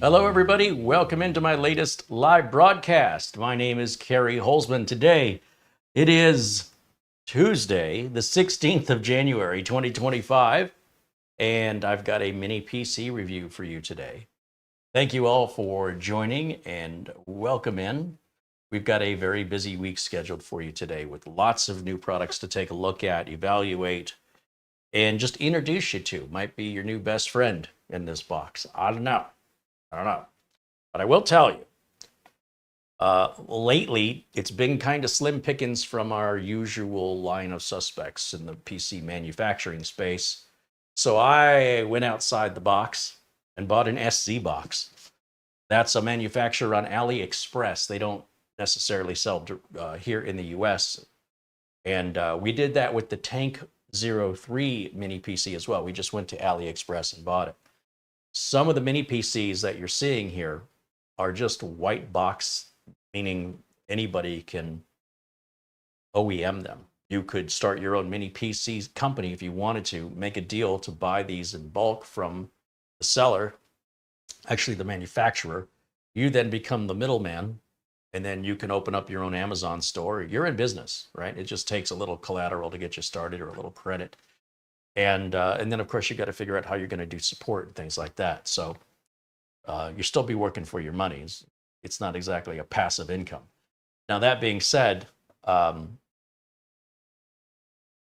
Hello, everybody. Welcome into my latest live broadcast. My name is CareyHolzman. Today, it is Tuesday, the 16th of January, 2025, and I've got a mini PC review for you today. Thank you all for joining and welcome in. We've got a very busy week scheduled for you today with lots of new products to take a look at, evaluate, and just introduce you to. Might be your new best friend in this box. I don't know. But I will tell you, lately, it's been kind of slim pickings from our usual line of suspects in the PC manufacturing space. So I went outside the box and bought an SZBox. That's a manufacturer on AliExpress. They don't necessarily sell here in the US. And we did that with the Tank 03 mini PC as well. We just went to AliExpress and bought it. Some of the mini PCs that you're seeing here are just white box, meaning anybody can OEM them. You could start your own mini PC company if you wanted to, make a deal to buy these in bulk from the seller, actually the manufacturer. You then become the middleman, and then you can open up your own Amazon store. You're in business, right? It just takes a little collateral to get you started or a little credit. And then, of course, you got to figure out how you're going to do support and things like that. So you still be working for your money. It's not exactly a passive income. Now, that being said, and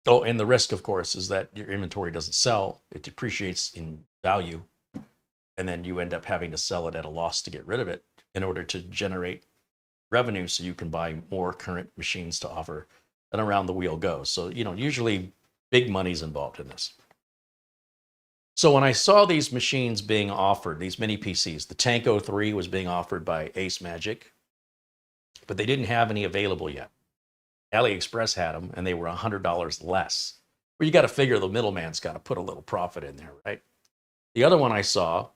the risk, of course, is that your inventory doesn't sell. It depreciates in value, and then you end up having to sell it at a loss to get rid of it in order to generate revenue so you can buy more current machines to offer, and around the wheel goes. So, usually big money's involved in this. So when I saw these machines being offered, these mini PCs, the Tank 03 was being offered by Ace Magic, but they didn't have any available yet. AliExpress had them, and they were $100 less. Well, you got to figure the middleman's got to put a little profit in there, right? The other one I saw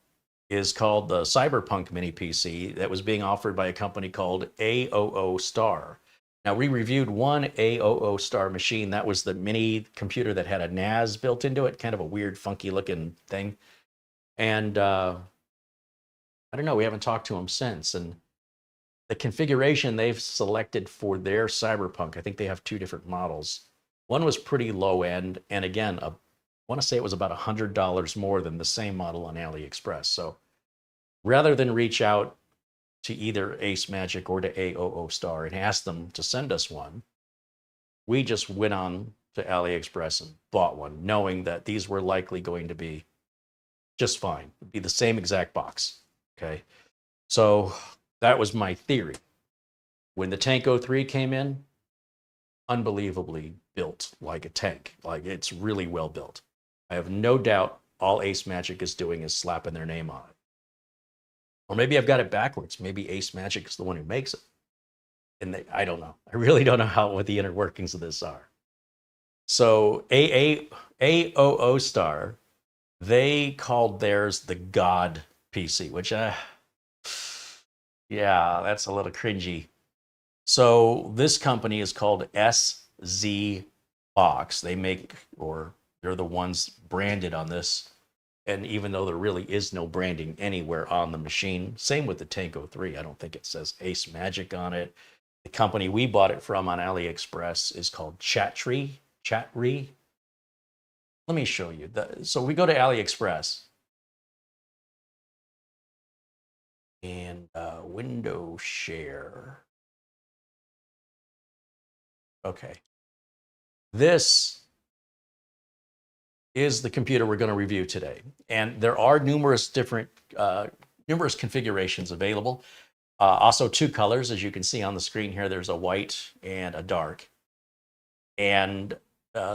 is called the Cyberpunk mini PC that was being offered by a company called AOO Star. Now, we reviewed one AOO Star machine. That was the mini computer that had a NAS built into it, kind of a weird, funky looking thing. And I don't know, we haven't talked to them since. And the configuration they've selected for their Cyberpunk, I think they have two different models. One was pretty low end. And again, I want to say it was about $100 more than the same model on AliExpress. So rather than reach out to either Ace Magic or to AOO Star and ask them to send us one, we just went on to AliExpress and bought one, knowing that these were likely going to be just fine. It'd be the same exact box, okay? So that was my theory. When the Tank 03 came in, unbelievably built like a tank. Like, it's really well built. I have no doubt all Ace Magic is doing is slapping their name on it. Or maybe I've got it backwards. Maybe Ace Magic is the one who makes it. And I don't know. I really don't know what the inner workings of this are. So AOO Star, they called theirs the God PC, which, yeah, that's a little cringy. So this company is called SZBox. They're the ones branded on this. And even though there really is no branding anywhere on the machine, same with the Tank 03. I don't think it says Ace Magic on it. The company we bought it from on AliExpress is called Chattree. Let me show you. So we go to AliExpress and window share. Okay. This is the computer we're going to review today. And there are numerous configurations available. Also two colors, as you can see on the screen here. There's a white and a dark. And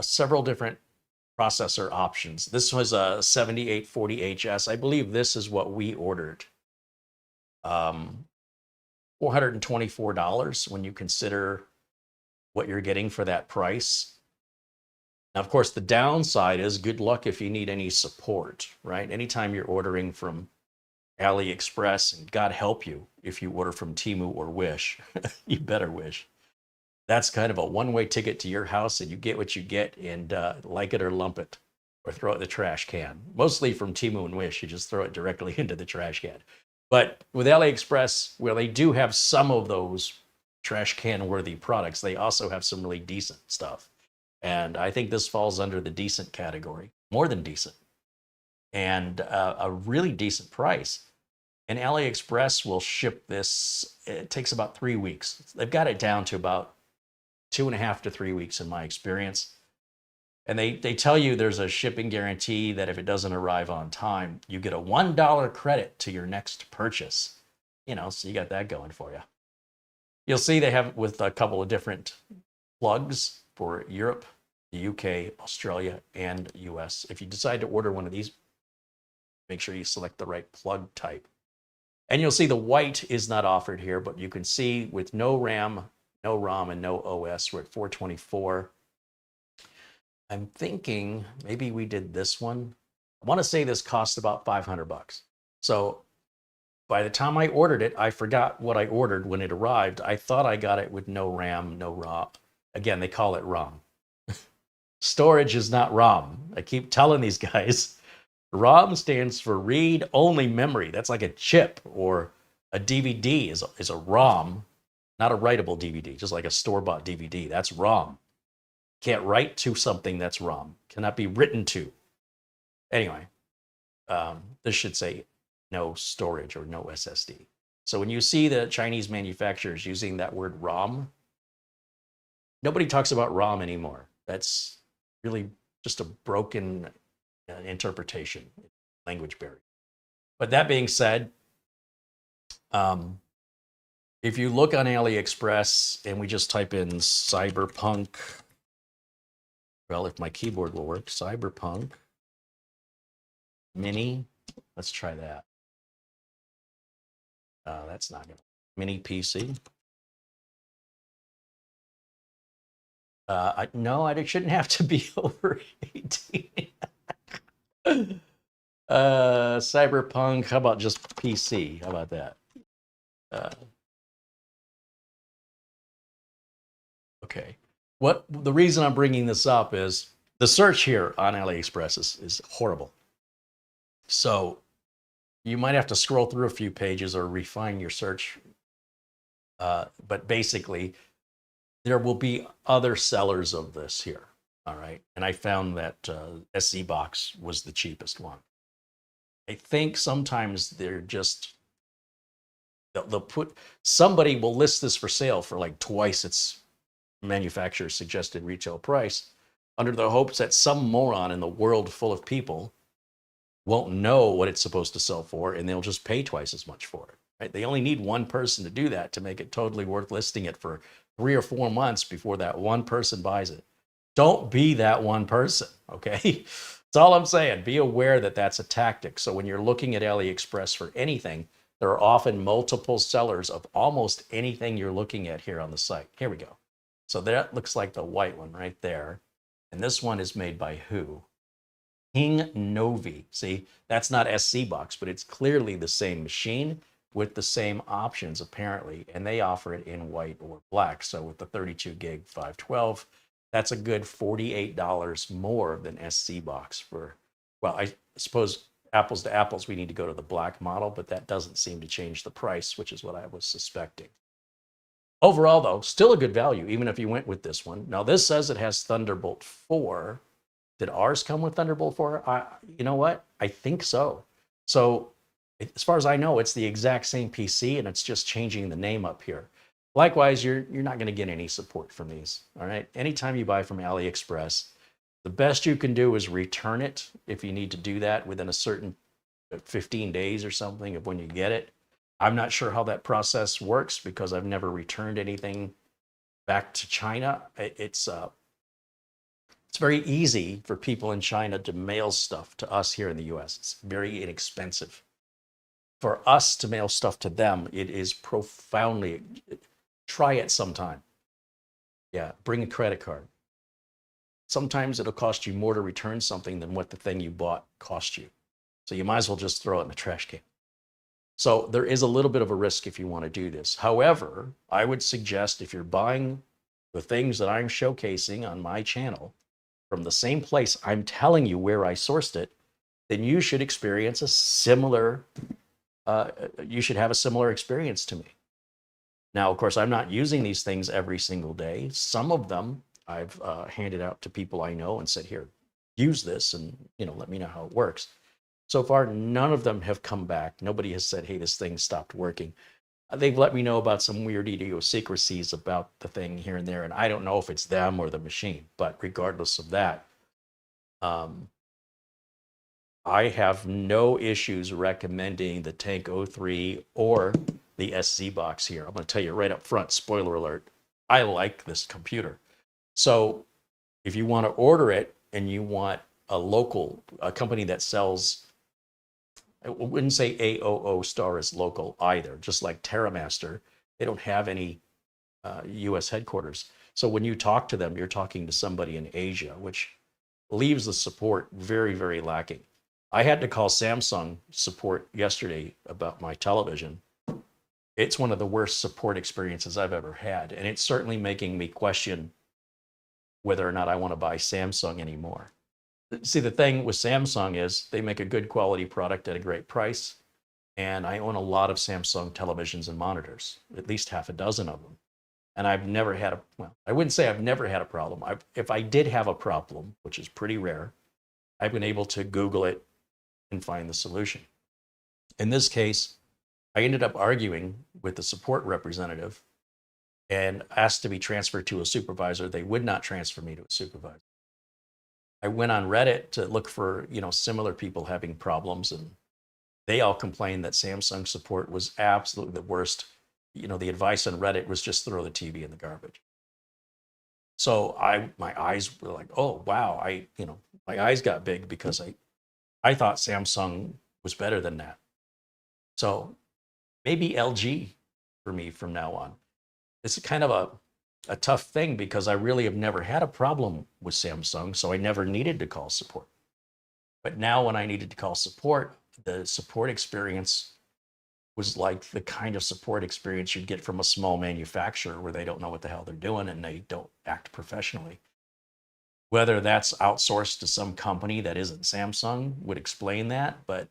several different processor options. This was a 7840HS. I believe this is what we ordered. $424 when you consider what you're getting for that price. Now, of course, the downside is good luck if you need any support, right? Anytime you're ordering from AliExpress, and God help you if you order from Temu or Wish, you better Wish. That's kind of a one-way ticket to your house, and you get what you get, and like it or lump it, or throw it in the trash can. Mostly from Temu and Wish, you just throw it directly into the trash can. But with AliExpress, where they do have some of those trash can worthy products, they also have some really decent stuff. And I think this falls under the decent category, more than decent, and a really decent price. And AliExpress will ship this. It takes about 3 weeks. They've got it down to about 2.5 to 3 weeks in my experience. And they tell you there's a shipping guarantee that if it doesn't arrive on time, you get a $1 credit to your next purchase. You know, so you got that going for you. You'll see they have with a couple of different plugs for Europe, the UK, Australia, and US. If you decide to order one of these, make sure you select the right plug type. And you'll see the white is not offered here, but you can see with no RAM, no ROM, and no OS, we're at 424. I'm thinking maybe we did this one. I want to say this cost about $500. So by the time I ordered it, I forgot what I ordered when it arrived. I thought I got it with no RAM, no ROM. Again, they call it ROM. Storage is not ROM. I keep telling these guys, ROM stands for read-only memory. That's like a chip, or a DVD is a ROM, not a writable DVD, just like a store-bought DVD. That's ROM. Can't write to something that's ROM. Cannot be written to. Anyway, this should say no storage or no SSD. So when you see the Chinese manufacturers using that word ROM, nobody talks about ROM anymore. That's really just a broken interpretation, language barrier. But that being said, if you look on AliExpress and we just type in Cyberpunk, well, if my keyboard will work, Cyberpunk Mini, let's try that. That's not gonna, Mini PC. No, I shouldn't have to be over 18. Cyberpunk, how about just PC? How about that? Okay. What the reason I'm bringing this up is the search here on AliExpress is horrible. So you might have to scroll through a few pages or refine your search. But basically, there will be other sellers of this here. All right. And I found that SZBox was the cheapest one. I think sometimes they're just, they'll put, somebody will list this for sale for like twice its manufacturer's suggested retail price, under the hopes that some moron in the world full of people won't know what it's supposed to sell for, and they'll just pay twice as much for it. Right? They only need one person to do that to make it totally worth listing it for 3 or 4 months before that one person buys it. Don't be that one person, okay? That's all I'm saying. Be aware that that's a tactic. So when you're looking at AliExpress for anything, there are often multiple sellers of almost anything you're looking at here on the site. Here we go. So that looks like the white one right there. And this one is made by who? King Novi. See, that's not SZBox, but it's clearly the same machine with the same options apparently. And they offer it in white or black. So with the 32 gig 512, that's a good $48 more than SZBox for, well, I suppose apples to apples, we need to go to the black model, but that doesn't seem to change the price, which is what I was suspecting. Overall, though, still a good value, even if you went with this one. Now, this says it has Thunderbolt 4. Did ours come with Thunderbolt 4? You know what? I think so. So, as far as I know, it's the exact same PC, and it's just changing the name up here. Likewise, you're not going to get any support from these, all right? Anytime you buy from AliExpress, the best you can do is return it if you need to do that within a certain 15 days or something of when you get it. I'm not sure how that process works because I've never returned anything back to China. It's very easy for people in China to mail stuff to us here in the US. It's very inexpensive. For us to mail stuff to them, it is profoundly, try it sometime. Yeah, bring a credit card. Sometimes it'll cost you more to return something than what the thing you bought cost you. So you might as well just throw it in the trash can. So there is a little bit of a risk if you want to do this. However, I would suggest if you're buying the things that I'm showcasing on my channel from the same place I'm telling you where I sourced it, then you should experience a similar you should have a similar experience to me. Now, of course, I'm not using these things every single day. Some of them I've handed out to people I know and said, here, use this and, let me know how it works. So far, none of them have come back. Nobody has said, hey, this thing stopped working. They've let me know about some weird idiosyncrasies about the thing here and there, and I don't know if it's them or the machine. But regardless of that, I have no issues recommending the Tank 03 or the SZBox here. I'm going to tell you right up front, spoiler alert, I like this computer. So if you want to order it and you want a company that sells, I wouldn't say AOO Star is local either, just like TerraMaster, they don't have any US headquarters. So when you talk to them, you're talking to somebody in Asia, which leaves the support very, very lacking. I had to call Samsung support yesterday about my television. It's one of the worst support experiences I've ever had. And it's certainly making me question whether or not I want to buy Samsung anymore. See, the thing with Samsung is they make a good quality product at a great price. And I own a lot of Samsung televisions and monitors, at least half a dozen of them. And I've never had I wouldn't say I've never had a problem. If I did have a problem, which is pretty rare, I've been able to Google it and find the solution. In this case, I ended up arguing with the support representative and asked to be transferred to a supervisor. They would not transfer me to a supervisor. I went on Reddit to look for, similar people having problems, and they all complained that Samsung support was absolutely the worst. The advice on Reddit was just throw the TV in the garbage. So my eyes were like, oh, wow. My eyes got big because I thought Samsung was better than that. So maybe LG for me from now on. It's kind of a tough thing because I really have never had a problem with Samsung, so I never needed to call support. But now when I needed to call support, the support experience was like the kind of support experience you'd get from a small manufacturer where they don't know what the hell they're doing and they don't act professionally. Whether that's outsourced to some company that isn't Samsung would explain that, but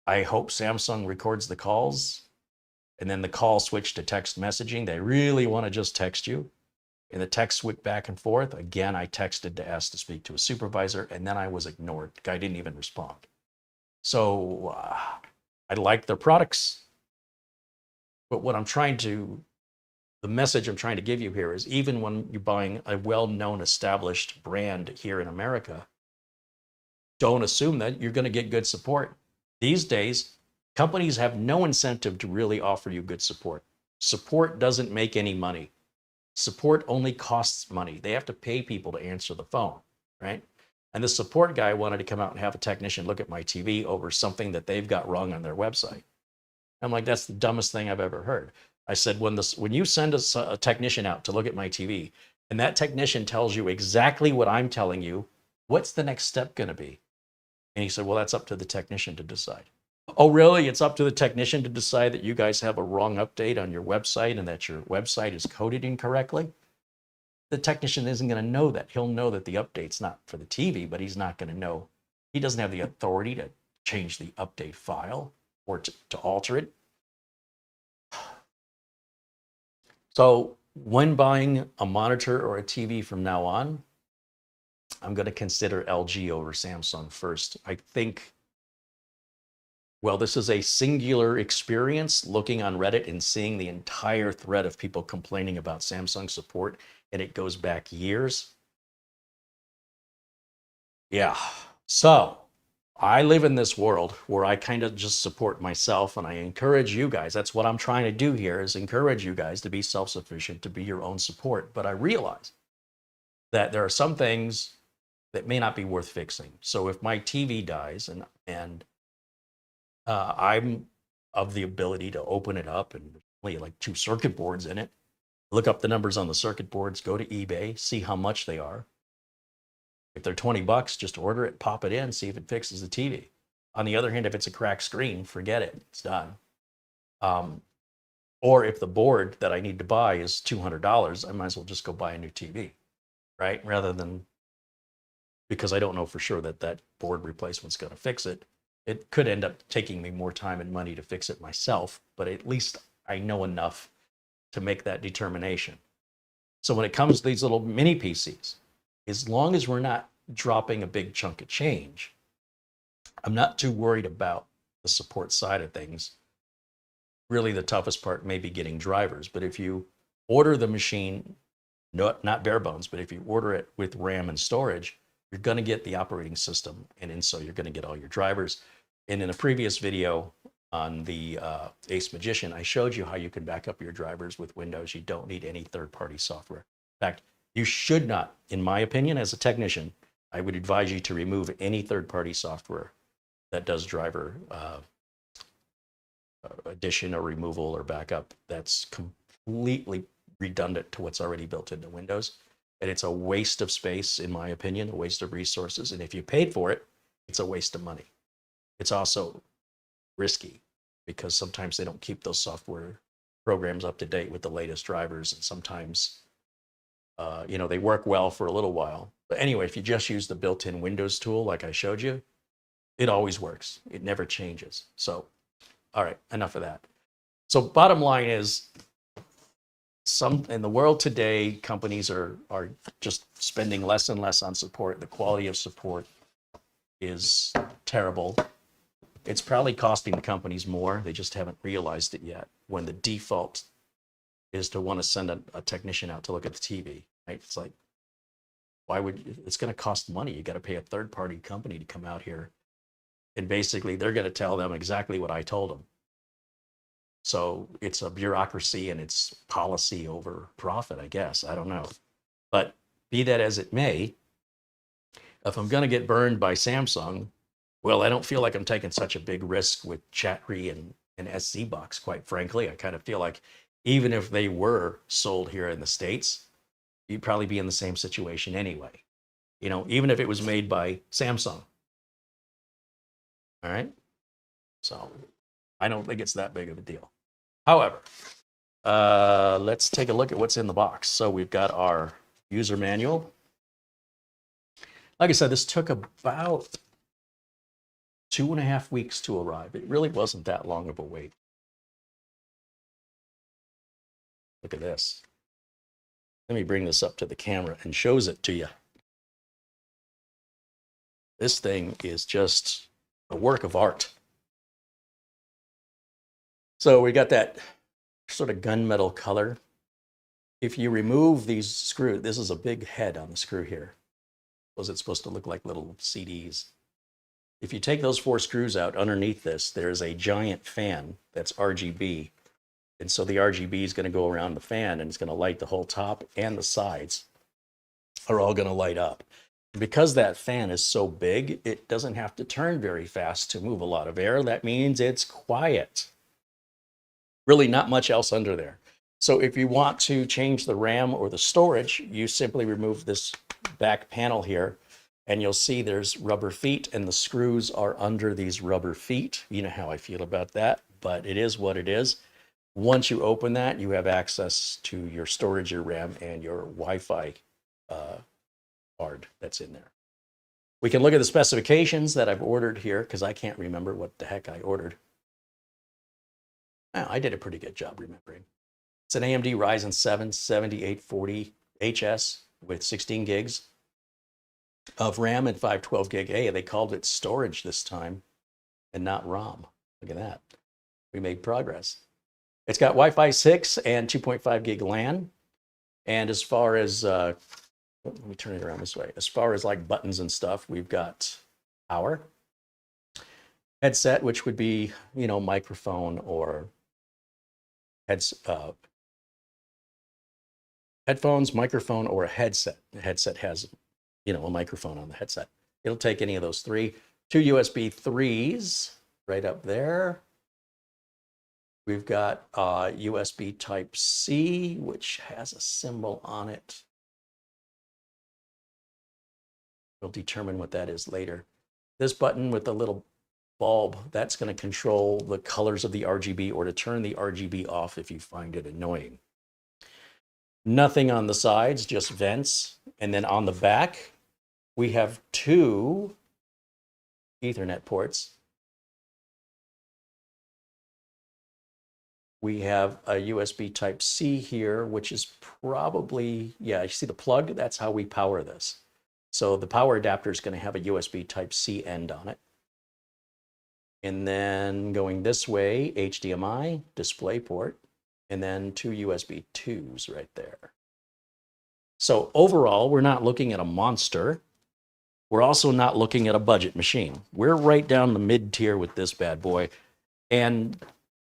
I hope Samsung records the calls and then the call switched to text messaging. They really want to just text you. And the text went back and forth. Again, I texted to ask to speak to a supervisor, and then I was ignored. The guy didn't even respond. So I like their products, but the message I'm trying to give you here is even when you're buying a well-known established brand here in America, don't assume that you're going to get good support. These days, companies have no incentive to really offer you good support. Support doesn't make any money. Support only costs money. They have to pay people to answer the phone, right? And the support guy wanted to come out and have a technician look at my TV over something that they've got wrong on their website. I'm like, that's the dumbest thing I've ever heard. I said, when you send a technician out to look at my TV, and that technician tells you exactly what I'm telling you, what's the next step going to be? And he said, well, that's up to the technician to decide. Oh, really? It's up to the technician to decide that you guys have a wrong update on your website and that your website is coded incorrectly? The technician isn't going to know that. He'll know that the update's not for the TV, but he's not going to know. He doesn't have the authority to change the update file or to alter it. So when buying a monitor or a TV from now on, I'm going to consider LG over Samsung first. I think, well, this is a singular experience looking on Reddit and seeing the entire thread of people complaining about Samsung support, and it goes back years. Yeah, so I live in this world where I kind of just support myself, and I encourage you guys. That's what I'm trying to do here, is encourage you guys to be self-sufficient, to be your own support. But I realize that there are some things that may not be worth fixing. So if my TV dies and I'm of the ability to open it up and only like 2 circuit boards in it, look up the numbers on the circuit boards, go to eBay, see how much they are. If they're $20, just order it, pop it in, see if it fixes the TV. On the other hand, if it's a cracked screen, forget it, it's done. Or if the board that I need to buy is $200, I might as well just go buy a new TV, right? Rather than, because I don't know for sure that that board replacement's going to fix it. It could end up taking me more time and money to fix it myself, but at least I know enough to make that determination. So when it comes to these little mini PCs, as long as we're not dropping a big chunk of change, I'm not too worried about the support side of things. Really, the toughest part may be getting drivers, but if you order the machine, not bare bones, but if you order it with RAM and storage, you're going to get the operating system, and so you're going to get all your drivers. And in a previous video on the Ace Magician, I showed you how you can back up your drivers with Windows. You don't need any third-party software. In fact, you should not, in my opinion, as a technician, I would advise you to remove any third-party software that does driver addition or removal or backup. That's completely redundant to what's already built into Windows. And it's a waste of space, in my opinion, a waste of resources. And if you paid for it, it's a waste of money. It's also risky because sometimes they don't keep those software programs up to date with the latest drivers. And sometimes, they work well for a little while. But anyway, if you just use the built-in Windows tool, like I showed you, it always works. It never changes. So, all right, enough of that. So bottom line is, in the world today, companies are just spending less and less on support. The quality of support is terrible. It's probably costing the companies more. They just haven't realized it yet. When the default is to want to send a technician out to look at the TV, right? It's like, it's going to cost money. You got to pay a third-party company to come out here. And basically, they're going to tell them exactly what I told them. So it's a bureaucracy and it's policy over profit, I guess. I don't know. But be that as it may, if I'm going to get burned by Samsung, well, I don't feel like I'm taking such a big risk with Chatri and SZBox, quite frankly. I kind of feel like even if they were sold here in the States, you'd probably be in the same situation anyway. Even if it was made by Samsung. All right. So I don't think it's that big of a deal. However, let's take a look at what's in the box. So we've got our user manual. Like I said, this took about 2.5 weeks to arrive. It really wasn't that long of a wait. Look at this. Let me bring this up to the camera and shows it to you. This thing is just a work of art. So we got that sort of gunmetal color. If you remove these screws, this is a big head on the screw here. Was it supposed to look like little CDs? If you take those 4 screws out, underneath this, there's a giant fan that's RGB. And so the RGB is going to go around the fan and it's going to light the whole top, and the sides are all going to light up. Because that fan is so big, it doesn't have to turn very fast to move a lot of air. That means it's quiet. Really not much else under there. So if you want to change the RAM or the storage, you simply remove this back panel here, and you'll see there's rubber feet, and the screws are under these rubber feet. You know how I feel about that, but it is what it is. Once you open that, you have access to your storage, your RAM, and your Wi-Fi card that's in there. We can look at the specifications that I've ordered here, because I can't remember what the heck I ordered. Now, I did a pretty good job remembering. It's an AMD Ryzen 7 7840HS with 16 gigs of RAM and 512 gig. Hey, they called it storage this time and not ROM. Look at that. We made progress. It's got Wi-Fi 6 and 2.5 gig LAN. And as far as, let me turn it around this way. As far as like buttons and stuff, we've got power, headset, which would be, microphone or headphones, microphone, or a headset. The headset has, a microphone on the headset. It'll take any of those 3. 2 USB 3s right up there. We've got USB Type-C, which has a symbol on it. We'll determine what that is later. This button with the little bulb, that's going to control the colors of the RGB or to turn the RGB off if you find it annoying. Nothing on the sides, just vents. And then on the back, we have 2 Ethernet ports. We have a USB type C here, which is probably, yeah, you see the plug? That's how we power this. So the power adapter is going to have a USB type C end on it. And then going this way, HDMI, display port, and then two USB 2s right there. So overall, we're not looking at a monster. We're also not looking at a budget machine. We're right down the mid tier with this bad boy. And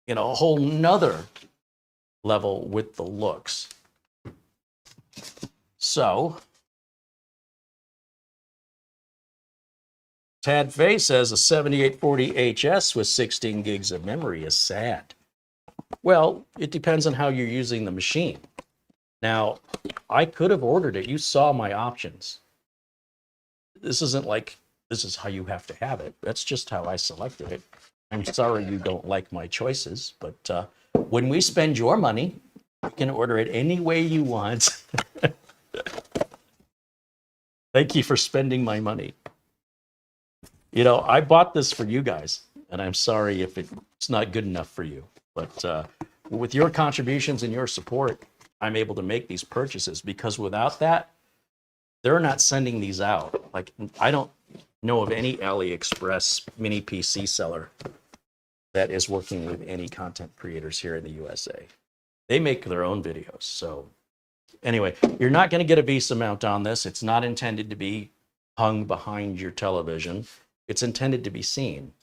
a whole nother level with the looks. So, Tad Fay says a 7840 HS with 16 gigs of memory is sad. Well, it depends on how you're using the machine. Now, I could have ordered it. You saw my options. This isn't like, this is how you have to have it. That's just how I selected it. I'm sorry you don't like my choices, but when we spend your money, you can order it any way you want. Thank you for spending my money. I bought this for you guys, and I'm sorry if it's not good enough for you. But with your contributions and your support, I'm able to make these purchases, because without that, they're not sending these out. Like, I don't know of any AliExpress mini PC seller that is working with any content creators here in the USA. They make their own videos. So anyway, you're not going to get a Visa mount on this. It's not intended to be hung behind your television. It's intended to be seen.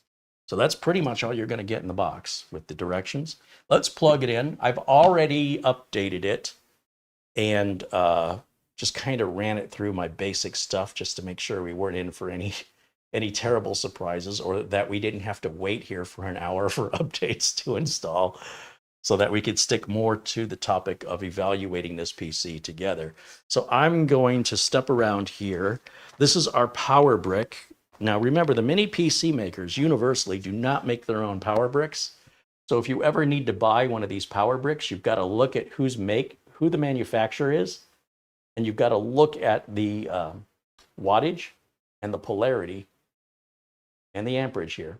So that's pretty much all you're going to get in the box with the directions. Let's plug it in. I've already updated it and just kind of ran it through my basic stuff just to make sure we weren't in for any terrible surprises, or that we didn't have to wait here for an hour for updates to install, so that we could stick more to the topic of evaluating this PC together. So I'm going to step around here. This is our power brick. Now remember, the mini PC makers universally do not make their own power bricks. So if you ever need to buy one of these power bricks, you've got to look at who the manufacturer is, and you've got to look at the wattage and the polarity and the amperage here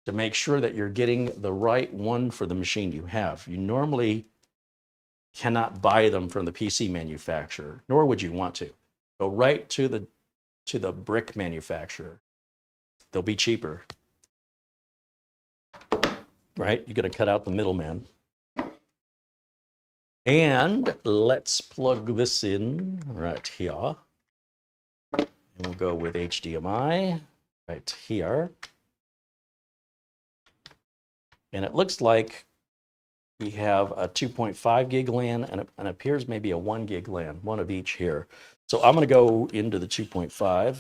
to make sure that you're getting the right one for the machine you have. You normally cannot buy them from the PC manufacturer, nor would you want to. Go right to the brick manufacturer. They'll be cheaper. Right? You're going to cut out the middleman. And let's plug this in right here. And we'll go with HDMI right here. And it looks like we have a 2.5 gig LAN and appears maybe a 1 gig LAN, one of each here. So I'm going to go into the 2.5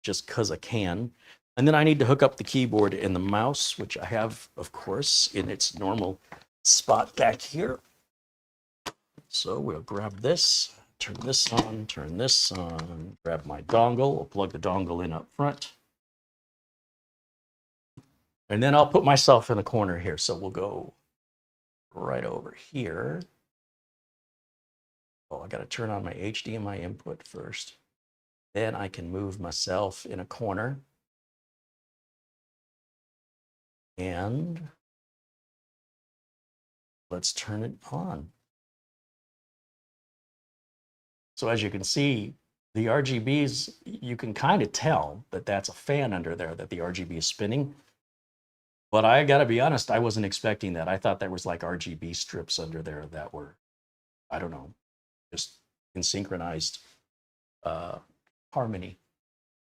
just because I can. And then I need to hook up the keyboard and the mouse, which I have, of course, in its normal spot back here. So we'll grab this, turn this on, grab my dongle. We'll plug the dongle in up front. And then I'll put myself in a corner here. So we'll go right over here. Oh, I got to turn on my HDMI input first. Then I can move myself in a corner. And let's turn it on. So as you can see, the RGBs, you can kind of tell that that's a fan under there, that the RGB is spinning. But I got to be honest, I wasn't expecting that. I thought there was like RGB strips under there that were, I don't know, just in synchronized harmony.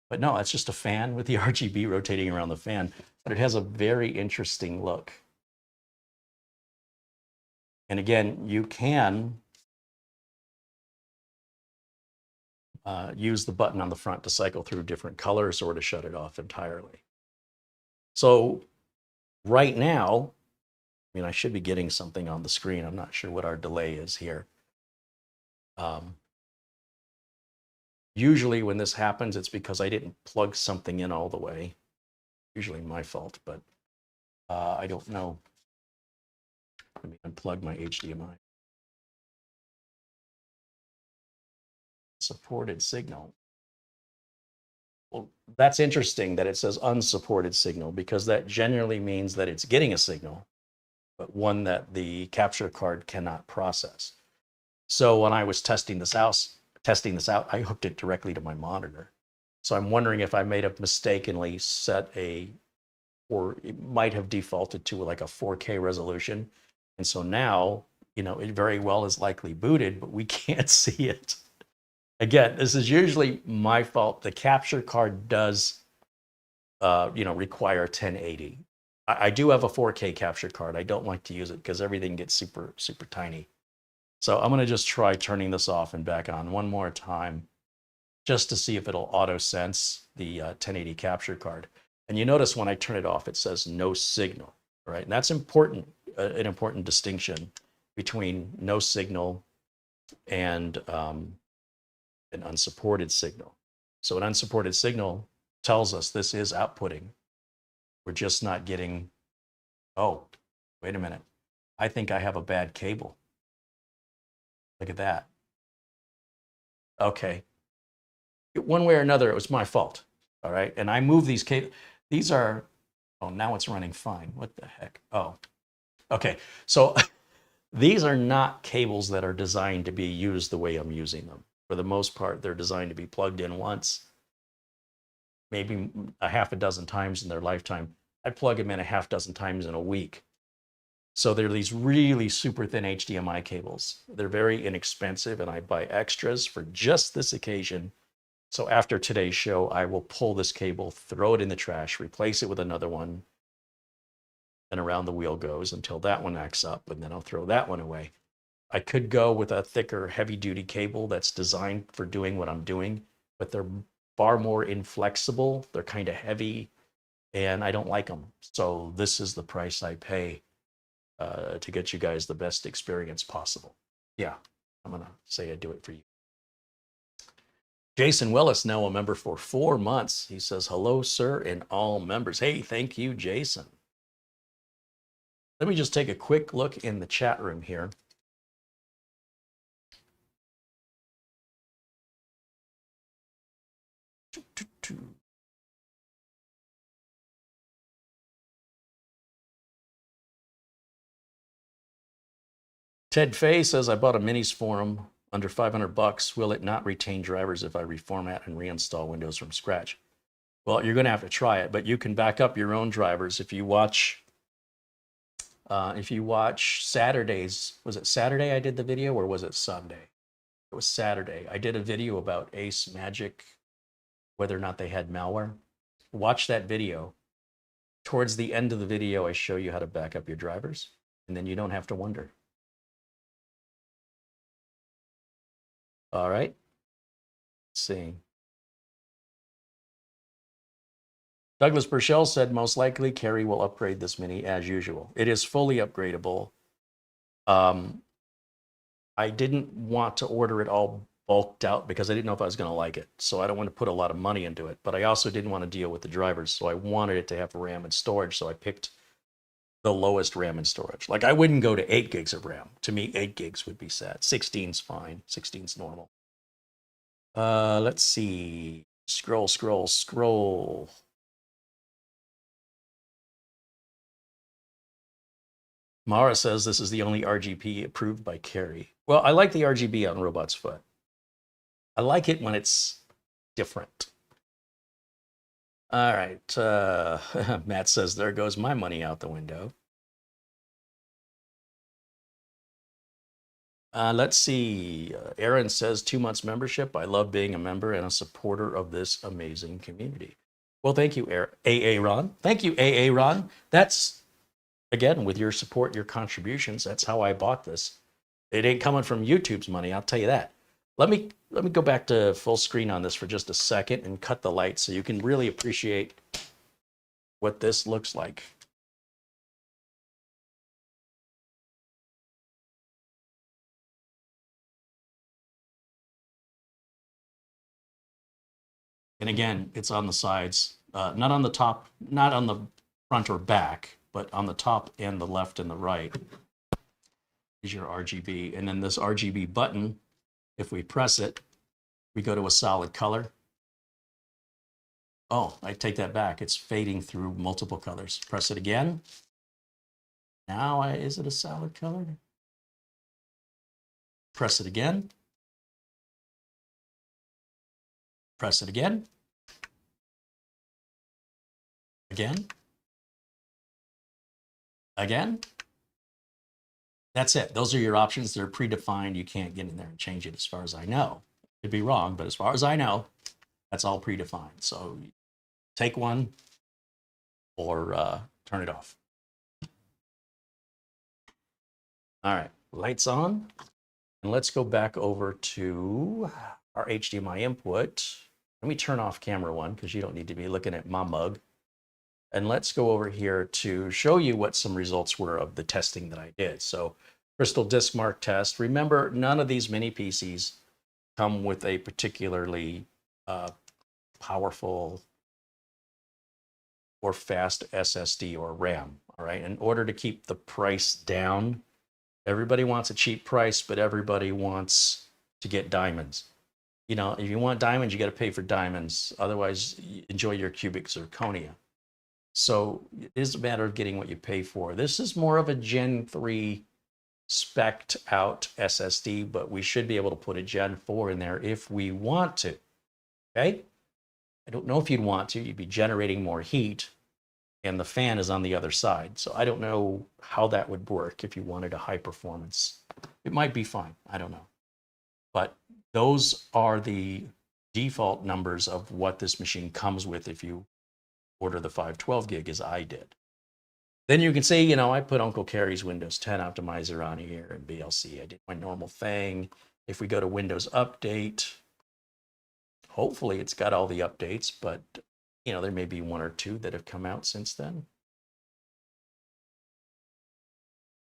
But no, it's just a fan with the RGB rotating around the fan. But it has a very interesting look. And again, you can use the button on the front to cycle through different colors or to shut it off entirely. So right now, I mean, I should be getting something on the screen. I'm not sure what our delay is here. Usually when this happens, it's because I didn't plug something in all the way. Usually my fault, but I don't know. Let me unplug my HDMI. Supported signal. Well, that's interesting that it says unsupported signal, because that generally means that it's getting a signal, but one that the capture card cannot process. So when I was testing this out, I hooked it directly to my monitor. So I'm wondering if I may have mistakenly set or it might have defaulted to like a 4K resolution. And so now, it very well is likely booted, but we can't see it. Again, this is usually my fault. The capture card does, require 1080. I do have a 4K capture card. I don't like to use it because everything gets super, super tiny. So I'm going to just try turning this off and back on one more time just to see if it'll auto sense the 1080 capture card. And you notice when I turn it off, it says no signal, right? And that's important, an important distinction between no signal and an unsupported signal. So an unsupported signal tells us this is outputting. We're just not getting, oh, wait a minute. I think I have a bad cable. Look at that. Okay. One way or another, it was my fault. All right. And I moved these cables. These are, oh, now it's running fine. What the heck? Oh, okay. So these are not cables that are designed to be used the way I'm using them. For the most part, they're designed to be plugged in once, maybe a half a dozen times in their lifetime. I plug them in a half dozen times in a week. So they're these really super thin HDMI cables. They're very inexpensive, and I buy extras for just this occasion. So after today's show, I will pull this cable, throw it in the trash, replace it with another one, and around the wheel goes until that one acts up, and then I'll throw that one away. I could go with a thicker, heavy-duty cable that's designed for doing what I'm doing, but they're far more inflexible. They're kind of heavy, and I don't like them. So this is the price I pay to get you guys the best experience possible. Yeah, I'm going to say I do it for you. Jason Willis, now a member for 4 months. He says, hello, sir, and all members. Hey, thank you, Jason. Let me just take a quick look in the chat room here. Ted Fay says, I bought a minis forum under $500. Will it not retain drivers if I reformat and reinstall Windows from scratch? Well, you're going to have to try it, but you can back up your own drivers. If you watch Saturday's, was it Saturday I did the video, or was it Sunday? It was Saturday. I did a video about Ace Magic, whether or not they had malware. Watch that video. Towards the end of the video, I show you how to back up your drivers, and then you don't have to wonder. All right. Let's see. Douglas Burchell said, most likely Carey will upgrade this mini as usual. It is fully upgradable. I didn't want to order it all bulked out because I didn't know if I was going to like it. So I don't want to put a lot of money into it, but I also didn't want to deal with the drivers. So I wanted it to have RAM and storage. So I picked the lowest RAM and storage. Like I wouldn't go to 8 gigs of RAM. To me, 8 gigs would be set. 16's fine. 16's normal. Let's see. Scroll. Mara says this is the only RGB approved by Carey. Well, I like the RGB on Robot's Foot. I like it when it's different. All right. Matt says, there goes my money out the window. Let's see. Aaron says 2 months membership. I love being a member and a supporter of this amazing community. Well, thank you, AA Ron. Thank you, AA Ron. That's, again, with your support, your contributions, that's how I bought this. It ain't coming from YouTube's money, I'll tell you that. Let me go back to full screen on this for just a second and cut the light so you can really appreciate what this looks like. And again, it's on the sides, not on the top, not on the front or back, but on the top and the left and the right is your RGB. And then this RGB button, if we press it, we go to a solid color. Oh, I take that back. It's fading through multiple colors. Press it again. Now, is it a solid color? Press it again. Press it again. Again. Again. That's it. Those are your options. They're predefined. You can't get in there and change it as far as I know. Could be wrong, but as far as I know, that's all predefined. So take one or turn it off. All right, lights on. And let's go back over to our HDMI input. Let me turn off camera one because you don't need to be looking at my mug. And let's go over here to show you what some results were of the testing that I did. So crystal disk mark test. Remember, none of these mini PCs come with a particularly powerful or fast SSD or RAM. All right, in order to keep the price down, everybody wants a cheap price, but everybody wants to get diamonds. You know, if you want diamonds, you got to pay for diamonds. Otherwise, enjoy your cubic zirconia. So it is a matter of getting what you pay for. This is more of a Gen 3 spec'd out SSD, but we should be able to put a Gen 4 in there if we want to. Okay? I don't know if you'd want to. You'd be generating more heat, and the fan is on the other side. So I don't know how that would work if you wanted a high performance. It might be fine. I don't know. But those are the default numbers of what this machine comes with if you order the 512 gig as I did. Then you can see, you know, I put Uncle Carey's Windows 10 optimizer on here and BLC. I did my normal thing. If we go to Windows Update, hopefully it's got all the updates, but you know, there may be one or two that have come out since then.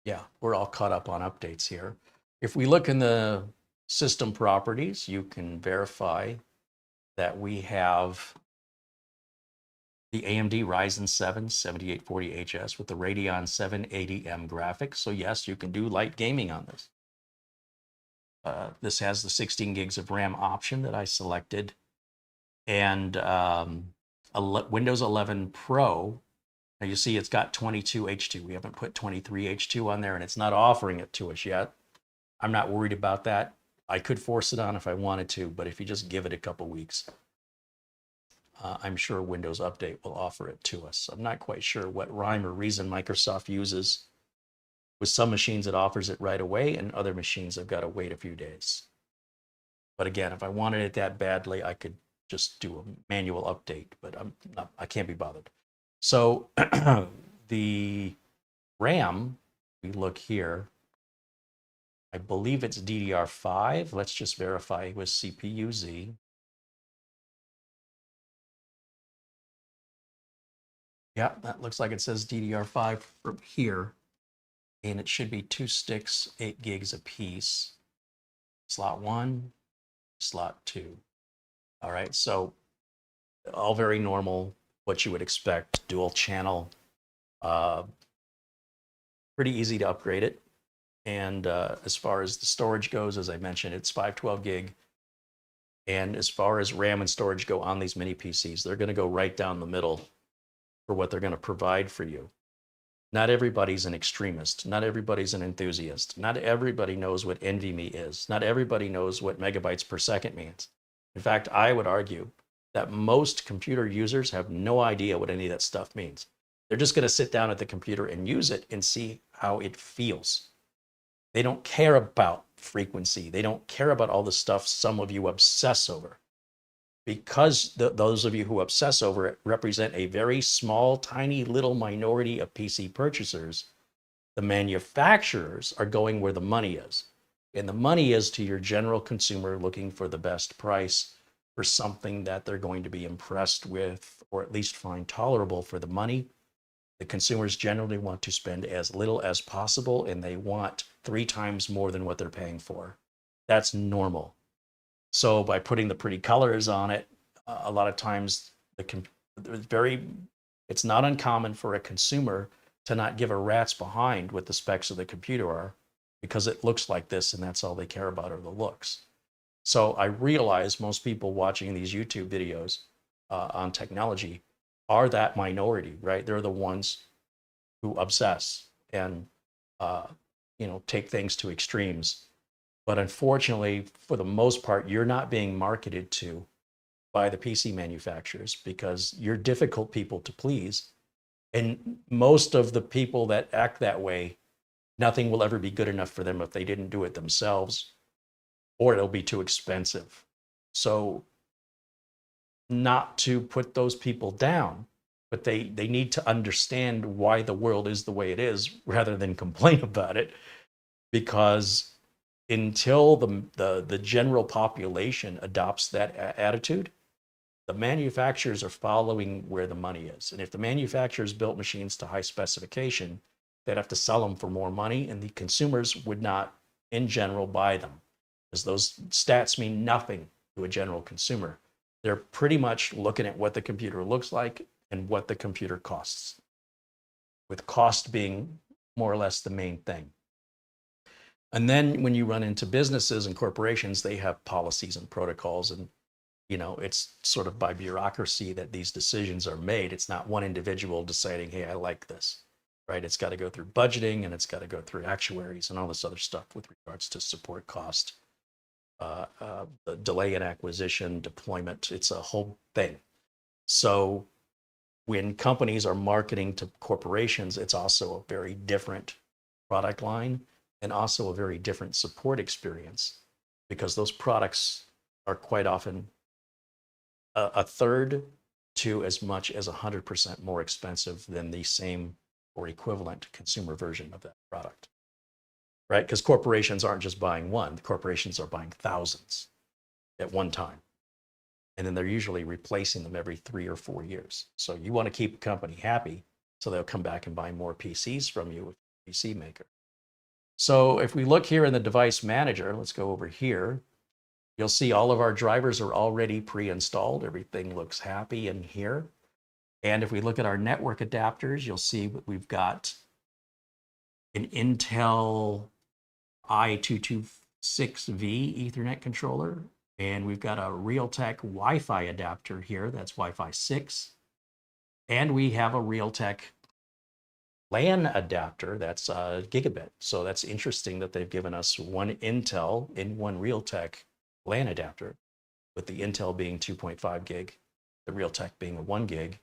Yeah, we're all caught up on updates here. If we look in the system properties, you can verify that we have the AMD Ryzen 7 7840HS with the Radeon 780M graphics. So yes, you can do light gaming on this. This has the 16 gigs of RAM option that I selected. And Windows 11 Pro, now you see it's got 22H2. We haven't put 23H2 on there, and it's not offering it to us yet. I'm not worried about that. I could force it on if I wanted to, but if you just give it a couple weeks, I'm sure Windows Update will offer it to us. I'm not quite sure what rhyme or reason Microsoft uses. With some machines, it offers it right away, and other machines, I've got to wait a few days. But again, if I wanted it that badly, I could just do a manual update, but I can't be bothered. So the RAM, we look here, I believe it's DDR5. Let's just verify with CPU-Z. Yeah, that looks like it says DDR5 from here. And it should be 2 sticks, 8 gigs a piece. Slot 1, slot 2. All right, so all very normal, what you would expect, dual channel. Pretty easy to upgrade it. And as far as the storage goes, as I mentioned, it's 512 gig. And as far as RAM and storage go on these mini PCs, they're going to go right down the middle for what they're going to provide for you. Not everybody's an extremist. Not everybody's an enthusiast. Not everybody knows what NVMe is. Not everybody knows what megabytes per second means. In fact, I would argue that most computer users have no idea what any of that stuff means. They're just going to sit down at the computer and use it and see how it feels. They don't care about frequency. They don't care about all the stuff some of you obsess over. Because those of you who obsess over it represent a very small, tiny little minority of PC purchasers, the manufacturers are going where the money is. And the money is to your general consumer looking for the best price for something that they're going to be impressed with, or at least find tolerable for the money. The consumers generally want to spend as little as possible, and they want 3 times more than what they're paying for. That's normal. So by putting the pretty colors on it, a lot of times it's not uncommon for a consumer to not give a rat's behind what the specs of the computer are, because it looks like this and that's all they care about are the looks. So I realize most people watching these YouTube videos on technology are that minority, right? They're the ones who obsess. And take things to extremes. But unfortunately, for the most part, you're not being marketed to by the PC manufacturers because you're difficult people to please. And most of the people that act that way, nothing will ever be good enough for them if they didn't do it themselves, or it'll be too expensive. So not to put those people down, but they need to understand why the world is the way it is rather than complain about it. Because until the general population adopts that attitude, the manufacturers are following where the money is. And if the manufacturers built machines to high specification, they'd have to sell them for more money, and the consumers would not, in general, buy them, because those stats mean nothing to a general consumer. They're pretty much looking at what the computer looks like and what the computer costs, with cost being more or less the main thing. And then when you run into businesses and corporations, they have policies and protocols, and it's sort of by bureaucracy that these decisions are made. It's not one individual deciding, hey, I like this, right? It's got to go through budgeting, and it's got to go through actuaries and all this other stuff with regards to support cost, the delay in acquisition, deployment. It's a whole thing. So when companies are marketing to corporations, it's also a very different product line and also a very different support experience, because those products are quite often a third to as much as 100% more expensive than the same or equivalent consumer version of that product, right? Because corporations aren't just buying one, the corporations are buying thousands at one time. And then they're usually replacing them every 3 or 4 years. So you want to keep a company happy, so they'll come back and buy more PCs from you with a PC maker. So if we look here in the device manager, let's go over here. You'll see all of our drivers are already pre-installed. Everything looks happy in here. And if we look at our network adapters, you'll see we've got an Intel i226V Ethernet controller, and we've got a Realtek Wi-Fi adapter here. That's Wi-Fi 6. And we have a Realtek LAN adapter that's gigabit. So that's interesting that they've given us one Intel and one Realtek LAN adapter, with the Intel being 2.5 gig, the Realtek being a 1 gig,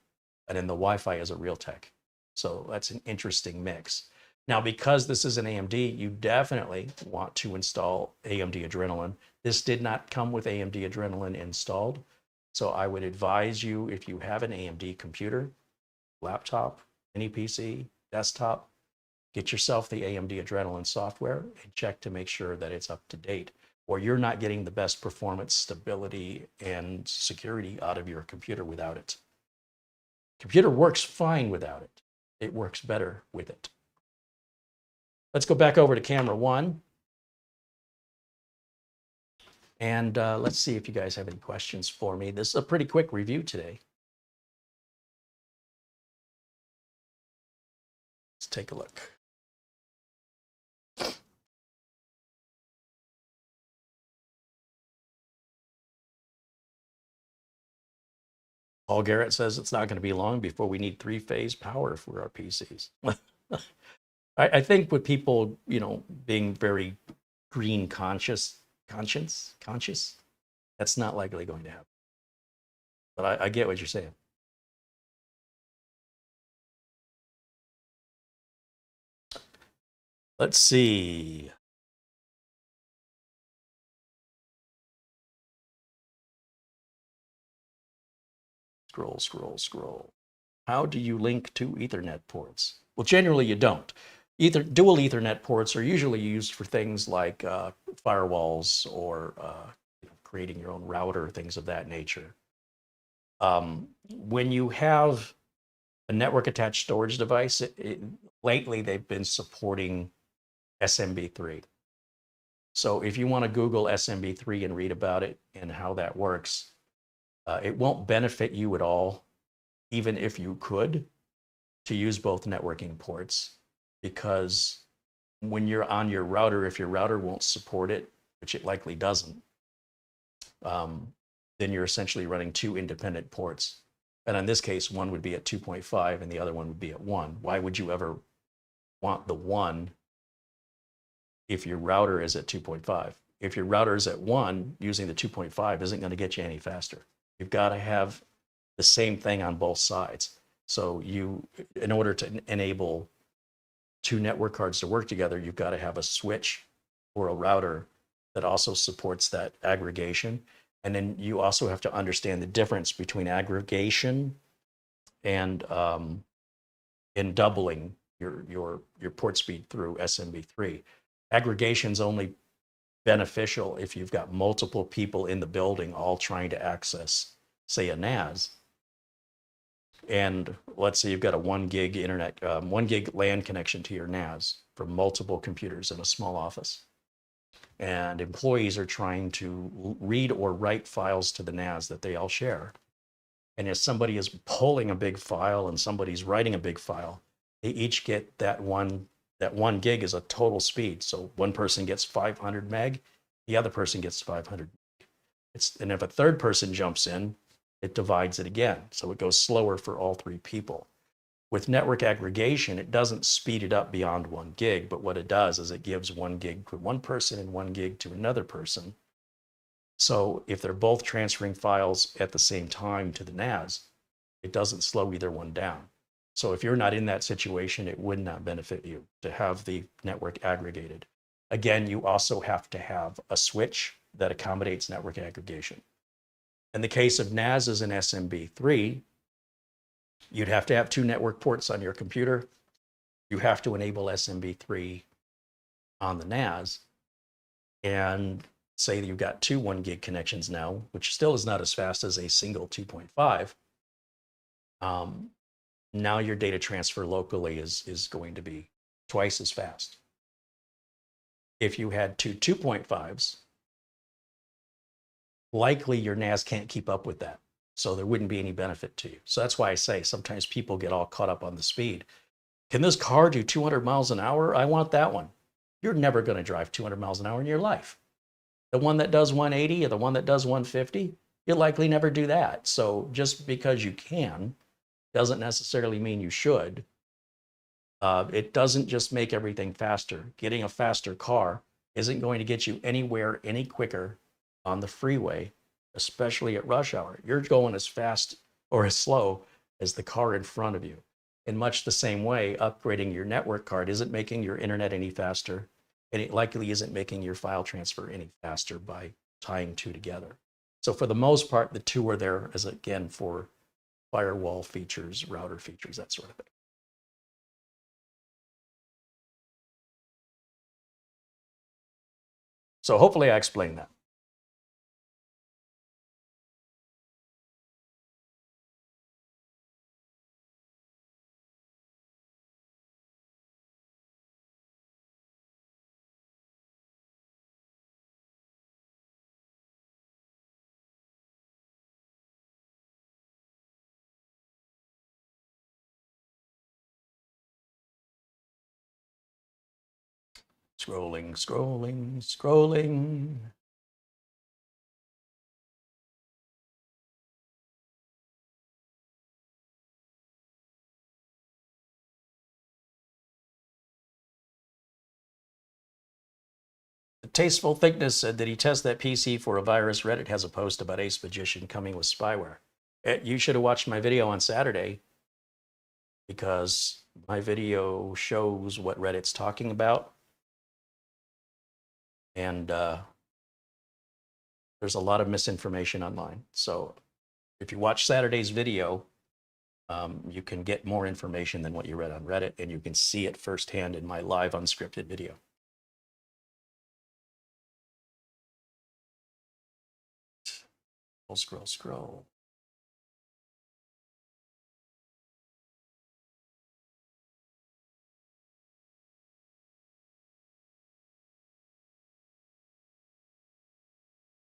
and then the Wi-Fi is a Realtek. So that's an interesting mix. Now, because this is an AMD, you definitely want to install AMD Adrenalin. This did not come with AMD Adrenalin installed. So I would advise you, if you have an AMD computer, laptop, mini PC, desktop, get yourself the AMD Adrenalin software and check to make sure that it's up to date, or you're not getting the best performance, stability, and security out of your computer without it. Computer works fine without it. It works better with it. Let's go back over to camera 1. And let's see if you guys have any questions for me. This is a pretty quick review today. Let's take a look. Paul Garrett says it's not going to be long before we need 3-phase power for our PCs. I think with people, being very green conscious, that's not likely going to happen. But I get what you're saying. Let's see. Scroll. How do you link to Ethernet ports? Well, generally you don't. Dual Ethernet ports are usually used for things like firewalls or creating your own router, things of that nature. When you have a network attached storage device, lately they've been supporting SMB3. So if you want to Google SMB3 and read about it and how that works, it won't benefit you at all, even if you could, to use both networking ports, because when you're on your router, if your router won't support it, which it likely doesn't, then you're essentially running 2 independent ports. And in this case, one would be at 2.5 and the other one would be at 1. Why would you ever want the one if your router is at 2.5. If your router is at 1, using the 2.5 isn't going to get you any faster. You've got to have the same thing on both sides. So in order to enable two network cards to work together, you've got to have a switch or a router that also supports that aggregation. And then you also have to understand the difference between aggregation and doubling your port speed through SMB3. Aggregation's only beneficial if you've got multiple people in the building all trying to access, say, a NAS. And let's say you've got a 1 gig internet, 1 gig LAN connection to your NAS from multiple computers in a small office. And employees are trying to read or write files to the NAS that they all share. And if somebody is pulling a big file and somebody's writing a big file, they each get that one gig is a total speed. So one person gets 500 meg, the other person gets 500 meg. And if a third person jumps in, it divides it again. So it goes slower for all three people. With network aggregation, it doesn't speed it up beyond 1 gig, but what it does is it gives 1 gig to one person and 1 gig to another person. So if they're both transferring files at the same time to the NAS, it doesn't slow either one down. So if you're not in that situation, it would not benefit you to have the network aggregated. Again, you also have to have a switch that accommodates network aggregation. In the case of NASs and SMB3, you'd have to have 2 network ports on your computer. You have to enable SMB3 on the NAS. And say that you've got 2 1 gig connections now, which still is not as fast as a single 2.5. Now your data transfer locally is going to be twice as fast. If you had 2 2.5s, likely your NAS can't keep up with that. So there wouldn't be any benefit to you. So that's why I say sometimes people get all caught up on the speed. Can this car do 200 miles an hour? I want that one. You're never going to drive 200 miles an hour in your life. The one that does 180 or the one that does 150, you'll likely never do that. So just because you can doesn't necessarily mean you should. It doesn't just make everything faster. Getting a faster car isn't going to get you anywhere any quicker on the freeway, especially at rush hour. You're going as fast or as slow as the car in front of you. In much the same way, upgrading your network card isn't making your internet any faster, and it likely isn't making your file transfer any faster by tying 2 together. So for the most part, the 2 are there as, again, for firewall features, router features, that sort of thing. So hopefully I explained that. Scrolling, scrolling, scrolling. The Tasteful Thickness said, did he test that PC for a virus? Reddit has a post about Ace Magician coming with spyware. You should have watched my video on Saturday, because my video shows what Reddit's talking about. And there's a lot of misinformation online. So if you watch Saturday's video, you can get more information than what you read on Reddit, and you can see it firsthand in my live unscripted video. Scroll, scroll.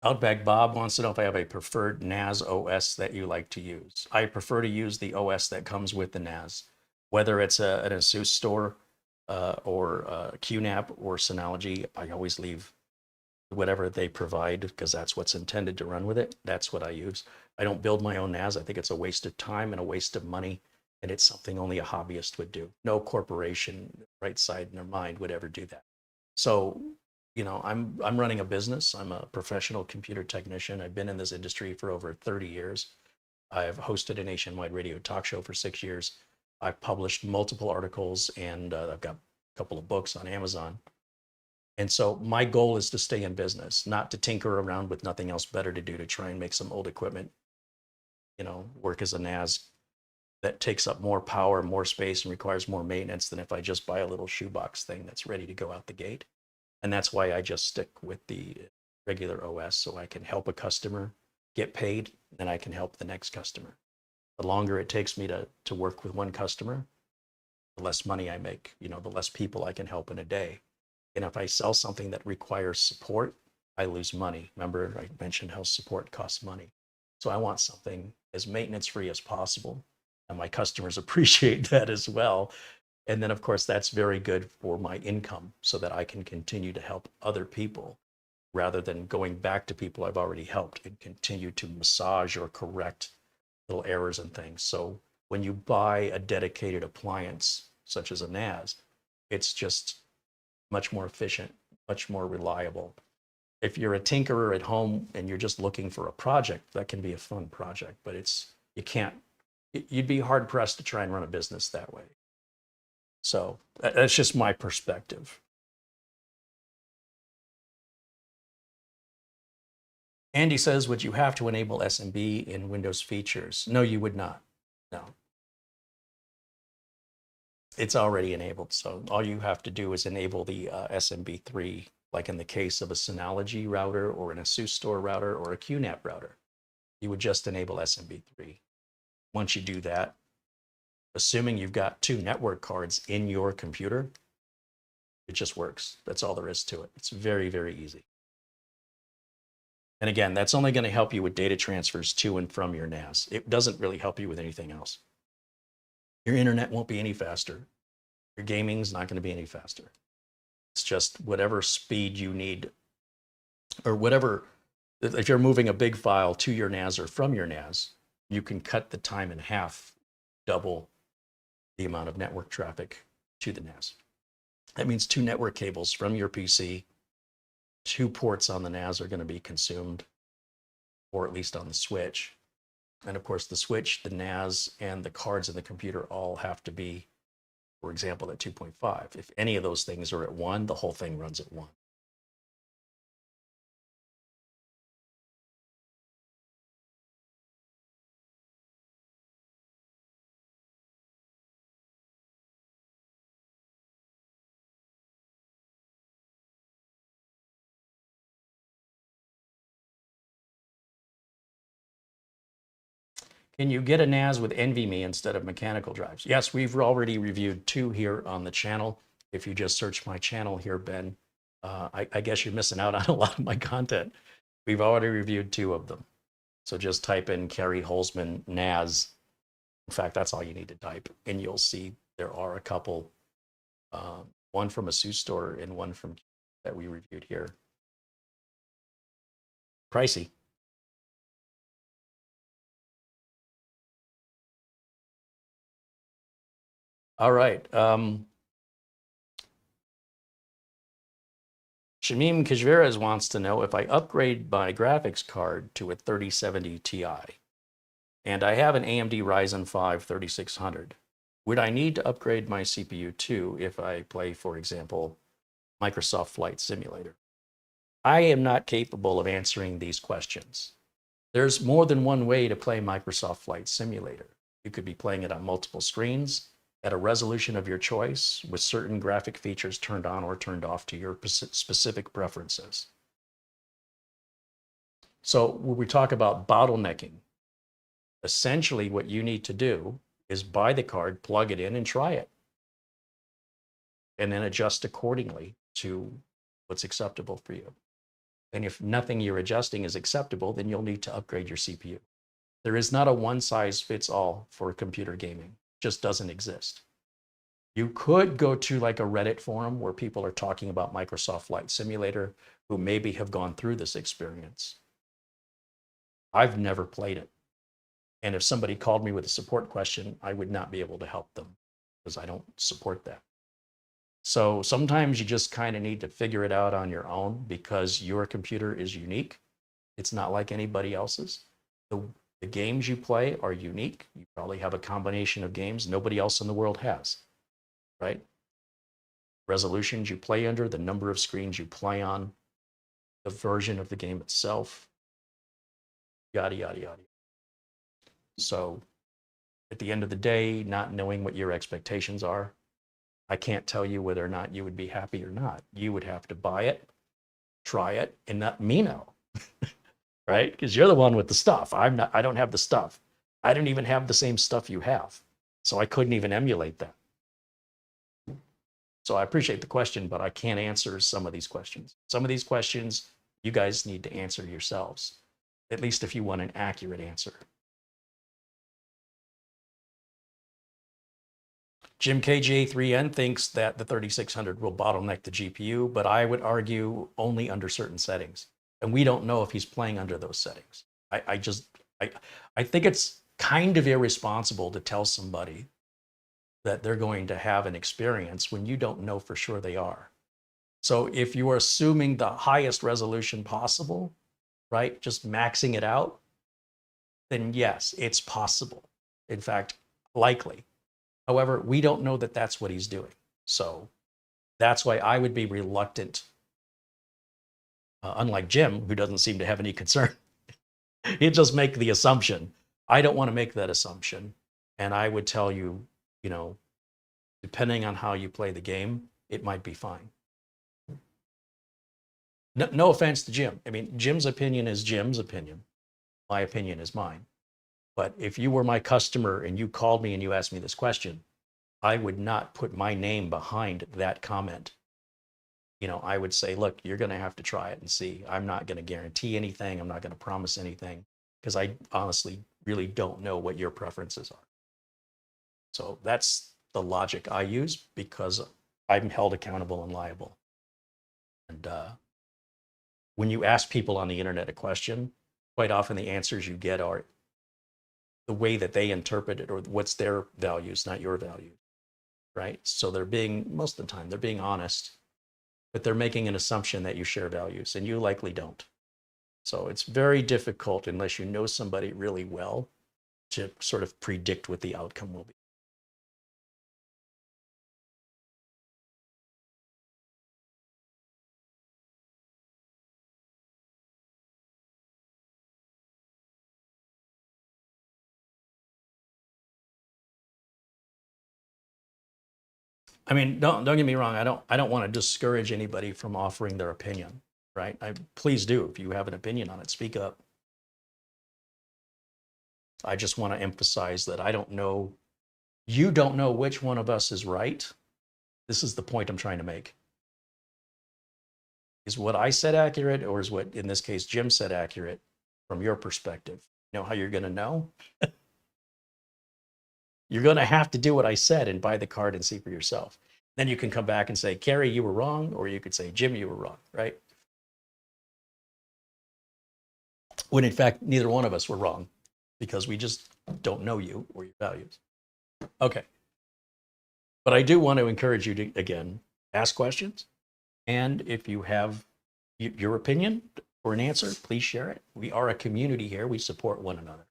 Outback Bob wants to know if I have a preferred NAS OS that you like to use. I prefer to use the OS that comes with the NAS, whether it's an ASUS store or QNAP or Synology. I always leave whatever they provide because that's what's intended to run with it. That's what I use. I don't build my own NAS. I think it's a waste of time and a waste of money, and it's something only a hobbyist would do. No corporation, right side in their mind, would ever do that. So, you know, I'm running a business. I'm a professional computer technician. I've been in this industry for over 30 years. I've hosted a nationwide radio talk show for 6 years. I've published multiple articles, and I've got a couple of books on Amazon. And so my goal is to stay in business, not to tinker around with nothing else better to do, to try and make some old equipment, you know, work as a NAS that takes up more power, more space, and requires more maintenance than if I just buy a little shoebox thing that's ready to go out the gate. And that's why I just stick with the regular OS, so I can help a customer get paid, then I can help the next customer. The longer it takes me to work with one customer, the less money I make, you know, the less people I can help in a day. And if I sell something that requires support, I lose money. Remember, I mentioned how support costs money. So I want something as maintenance free as possible. And my customers appreciate that as well. And then, of course, that's very good for my income, so that I can continue to help other people rather than going back to people I've already helped and continue to massage or correct little errors and things. So when you buy a dedicated appliance, such as a NAS, it's just much more efficient, much more reliable. If you're a tinkerer at home and you're just looking for a project, that can be a fun project, but you'd be hard pressed to try and run a business that way. So that's just my perspective. Andy says, would you have to enable SMB in Windows features? No, you would not. No. It's already enabled. So all you have to do is enable the SMB3, like in the case of a Synology router or an ASUS store router or a QNAP router. You would just enable SMB3. Once you do that, assuming you've got 2 network cards in your computer, it just works. That's all there is to it. It's very, very easy. And again, that's only going to help you with data transfers to and from your NAS. It doesn't really help you with anything else. Your internet won't be any faster. Your gaming's not going to be any faster. It's just whatever speed you need, or whatever. If you're moving a big file to your NAS or from your NAS, you can cut the time in half, double the amount of network traffic to the NAS. That means 2 network cables from your PC, 2 ports on the NAS are going to be consumed, or at least on the switch. And of course, the switch, the NAS, and the cards in the computer all have to be, for example, at 2.5. If any of those things are at 1, the whole thing runs at 1. Can you get a NAS with NVMe instead of mechanical drives? Yes, we've already reviewed 2 here on the channel. If you just search my channel here, Ben, I guess you're missing out on a lot of my content. We've already reviewed 2 of them. So just type in CareyHolzman NAS. In fact, that's all you need to type, and you'll see there are a couple, one from ASUS store and one from that we reviewed here. Pricey. All right. Shamim Kajveras wants to know if I upgrade my graphics card to a 3070 Ti, and I have an AMD Ryzen 5 3600. Would I need to upgrade my CPU too if I play, for example, Microsoft Flight Simulator? I am not capable of answering these questions. There's more than one way to play Microsoft Flight Simulator. You could be playing it on multiple screens at a resolution of your choice with certain graphic features turned on or turned off to your specific preferences. So when we talk about bottlenecking, essentially what you need to do is buy the card, plug it in, and try it. And then adjust accordingly to what's acceptable for you. And if nothing you're adjusting is acceptable, then you'll need to upgrade your CPU. There is not a one-size-fits-all for computer gaming. It just doesn't exist. You could go to like a Reddit forum where people are talking about Microsoft Flight Simulator who maybe have gone through this experience. I've never played it. And if somebody called me with a support question, I would not be able to help them because I don't support that. So sometimes you just kind of need to figure it out on your own because your computer is unique. It's not like anybody else's. The games you play are unique. You probably have a combination of games nobody else in the world has, right? Resolutions you play under, the number of screens you play on, the version of the game itself, yada, yada, yada. So at the end of the day, not knowing what your expectations are, I can't tell you whether or not you would be happy or not. You would have to buy it, try it, and let me know, right? Because you're the one with the stuff. I don't have the stuff. I don't even have the same stuff you have. So I couldn't even emulate that. So I appreciate the question, but I can't answer some of these questions. Some of these questions you guys need to answer yourselves, at least if you want an accurate answer. Jim KGA3N thinks that the 3600 will bottleneck the GPU, but I would argue only under certain settings. And we don't know if he's playing under those settings. I think it's kind of irresponsible to tell somebody that they're going to have an experience when you don't know for sure they are. So if you are assuming the highest resolution possible, right, just maxing it out, then yes, it's possible. In fact, likely. However, we don't know that that's what he's doing. So that's why I would be reluctant, unlike Jim, who doesn't seem to have any concern. He'd just make the assumption. I don't want to make that assumption. And I would tell you, you know, depending on how you play the game, it might be fine. No offense to Jim. I mean, Jim's opinion is Jim's opinion. My opinion is mine. But if you were my customer and you called me and you asked me this question, I would not put my name behind that comment. You know, I would say, look, you're going to have to try it and see. I'm not going to guarantee anything. I'm not going to promise anything because I honestly really don't know what your preferences are. So that's the logic I use because I'm held accountable and liable. And when you ask people on the internet a question, quite often the answers you get are the way that they interpret it or what's their values, not your values, right? So they're being, most of the time, they're being honest, but they're making an assumption that you share values and you likely don't. So it's very difficult unless you know somebody really well to sort of predict what the outcome will be. I mean, don't get me wrong. I don't want to discourage anybody from offering their opinion, right? Please do. If you have an opinion on it, speak up. I just want to emphasize that I don't know, you don't know which one of us is right. This is the point I'm trying to make. Is what I said accurate, or is what, in this case, Jim said accurate from your perspective? You know how you're going to know? You're going to have to do what I said and buy the card and see for yourself. Then you can come back and say, Carey, you were wrong, or you could say, Jim, you were wrong, right? When in fact, neither one of us were wrong because we just don't know you or your values. Okay. But I do want to encourage you to, again, ask questions. And if you have your opinion or an answer, please share it. We are a community here. We support one another.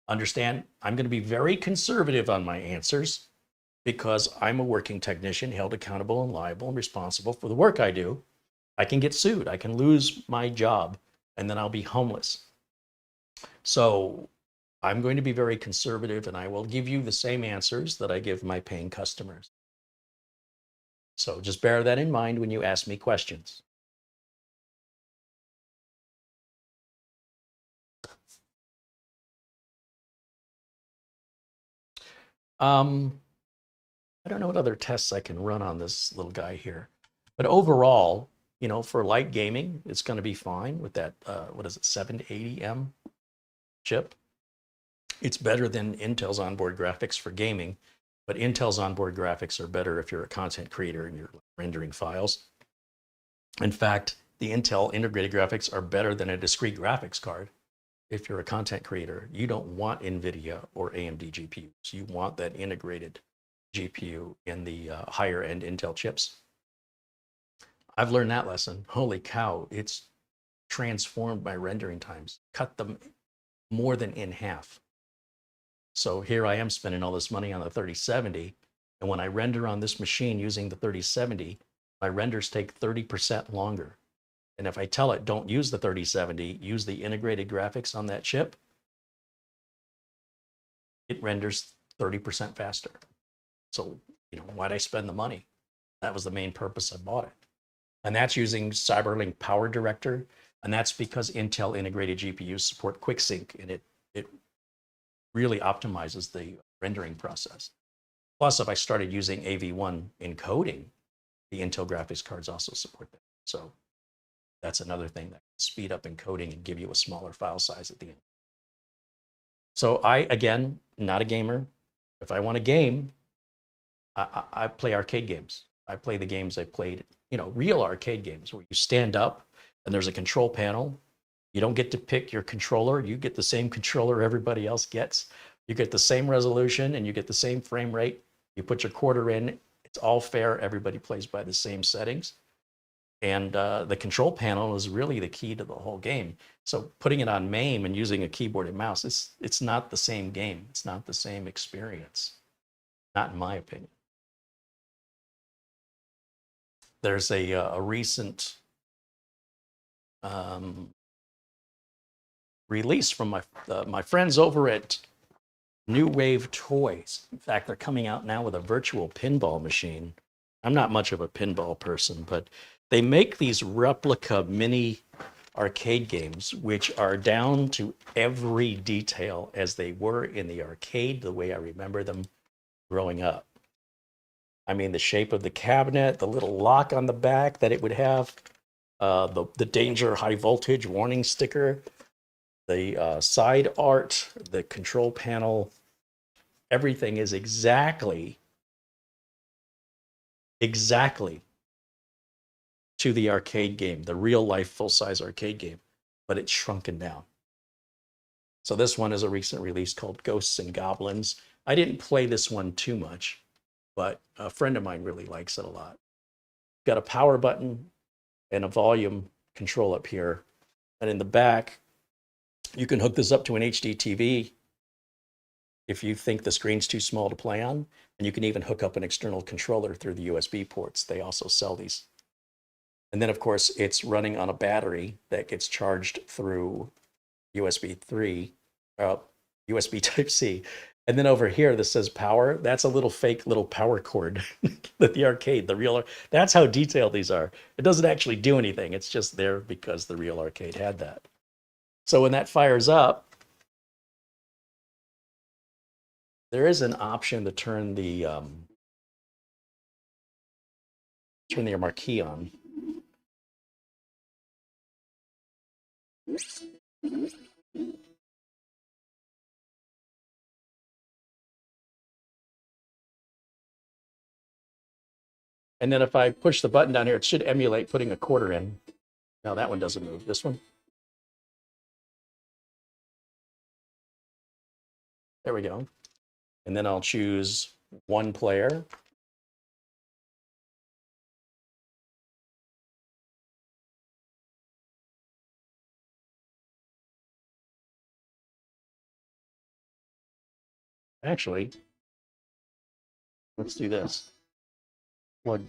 Understand, I'm going to be very conservative on my answers because I'm a working technician held accountable and liable and responsible for the work I do. I can get sued. I can lose my job and then I'll be homeless. So I'm going to be very conservative and I will give you the same answers that I give my paying customers. So just bear that in mind when you ask me questions. I don't know what other tests I can run on this little guy here, but overall, you know, for light gaming, it's going to be fine with that, what is it, 780M chip. It's better than Intel's onboard graphics for gaming, but Intel's onboard graphics are better if you're a content creator and you're rendering files. In fact, the Intel integrated graphics are better than a discrete graphics card. If you're a content creator, you don't want NVIDIA or AMD GPUs. You want that integrated GPU in the higher end Intel chips. I've learned that lesson. Holy cow, it's transformed my rendering times, cut them more than in half. So here I am spending all this money on the 3070, and when I render on this machine using the 3070, my renders take 30% longer. And if I tell it, don't use the 3070, use the integrated graphics on that chip, it renders 30% faster. So, why'd I spend the money? That was the main purpose I bought it. And that's using Cyberlink Power Director. And that's because Intel integrated GPUs support QuickSync, and it really optimizes the rendering process. Plus, if I started using AV1 encoding, the Intel graphics cards also support that. So that's another thing that can speed up encoding and give you a smaller file size at the end. So again, not a gamer. If I want a game, I play arcade games. I play the games I played, real arcade games where you stand up and there's a control panel. You don't get to pick your controller. You get the same controller everybody else gets. You get the same resolution and you get the same frame rate. You put your quarter in. It's all fair. Everybody plays by the same settings. And the control panel is really the key to the whole game. So putting it on MAME and using a keyboard and mouse, it's not the same game. It's not the same experience. Not in my opinion. There's a recent release from my friends over at New Wave Toys. In fact, they're coming out now with a virtual pinball machine. I'm not much of a pinball person, but they make these replica mini arcade games, which are down to every detail as they were in the arcade, the way I remember them growing up. I mean, the shape of the cabinet, the little lock on the back that it would have, the danger high voltage warning sticker, the side art, the control panel, everything is exactly to the arcade game, the real life full-size arcade game, but it's shrunken down. So this one is a recent release called Ghosts and Goblins. I didn't play this one too much, but a friend of mine really likes it a lot. Got a power button and a volume control up here. And in the back, you can hook this up to an HD TV if you think the screen's too small to play on. And you can even hook up an external controller through the USB ports. They also sell these. And then, of course, it's running on a battery that gets charged through USB Type-C. And then over here, this says power. That's a little fake little power cord that the arcade, that's how detailed these are. It doesn't actually do anything. It's just there because the real arcade had that. So when that fires up, there is an option to turn the marquee on. And then if I push the button down here, it should emulate putting a quarter in. Now that one doesn't move. This one. There we go. And then I'll choose one player. Actually, let's do this. Plug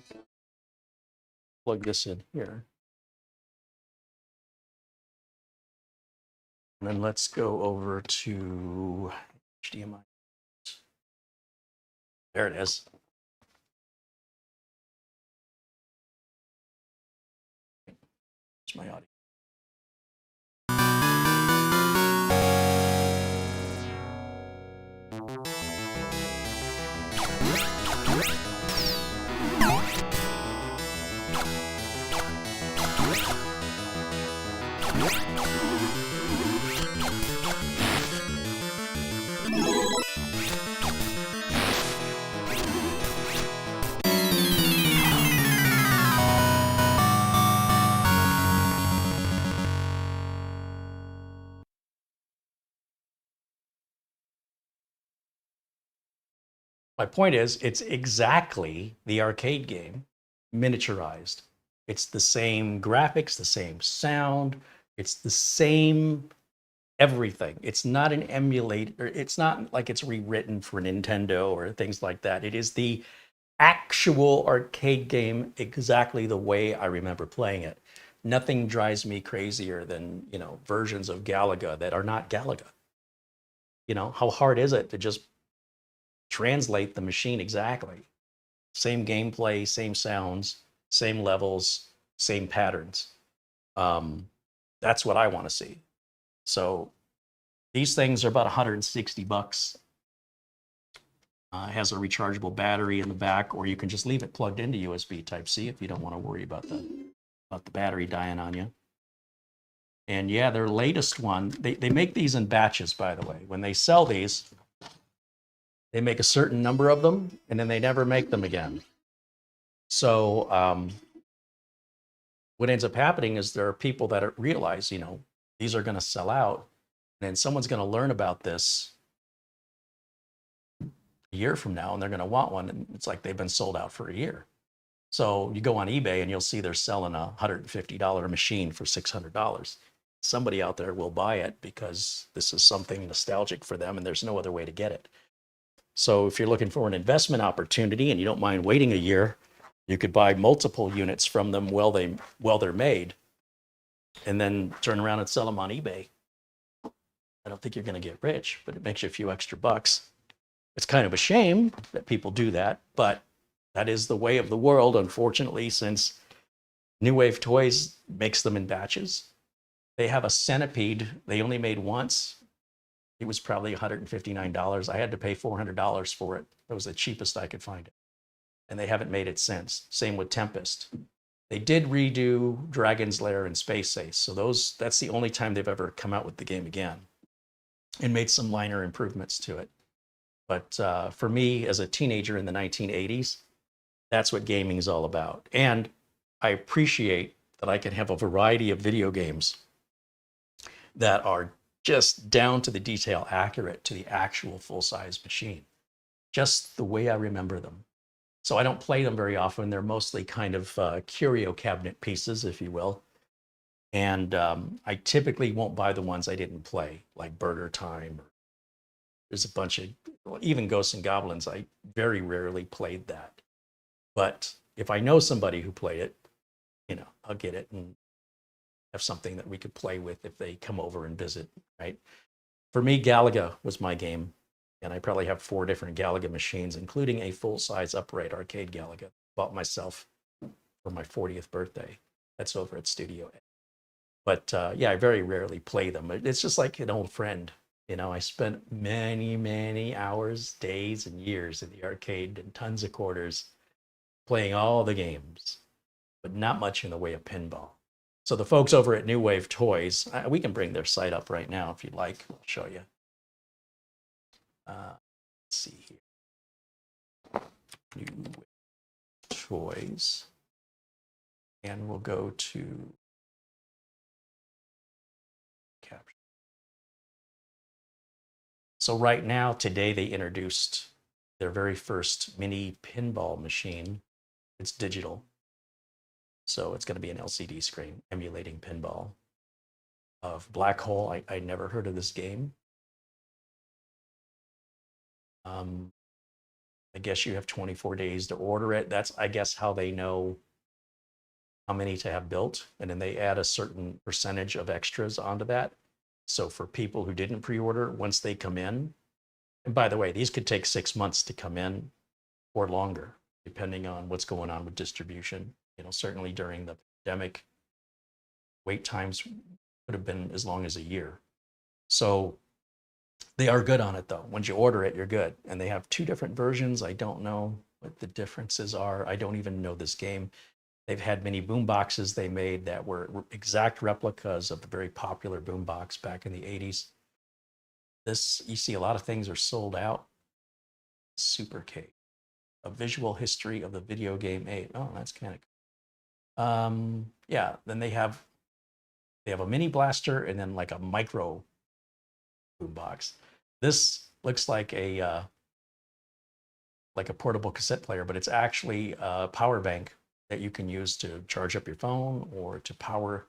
this in here. And then let's go over to HDMI. There it is. It's my audio. My point is, it's exactly the arcade game miniaturized. It's the same graphics, the same sound, it's the same everything. It's not an emulator. It's not like it's rewritten for Nintendo or things like that. It is the actual arcade game exactly the way I remember playing it. Nothing drives me crazier than, versions of Galaga that are not Galaga. How hard is it to just translate the machine exactly? Same gameplay, same sounds, same levels, same patterns. That's what I want to see. So these things are about 160 bucks. It has a rechargeable battery in the back, or you can just leave it plugged into USB Type-C if you don't want to worry about the battery dying on you. And yeah, their latest one, they make these in batches, by the way. When they sell these, they make a certain number of them, and then they never make them again. So what ends up happening is there are people that realize, these are going to sell out, and then someone's going to learn about this a year from now, and they're going to want one, and it's like they've been sold out for a year. So you go on eBay, and you'll see they're selling a $150 machine for $600. Somebody out there will buy it because this is something nostalgic for them, and there's no other way to get it. So if you're looking for an investment opportunity and you don't mind waiting a year, you could buy multiple units from them while they're made, and then turn around and sell them on eBay. I don't think you're going to get rich, but it makes you a few extra bucks. It's kind of a shame that people do that, but that is the way of the world, unfortunately, since New Wave Toys makes them in batches. They have a Centipede they only made once. It was probably $159. I had to pay $400 for it. It was the cheapest I could find it. And they haven't made it since. Same with Tempest. They did redo Dragon's Lair and Space Ace. So that's the only time they've ever come out with the game again and made some minor improvements to it. But for me, as a teenager in the 1980s, that's what gaming is all about. And I appreciate that I can have a variety of video games that are just down to the detail accurate to the actual full-size machine, just the way I remember them. So I don't play them very often. They're mostly kind of curio cabinet pieces, if you will. And I typically won't buy the ones I didn't play, like Burger Time. There's a bunch of, even Ghosts and Goblins, I very rarely played that. But if I know somebody who played it, I'll get it and have something that we could play with if they come over and visit, right? For me, Galaga was my game. And I probably have 4 different Galaga machines, including a full-size upright arcade Galaga. Bought myself for my 40th birthday. That's over at Studio A. But yeah, I very rarely play them. It's just like an old friend. I spent many, many hours, days, and years in the arcade and tons of quarters playing all the games, but not much in the way of pinball. So the folks over at New Wave Toys, we can bring their site up right now if you'd like. I'll show you. Let's see here. New Wave Toys. And we'll go to capture. So right now, today, they introduced their very first mini pinball machine. It's digital. So it's going to be an LCD screen emulating pinball. Of Black Hole, I never heard of this game. I guess you have 24 days to order it. That's, I guess, how they know how many to have built. And then they add a certain percentage of extras onto that. So for people who didn't pre-order, once they come in, and by the way, these could take 6 months to come in or longer, depending on what's going on with distribution. Certainly during the pandemic, wait times could have been as long as a year. So they are good on it, though. Once you order it, you're good. And they have 2 different versions. I don't know what the differences are. I don't even know this game. They've had many boom boxes they made that were exact replicas of the very popular boom box back in the 80s. This, you see a lot of things are sold out. Super K, a visual history of the video game 8. Oh, that's kind of cool. Yeah, then they have a mini blaster and then like a micro boom box. This looks like a like a portable cassette player, but it's actually a power bank that you can use to charge up your phone or to power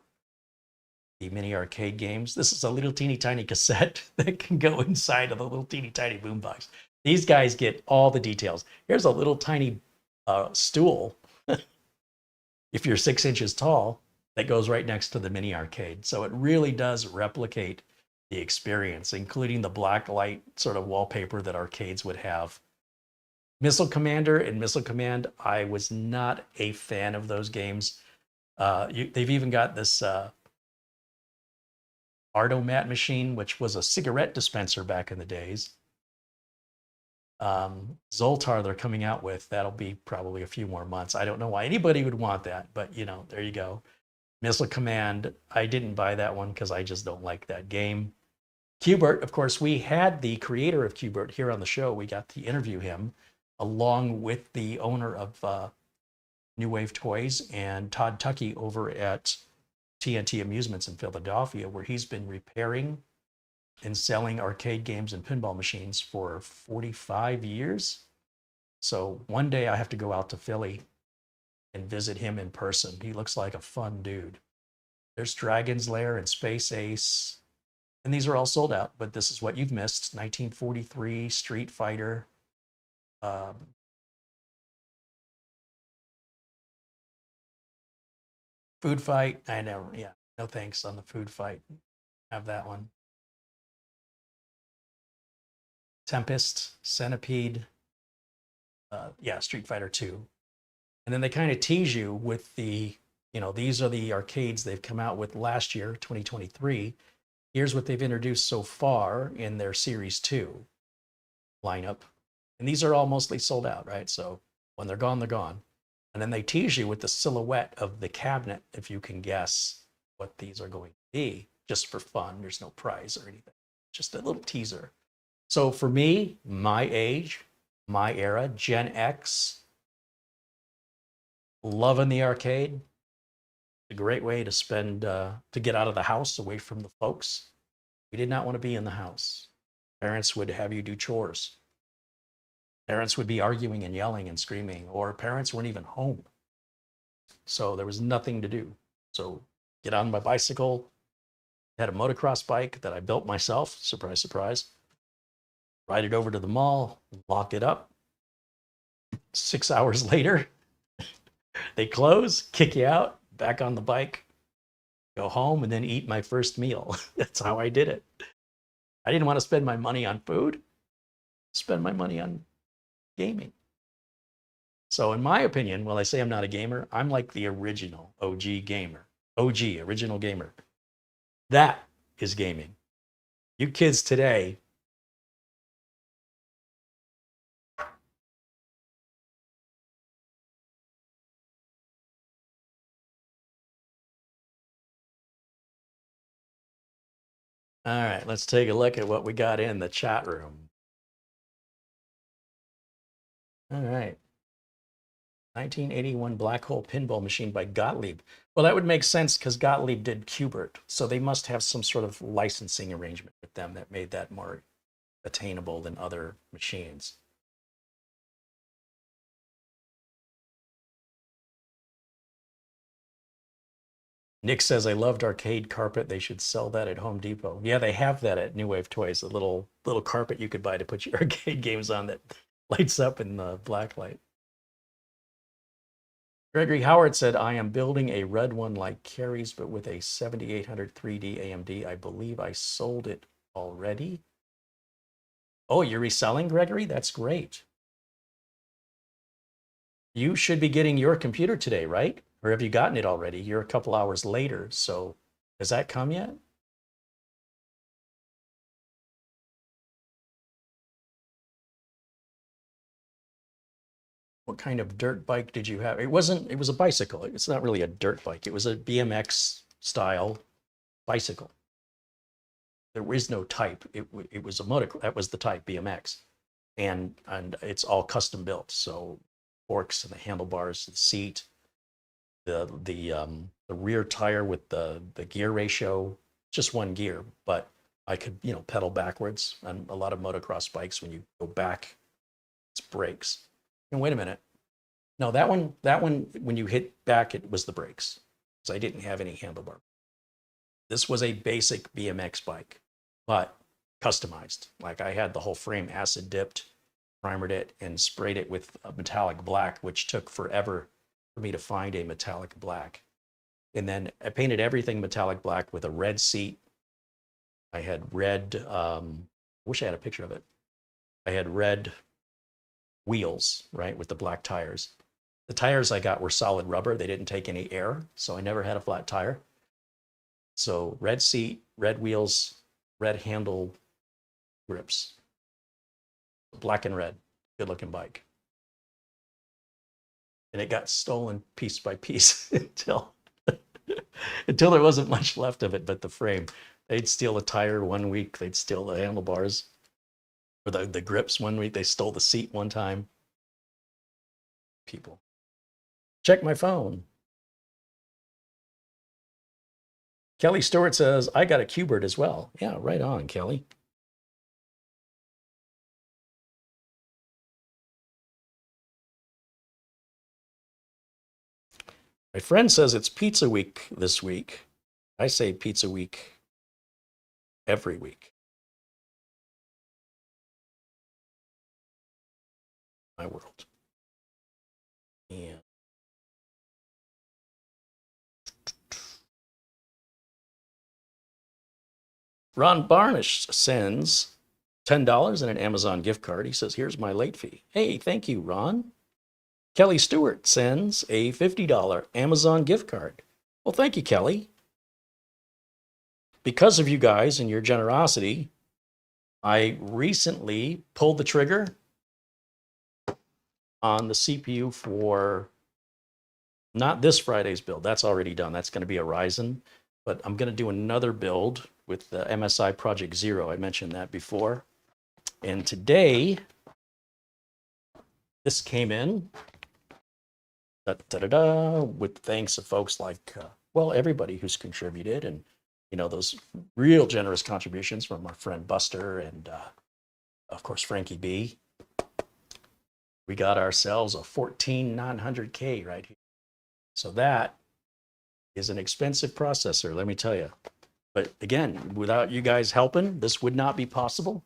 the mini arcade games. This is a little teeny tiny cassette that can go inside of a little teeny tiny boombox. These guys get all the details. Here's a little tiny stool, if you're 6 inches tall, that goes right next to the mini arcade. So it really does replicate the experience, including the black light sort of wallpaper that arcades would have. Missile Commander and Missile Command, I was not a fan of those games. They've even got this Ardomat machine, which was a cigarette dispenser back in the days. Zoltar they're coming out with, that'll be probably a few more months. I don't know why anybody would want that, but you know, there you go. Missile Command, I didn't buy that one because I just don't like that game. Qbert, of course, we had the creator of Qbert here on the show. We got to interview him along with the owner of New Wave Toys and Todd Tuckey over at TNT Amusements in Philadelphia, where he's been repairing and selling arcade games and pinball machines for 45 years. So one day I have to go out to Philly and visit him in person. He looks like a fun dude. There's Dragon's Lair and Space Ace. And these are all sold out, but this is what you've missed. 1943, Street Fighter. Food Fight. I know, yeah. No thanks on the Food Fight. Have that one. Tempest, Centipede. Yeah, Street Fighter 2. And then they kind of tease you with the, you know, these are the arcades they've come out with last year, 2023. Here's what they've introduced so far in their Series 2 lineup. And these are all mostly sold out, right? So when they're gone, they're gone. And then they tease you with the silhouette of the cabinet, if you can guess what these are going to be, just for fun. There's no prize or anything, just a little teaser. So for me, my age, my era, Gen X, loving the arcade. A great way to spend, to get out of the house, away from the folks. We did not want to be in the house. Parents would have you do chores. Parents would be arguing and yelling and screaming, or parents weren't even home. So there was nothing to do. So get on my bicycle. I had a motocross bike that I built myself. Surprise, surprise. Ride it over to the mall, lock it up. 6 hours later, they close, kick you out. Back on the bike, go home, and then eat my first meal. That's how I did it. I didn't want to spend my money on food, spend my money on gaming. So in my opinion, while I say I'm not a gamer, I'm like the original OG gamer. OG, original gamer. That is gaming. You kids today, all right, let's take a look at what we got in the chat room. All right. 1981 Black Hole Pinball Machine by Gottlieb. Well, that would make sense because Gottlieb did Qbert. So they must have some sort of licensing arrangement with them that made that more attainable than other machines. Nick says, I loved arcade carpet. They should sell that at Home Depot. Yeah, they have that at New Wave Toys, a little carpet you could buy to put your arcade games on that lights up in the black light. Gregory Howard said, I am building a red one like Carey's, but with a 7800 3D AMD. I believe I sold it already. Oh, you're reselling, Gregory? That's great. You should be getting your computer today, right? Or have you gotten it already? You're a couple hours later, so has that come yet? What kind of dirt bike did you have? It was a bicycle. It's not really a dirt bike. It was a BMX style bicycle. There is no type. It was a motor. That was the type, BMX. And it's all custom built. So forks and the handlebars, the seat, the rear tire with the gear ratio, just one gear, but I could, pedal backwards. On a lot of motocross bikes, when you go back, it's brakes. And wait a minute. No, that one, when you hit back, it was the brakes. So I didn't have any handlebar. This was a basic BMX bike, but customized. Like I had the whole frame acid dipped, primered it, and sprayed it with a metallic black, which took forever for me to find a metallic black. And then I painted everything metallic black with a red seat. I had red, I wish I had a picture of it. I had red wheels, right, with the black tires. The tires I got were solid rubber. They didn't take any air, so I never had a flat tire. So red seat, red wheels, red handle grips. Black and red, good looking bike. And it got stolen piece by piece until there wasn't much left of it but the frame. They'd steal a tire one week, they'd steal the handlebars, or the grips one week, they stole the seat one time. People. Check my phone. Kelly Stewart says, I got a Q-Bird as well. Yeah, right on, Kelly. My friend says it's pizza week this week. I say pizza week every week. My world. Yeah. Ron Barnish sends $10 and an Amazon gift card. He says, here's my late fee. Hey, thank you, Ron. Kelly Stewart sends a $50 Amazon gift card. Well, thank you, Kelly. Because of you guys and your generosity, I recently pulled the trigger on the CPU for not this Friday's build. That's already done. That's going to be a Ryzen. But I'm going to do another build with the MSI Project Zero. I mentioned that before. And today, this came in with thanks to folks like, well, everybody who's contributed, and you know, those real generous contributions from our friend Buster and of course Frankie B. We got ourselves a 14900K right here. So that is an expensive processor, let me tell you. But again, without you guys helping, this would not be possible.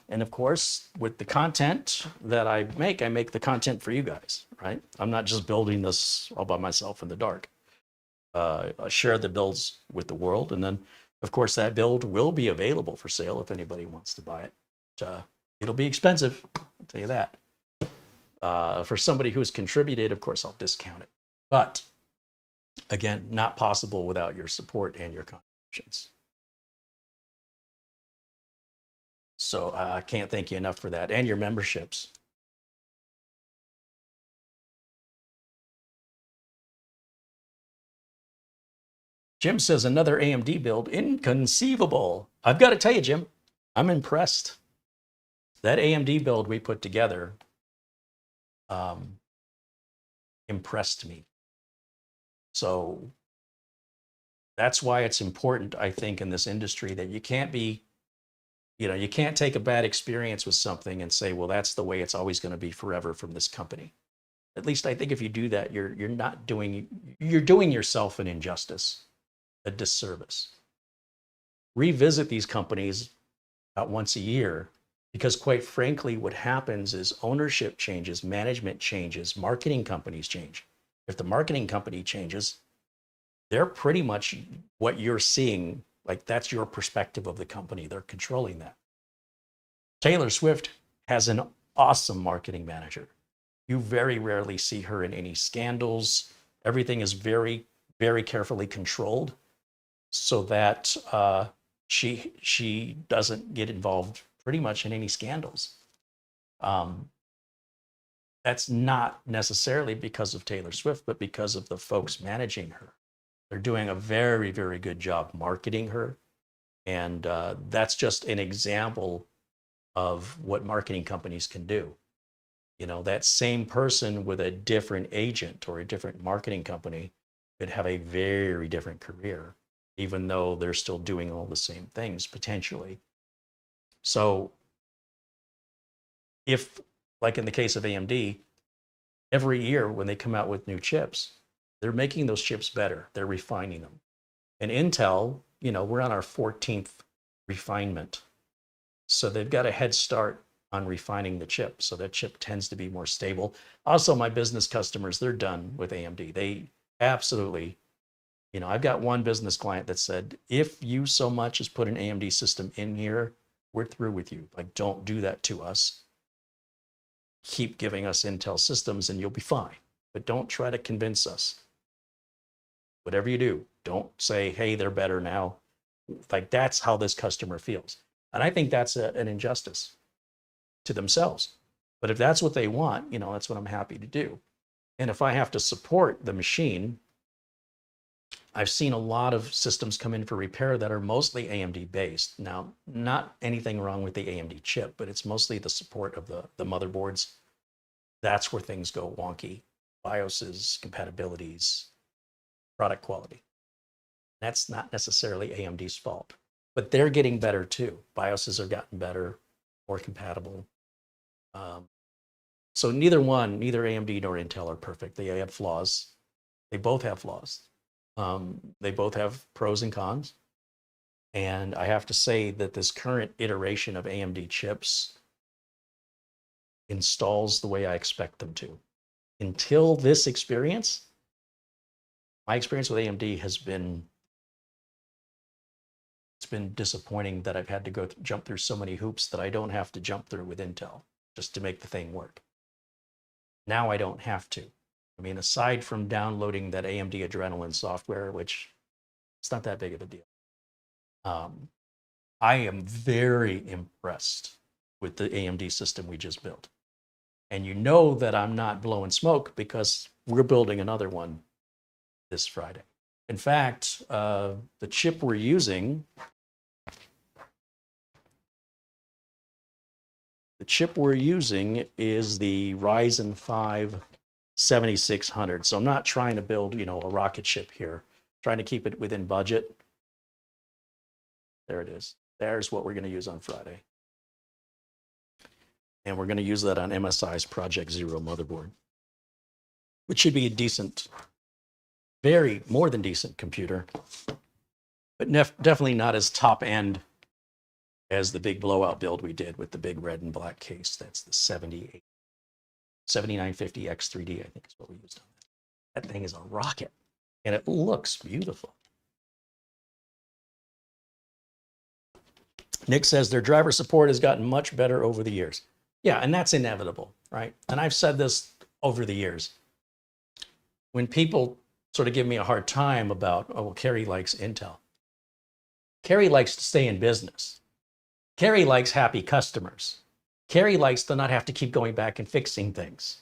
And of course, with the content that I make the content for you guys, right? I'm not just building this all by myself in the dark. I share the builds with the world. And then, of course, that build will be available for sale if anybody wants to buy it. It'll be expensive, I'll tell you that. For somebody who's contributed, of course, I'll discount it. But again, not possible without your support and your contributions. So I can't thank you enough for that, and your memberships. Jim says another AMD build, inconceivable. I've got to tell you, Jim, I'm impressed. That AMD build we put together impressed me. So that's why it's important, I think, in this industry that you can't be, you know, you can't take a bad experience with something and say, well, that's the way it's always going to be forever from this company. At least I think if you do that, you're doing yourself an injustice, a disservice. Revisit these companies about once a year, because quite frankly, what happens is ownership changes, management changes, marketing companies change. If the marketing company changes, they're pretty much what you're seeing. Like, that's your perspective of the company. They're controlling that. Taylor Swift has an awesome marketing manager. You very rarely see her in any scandals. Everything is very, very carefully controlled so that she doesn't get involved pretty much in any scandals. That's not necessarily because of Taylor Swift, but because of the folks managing her. They're doing a very, very good job marketing her. And that's just an example of what marketing companies can do. You know, that same person with a different agent or a different marketing company could have a very different career, even though they're still doing all the same things potentially. So if, like in the case of AMD, every year when they come out with new chips, they're making those chips better. They're refining them. And Intel, you know, we're on our 14th refinement. So they've got a head start on refining the chip. So that chip tends to be more stable. Also, my business customers, they're done with AMD. They absolutely, you know, I've got one business client that said, if you so much as put an AMD system in here, we're through with you. Like, don't do that to us. Keep giving us Intel systems and you'll be fine. But don't try to convince us. Whatever you do, don't say, hey, they're better now. Like, that's how this customer feels. And I think that's an injustice to themselves. But if that's what they want, you know, that's what I'm happy to do. And if I have to support the machine, I've seen a lot of systems come in for repair that are mostly AMD based. Now, not anything wrong with the AMD chip, but it's mostly the support of the motherboards. That's where things go wonky. BIOSes, compatibilities, product quality. That's not necessarily AMD's fault, but they're getting better too. BIOSes have gotten better, more compatible. So neither AMD nor Intel are perfect. They have flaws. They both have flaws. They both have pros and cons. And I have to say that this current iteration of AMD chips installs the way I expect them to. Until this experience, my experience with AMD has been, it's been disappointing that I've had to go jump through so many hoops that I don't have to jump through with Intel just to make the thing work. Now I don't have to. I mean, aside from downloading that AMD Adrenalin software, which it's not that big of a deal. I am very impressed with the AMD system we just built. And you know that I'm not blowing smoke because we're building another one this Friday. In fact, the chip we're using, is the Ryzen 5 7600. So I'm not trying to build, you know, a rocket ship here. I'm trying to keep it within budget. There it is. There's what we're going to use on Friday. And we're going to use that on MSI's Project Zero motherboard, which should be a decent, more than decent computer, but definitely not as top end as the big blowout build we did with the big red and black case. That's the 7950 X3D, I think is what we used on that. That thing is a rocket, and it looks beautiful. Nick says their driver support has gotten much better over the years. Yeah, and that's inevitable, right? And I've said this over the years. When people sort of give me a hard time about, oh, well, Carey likes Intel. Carey likes to stay in business. Carey likes happy customers. Carey likes to not have to keep going back and fixing things.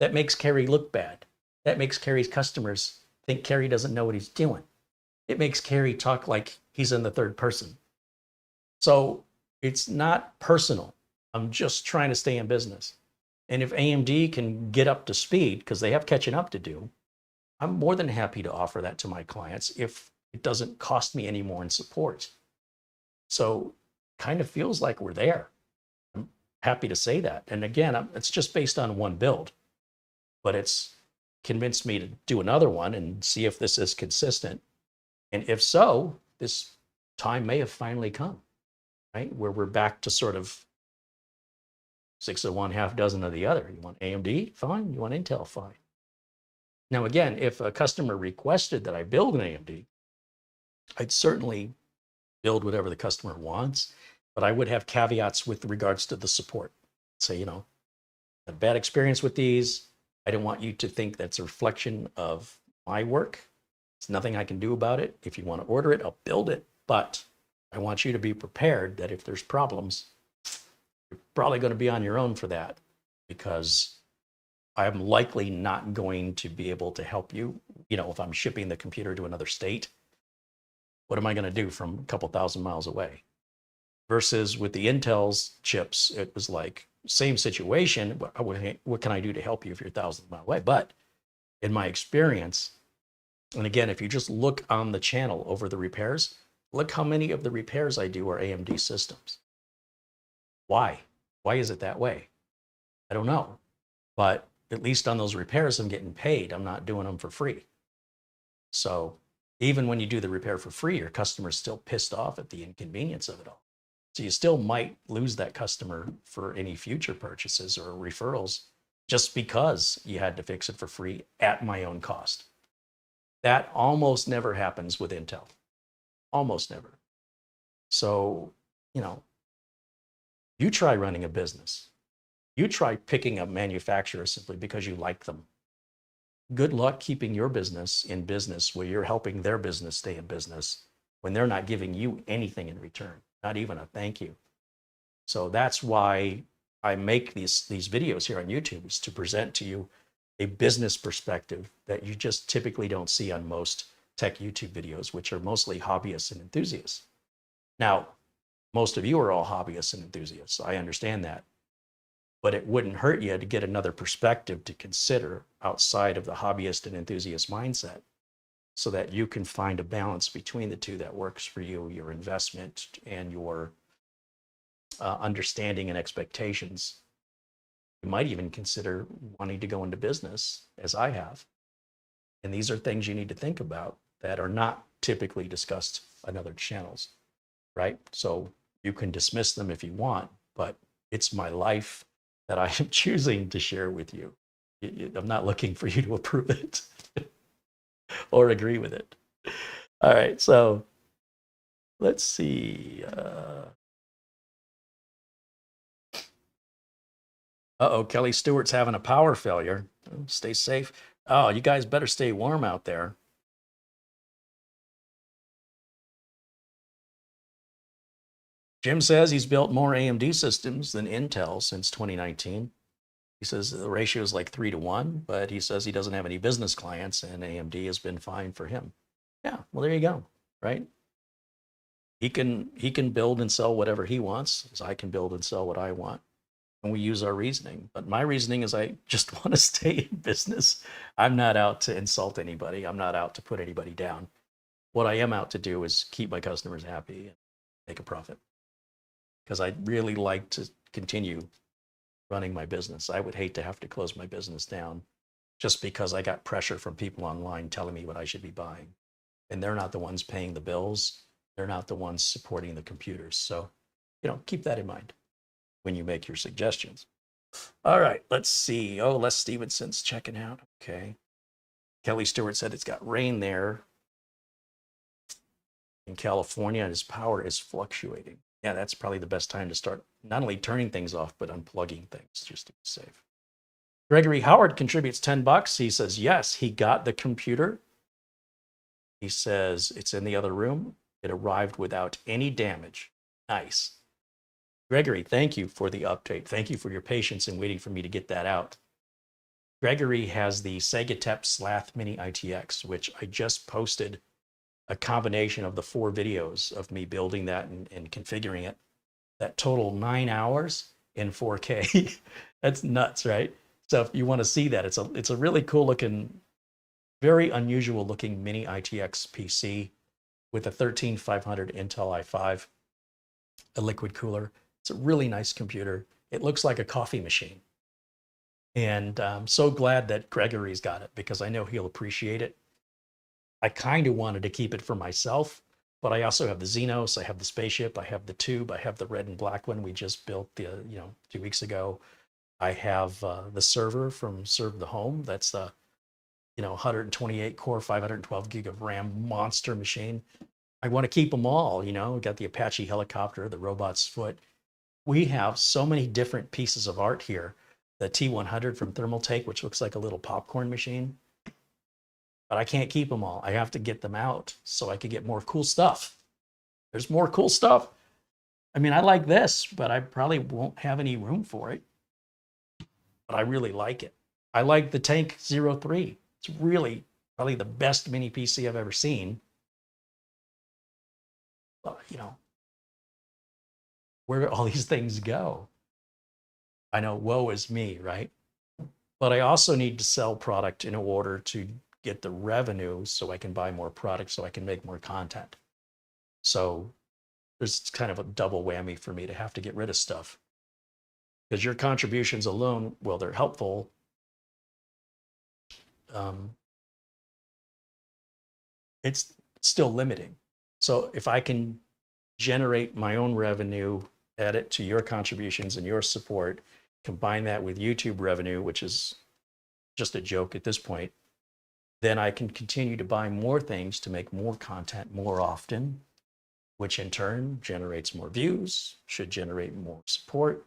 That makes Carey look bad. That makes Carey's customers think Carey doesn't know what he's doing. It makes Carey talk like he's in the third person. So it's not personal. I'm just trying to stay in business. And if AMD can get up to speed, because they have catching up to do, I'm more than happy to offer that to my clients if it doesn't cost me any more in support. So kind of feels like we're there. I'm happy to say that. And again, it's just based on one build, but it's convinced me to do another one and see if this is consistent. And if so, this time may have finally come, right? Where we're back to sort of 6 of one, half dozen of the other. You want AMD? Fine. You want Intel? Fine. Now, again, if a customer requested that I build an AMD, I'd certainly build whatever the customer wants, but I would have caveats with regards to the support. Say, you know, a bad experience with these. I don't want you to think that's a reflection of my work. There's nothing I can do about it. If you want to order it, I'll build it. But I want you to be prepared that if there's problems, you're probably going to be on your own for that, because I'm likely not going to be able to help you. You know, if I'm shipping the computer to another state, what am I going to do from a couple thousand miles away? Versus with the Intel's chips, it was like, same situation. What can I do to help you if you're 1,000 miles away? But in my experience, and again, if you just look on the channel over the repairs, look how many of the repairs I do are AMD systems. Why? Why is it that way? I don't know. But at least on those repairs, I'm getting paid. I'm not doing them for free. So even when you do the repair for free, your customer's still pissed off at the inconvenience of it all. So you still might lose that customer for any future purchases or referrals just because you had to fix it for free at my own cost. That almost never happens with Intel. Almost never. So, you know, you try running a business. You try picking up manufacturers simply because you like them. Good luck keeping your business in business where you're helping their business stay in business when they're not giving you anything in return, not even a thank you. So that's why I make these videos here on YouTube, is to present to you a business perspective that you just typically don't see on most tech YouTube videos, which are mostly hobbyists and enthusiasts. Now, most of you are all hobbyists and enthusiasts. I understand that. But it wouldn't hurt you to get another perspective to consider outside of the hobbyist and enthusiast mindset, so that you can find a balance between the two that works for you, your investment and your understanding and expectations. You might even consider wanting to go into business, as I have. And these are things you need to think about that are not typically discussed on other channels, right? So you can dismiss them if you want, but it's my life that I am choosing to share with you. I'm not looking for you to approve it or agree with it. All right, so let's see. Uh-oh, Kelly Stewart's having a power failure. Stay safe. Oh, you guys better stay warm out there. Jim says he's built more AMD systems than Intel since 2019. He says the ratio is like 3-to-1, but he says he doesn't have any business clients and AMD has been fine for him. Yeah, well, there you go, right? He can build and sell whatever he wants, as I can build and sell what I want. And we use our reasoning. But my reasoning is I just want to stay in business. I'm not out to insult anybody. I'm not out to put anybody down. What I am out to do is keep my customers happy and make a profit. Because I'd really like to continue running my business. I would hate to have to close my business down just because I got pressure from people online telling me what I should be buying. And they're not the ones paying the bills. They're not the ones supporting the computers. So, keep that in mind when you make your suggestions. All right, let's see. Oh, Les Stevenson's checking out. Okay. Kelly Stewart said it's got rain there in California and his power is fluctuating. Yeah, that's probably the best time to start not only turning things off, but unplugging things just to be safe. Gregory Howard contributes $10. He says, yes, he got the computer. He says it's in the other room. It arrived without any damage. Nice. Gregory, thank you for the update. Thank you for your patience in waiting for me to get that out. Gregory has the SEGATEP Slath Mini ITX, which I just posted a combination of the 4 videos of me building that and configuring it. That total 9 hours in 4K. That's nuts, right? So if you want to see that, it's a really cool looking, very unusual looking mini ITX PC with a 13500 Intel i5, a liquid cooler. It's a really nice computer. It looks like a coffee machine. And I'm so glad that Gregory's got it because I know he'll appreciate it. I kind of wanted to keep it for myself, but I also have the Xenos, I have the Spaceship, I have the Tube, I have the red and black one we just built 2 weeks ago. I have the server from Serve the Home. That's the 128 core, 512 gig of RAM monster machine. I want to keep them all. We got the Apache helicopter, the robot's foot. We have so many different pieces of art here. The T100 from Thermaltake, which looks like a little popcorn machine. But I can't keep them all. I have to get them out so I can get more cool stuff. There's more cool stuff. I mean, I like this, but I probably won't have any room for it. But I really like it. I like the Tank 03. It's really probably the best mini PC I've ever seen. But, where do all these things go? I know, woe is me, right? But I also need to sell product in order to get the revenue so I can buy more products so I can make more content. So there's kind of a double whammy for me to have to get rid of stuff. Because your contributions alone, well, they're helpful, um, it's still limiting. So if I can generate my own revenue, add it to your contributions and your support, combine that with YouTube revenue, which is just a joke at this point, then I can continue to buy more things to make more content more often, which in turn generates more views, should generate more support,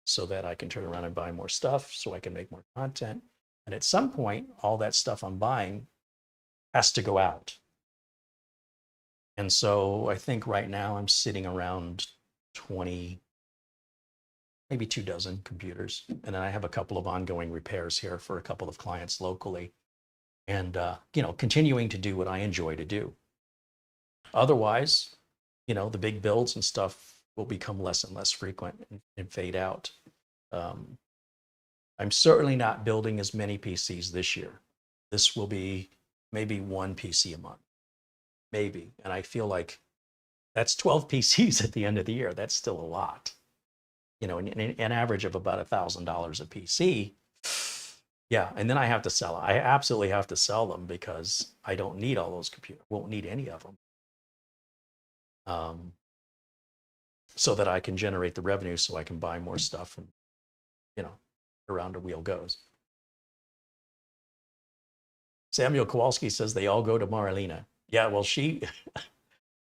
so that I can turn around and buy more stuff so I can make more content. And at some point, all that stuff I'm buying has to go out. And so I think right now I'm sitting around 20, maybe 24 computers. And then I have a couple of ongoing repairs here for a couple of clients locally. And, continuing to do what I enjoy to do. Otherwise, the big builds and stuff will become less and less frequent and fade out. I'm certainly not building as many PCs this year. This will be maybe one PC a month, maybe. And I feel like that's 12 PCs at the end of the year. That's still a lot. An average of about $1,000 a PC. Yeah, and then I have to sell it. I absolutely have to sell them because I don't need all those computers. Won't need any of them. So that I can generate the revenue so I can buy more stuff and, around the wheel goes. Samuel Kowalski says they all go to Marlena. Yeah, well, she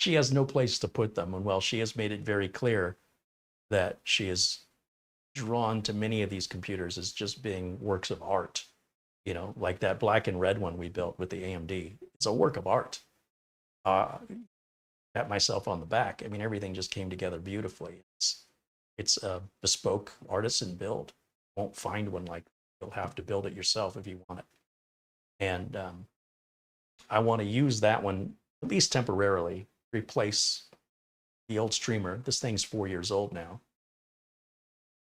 has no place to put them. And well, she has made it very clear that she is drawn to many of these computers as just being works of art. Like that black and red one we built with the AMD. It's a work of art. Pat myself on the back. I mean, everything just came together beautifully. It's a bespoke artisan build. Won't find one like you'll have to build it yourself if you want it. And I want to use that one, at least temporarily, replace the old streamer. This thing's 4 years old now.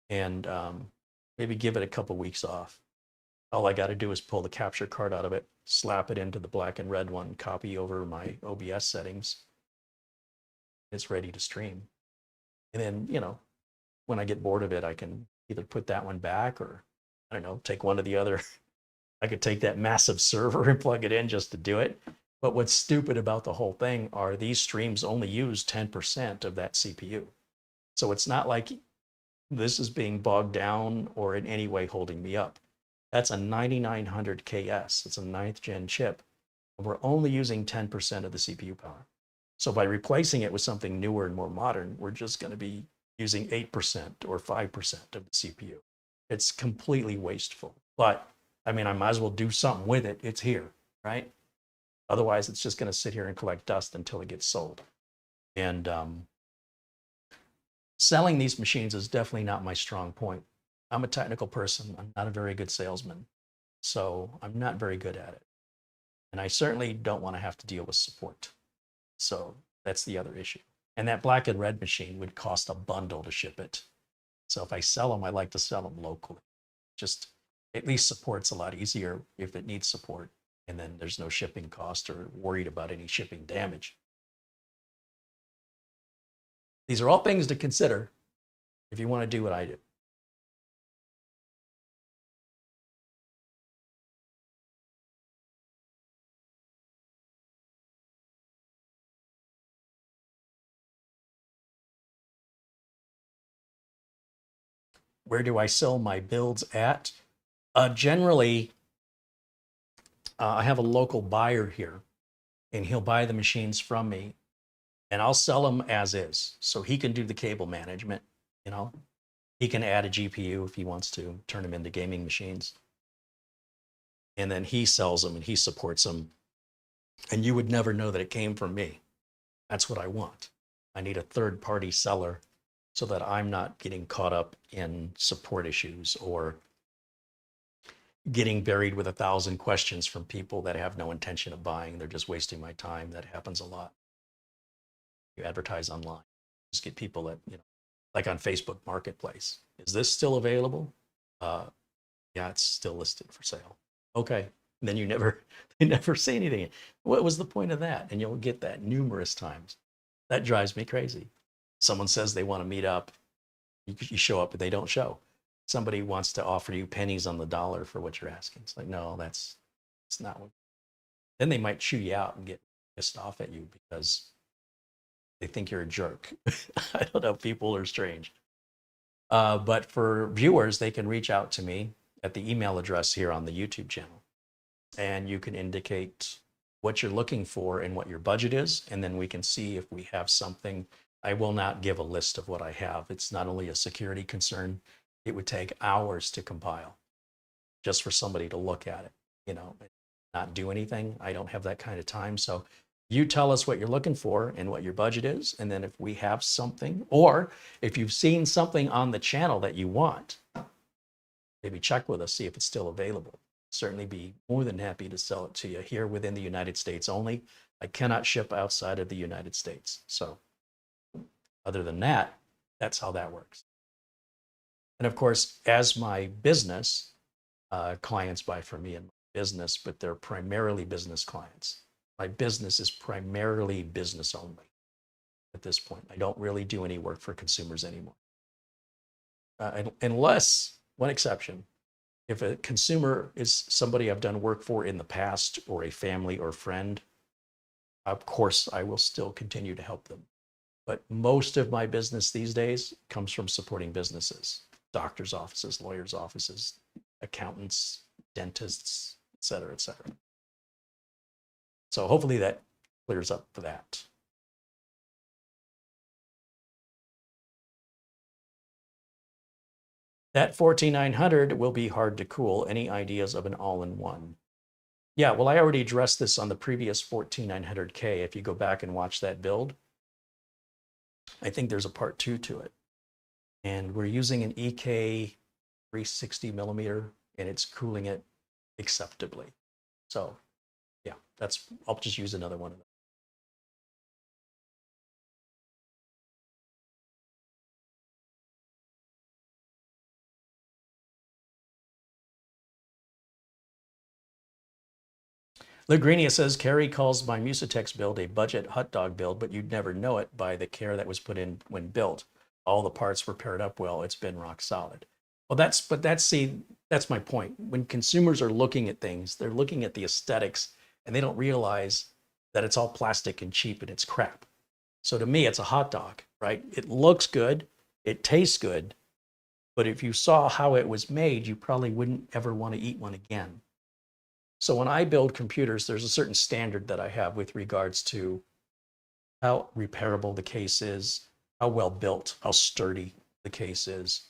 And maybe give it a couple weeks off. All I got to do is pull the capture card out of it, slap it into the black and red one, copy over my OBS settings. It's ready to stream. And then, when I get bored of it, I can either put that one back or, I don't know, take one of the other. I could take that massive server and plug it in just to do it. But what's stupid about the whole thing are these streams only use 10% of that CPU. So it's not like this is being bogged down or in any way holding me up. That's a 9900 KS. It's a 9th gen chip. And we're only using 10% of the CPU power. So by replacing it with something newer and more modern, we're just going to be using 8% or 5% of the CPU. It's completely wasteful. But I mean, I might as well do something with it. It's here, right? Otherwise, it's just going to sit here and collect dust until it gets sold. And selling these machines is definitely not my strong point. I'm a technical person. I'm not a very good salesman. So I'm not very good at it. And I certainly don't want to have to deal with support. So that's the other issue. And that black and red machine would cost a bundle to ship it. So if I sell them, I like to sell them locally. Just at least support's a lot easier if it needs support. And then there's no shipping cost or worried about any shipping damage. These are all things to consider if you want to do what I do. Where do I sell my builds at? Generally, I have a local buyer here, and he'll buy the machines from me, and I'll sell them as is. So he can do the cable management, He can add a GPU if he wants to, turn them into gaming machines. And then he sells them and he supports them. And you would never know that it came from me. That's what I want. I need a third-party seller so that I'm not getting caught up in support issues or getting buried with 1,000 questions from people that have no intention of buying. They're just wasting my time. That happens a lot. You advertise online. Just get people that, like on Facebook Marketplace. Is this still available? Yeah, it's still listed for sale. Okay. And then you never say anything. What was the point of that? And you'll get that numerous times. That drives me crazy. Someone says they want to meet up. You show up, but they don't show. Somebody wants to offer you pennies on the dollar for what you're asking. It's like, no, that's It's not what, then they might chew you out and get pissed off at you because they think you're a jerk. I don't know, people are strange. But for viewers, they can reach out to me at the email address here on the YouTube channel. And you can indicate what you're looking for and what your budget is. And then we can see if we have something. I will not give a list of what I have. It's not only a security concern, it would take hours to compile just for somebody to look at it, you know, not do anything. I don't have that kind of time. So you tell us what you're looking for and what your budget is. And then if we have something, or if you've seen something on the channel that you want, maybe check with us, see if it's still available. Certainly be more than happy to sell it to you here within the United States only. I cannot ship outside of the United States. So other than that, that's how that works. And of course, as my business, clients buy from me in my business, but they're primarily business clients. My business is primarily business only at this point. I don't really do any work for consumers anymore. Unless, one exception, if a consumer is somebody I've done work for in the past or a family or friend, of course, I will still continue to help them. But most of my business these days comes from supporting businesses, doctors' offices, lawyers' offices, accountants, dentists, et cetera, et cetera. So hopefully that clears up for that. That 14900 will be hard to cool. Any ideas of an all-in-one? Yeah, well, I already addressed this on the previous 14900K. If you go back and watch that build, I think there's a part 2 to it. And we're using an EK 360 millimeter, and it's cooling it acceptably. So yeah, I'll just use another one of them. Lagrinia says, Carey calls my Musatex build a budget hot dog build, but you'd never know it by the care that was put in when built. All the parts were paired up well. It's been rock solid. Well, that's my point. When consumers are looking at things, they're looking at the aesthetics and they don't realize that it's all plastic and cheap and it's crap. So to me, it's a hot dog, right? It looks good, it tastes good, but if you saw how it was made, you probably wouldn't ever want to eat one again. So when I build computers, there's a certain standard that I have with regards to how repairable the case is, how well built, how sturdy the case is.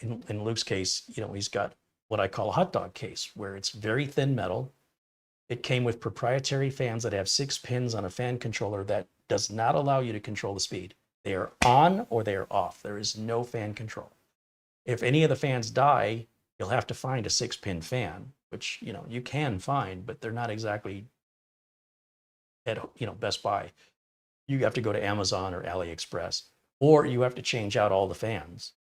In Luke's case, you know, he's got what I call a hot dog case, where it's very thin metal. It came with proprietary fans that have 6 pins on a fan controller that does not allow you to control the speed. They are on or they are off. There is no fan control. If any of the fans die, you'll have to find a 6-pin fan, which, you know, you can find, but they're not exactly at, you know, Best Buy. You have to go to Amazon or AliExpress, or you have to change out all the fans.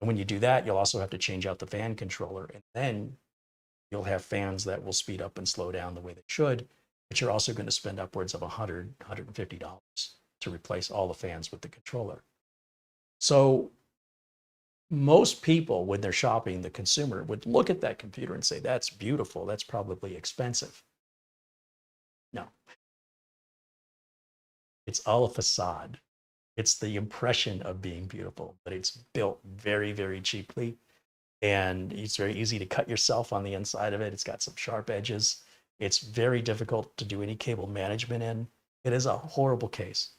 And when you do that, you'll also have to change out the fan controller, and then you'll have fans that will speed up and slow down the way they should, but you're also going to spend upwards of $100, $150 to replace all the fans with the controller. So most people, when they're shopping, the consumer would look at that computer and say, that's beautiful, that's probably expensive. No. It's all a facade. It's the impression of being beautiful, but it's built very, very cheaply. And it's very easy to cut yourself on the inside of it. It's got some sharp edges. It's very difficult to do any cable management in. It is a horrible case.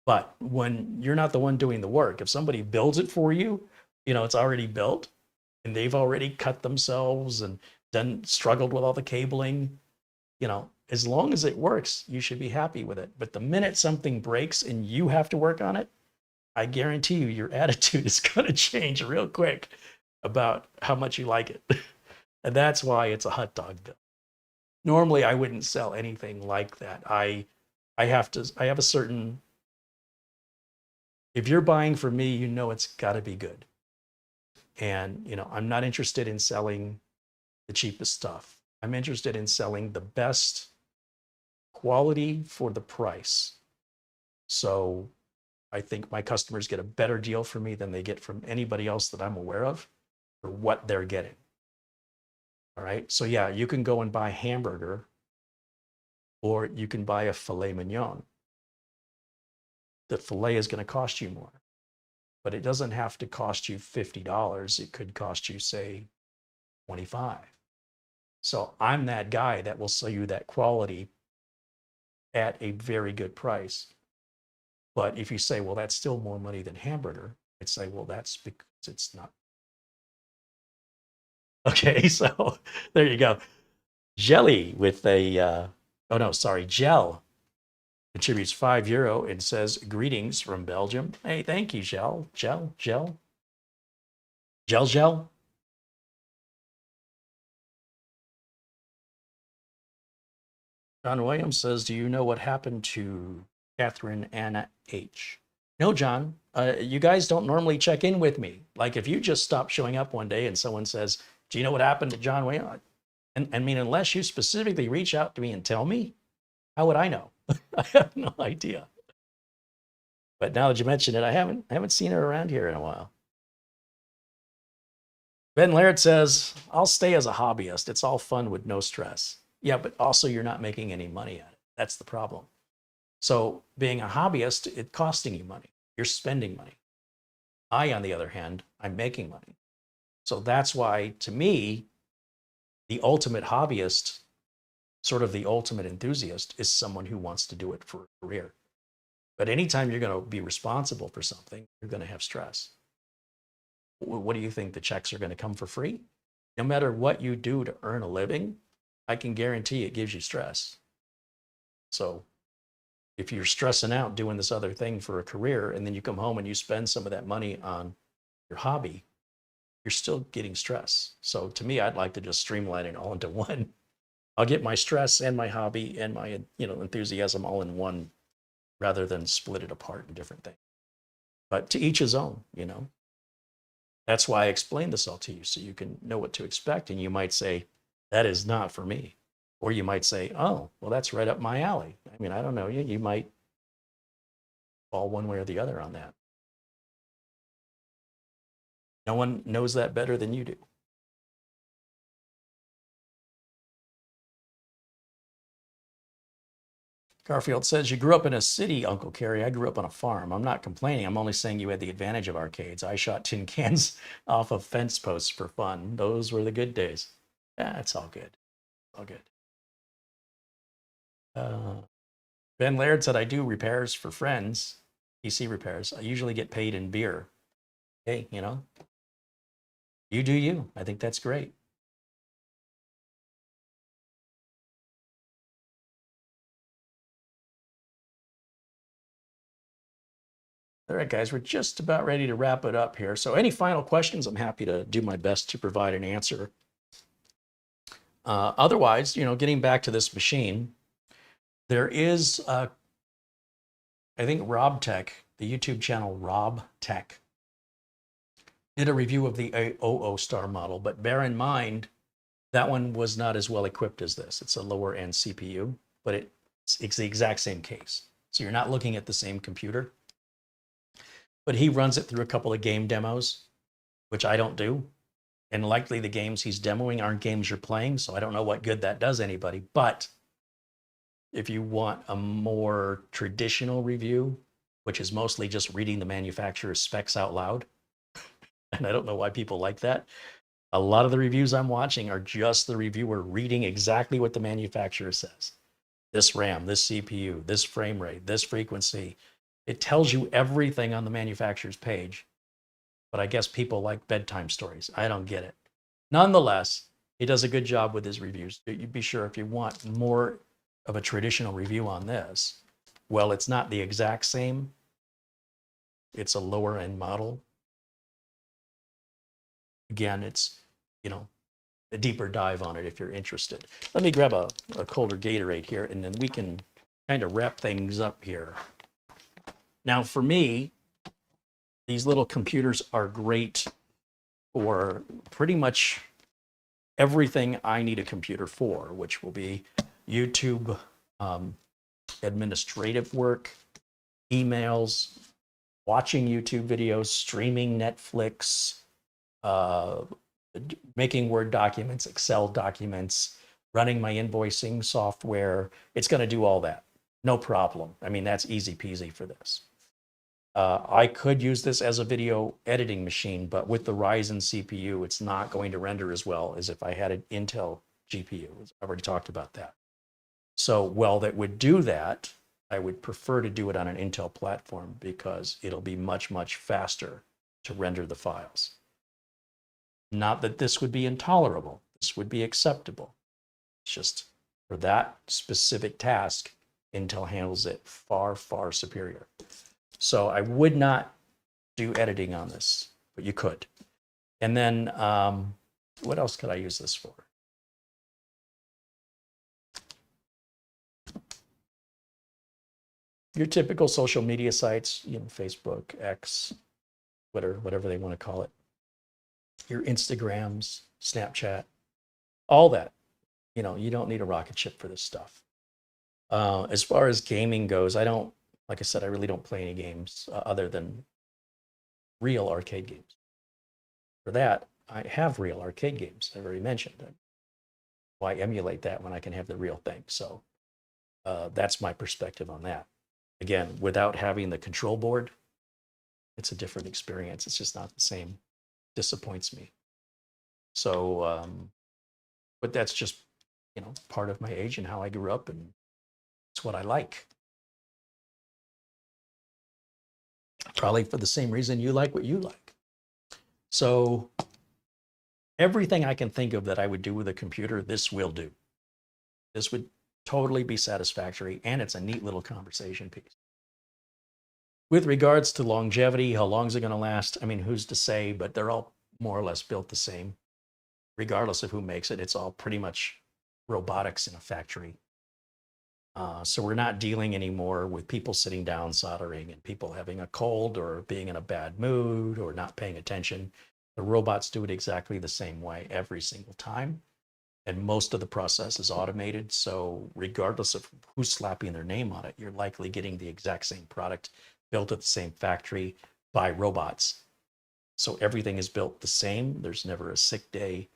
But when you're not the one doing the work, if somebody builds it for you, you know, it's already built and they've already cut themselves and struggled with all the cabling, you know, as long as it works, you should be happy with it. But the minute something breaks and you have to work on it, I guarantee you, your attitude is going to change real quick about how much you like it. And that's why it's a hot dog build. Normally, I wouldn't sell anything like that. I have a certain, if you're buying from me, you know it's got to be good. And, you know, I'm not interested in selling the cheapest stuff. I'm interested in selling the best quality for the price. So I think my customers get a better deal from me than they get from anybody else that I'm aware of for what they're getting. All right. So yeah, you can go and buy hamburger, or you can buy a filet mignon. The filet is going to cost you more, but it doesn't have to cost you $50. It could cost you, say, 25. So I'm that guy that will sell you that quality at a very good price. But if you say, well, that's still more money than hamburger, I'd say, well, that's because it's not. Okay, so there you go. Jelly with a, oh no, sorry, Gel contributes €5 and says, greetings from Belgium. Hey, thank you, Gel. Gel. John Williams says, do you know what happened to Catherine Anna H? No, John, you guys don't normally check in with me. Like if you just stop showing up one day and someone says, do you know what happened to John Williams? And I mean, unless you specifically reach out to me and tell me, how would I know? I have no idea. But now that you mention it, I haven't seen her around here in a while. Ben Laird says, I'll stay as a hobbyist. It's all fun with no stress. Yeah, but also you're not making any money at it. That's the problem. So being a hobbyist, it's costing you money. You're spending money. I, on the other hand, I'm making money. So that's why, to me, the ultimate hobbyist, sort of the ultimate enthusiast, is someone who wants to do it for a career. But anytime you're going to be responsible for something, you're going to have stress. What do you think? The checks are going to come for free? No matter what you do to earn a living, I can guarantee it gives you stress. So if you're stressing out doing this other thing for a career, and then you come home and you spend some of that money on your hobby, you're still getting stress. So to me, I'd like to just streamline it all into one. I'll get my stress and my hobby and my enthusiasm all in one, rather than split it apart in different things. But to each his own, That's why I explained this all to you, so you can know what to expect. And you might say, that is not for me. Or you might say, oh, well, that's right up my alley. I mean, I don't know. You might fall one way or the other on that. No one knows that better than you do. Garfield says, you grew up in a city, Uncle Carey. I grew up on a farm. I'm not complaining. I'm only saying you had the advantage of arcades. I shot tin cans off of fence posts for fun. Those were the good days. Yeah, it's all good. All good. Ben Laird said, I do repairs for friends, PC repairs. I usually get paid in beer. Hey, you do you. I think that's great. All right, guys, we're just about ready to wrap it up here. So any final questions, I'm happy to do my best to provide an answer. Otherwise, getting back to this machine, there is, I think Rob Tech, the YouTube channel Rob Tech, did a review of the OO Star model, but bear in mind, that one was not as well equipped as this. It's a lower end CPU, but it's the exact same case. So you're not looking at the same computer. But he runs it through a couple of game demos, which I don't do. And likely the games he's demoing aren't games you're playing, so I don't know what good that does anybody. But if you want a more traditional review, which is mostly just reading the manufacturer's specs out loud, and I don't know why people like that, a lot of the reviews I'm watching are just the reviewer reading exactly what the manufacturer says. This RAM, this CPU, this frame rate, this frequency. It tells you everything on the manufacturer's page, but I guess people like bedtime stories. I don't get it. Nonetheless, he does a good job with his reviews. You'd be sure if you want more of a traditional review on this, well, it's not the exact same. It's a lower end model. Again, it's, a deeper dive on it if you're interested. Let me grab a colder Gatorade here, and then we can kind of wrap things up here. Now, for me, these little computers are great for pretty much everything I need a computer for, which will be YouTube, administrative work, emails, watching YouTube videos, streaming Netflix, making Word documents, Excel documents, running my invoicing software. It's going to do all that. No problem. I mean, that's easy peasy for this. I could use this as a video editing machine, but with the Ryzen CPU, it's not going to render as well as if I had an Intel GPU. I already talked about that. So while that would do that, I would prefer to do it on an Intel platform because it'll be much, much faster to render the files. Not that this would be intolerable. This would be acceptable. It's just for that specific task, Intel handles it far, far superior. So I would not do editing on this, but you could. And then what else could I use this for? Your typical social media sites, you know, Facebook, X, Twitter, whatever they want to call it. Your Instagrams, Snapchat, all that. You know, you don't need a rocket ship for this stuff. As far as gaming goes, like I said, I really don't play any games other than real arcade games. For that, I have real arcade games. I've already mentioned. Why emulate that when I can have the real thing? So that's my perspective on that. Again, without having the control board, it's a different experience. It's just not the same. Disappoints me. So, but that's just, you know, part of my age and how I grew up, and it's what I like. Probably for the same reason you like what you like. So everything I can think of that I would do with a computer, this will do. This would totally be satisfactory, and it's a neat little conversation piece. With regards to longevity, how long is it going to last? I mean, who's to say, but they're all more or less built the same. Regardless of who makes it, it's all pretty much robotics in a factory. So we're not dealing anymore with people sitting down soldering and people having a cold or being in a bad mood or not paying attention. The robots do it exactly the same way every single time. And most of the process is automated. So regardless of who's slapping their name on it, you're likely getting the exact same product built at the same factory by robots. So everything is built the same. There's never a sick day.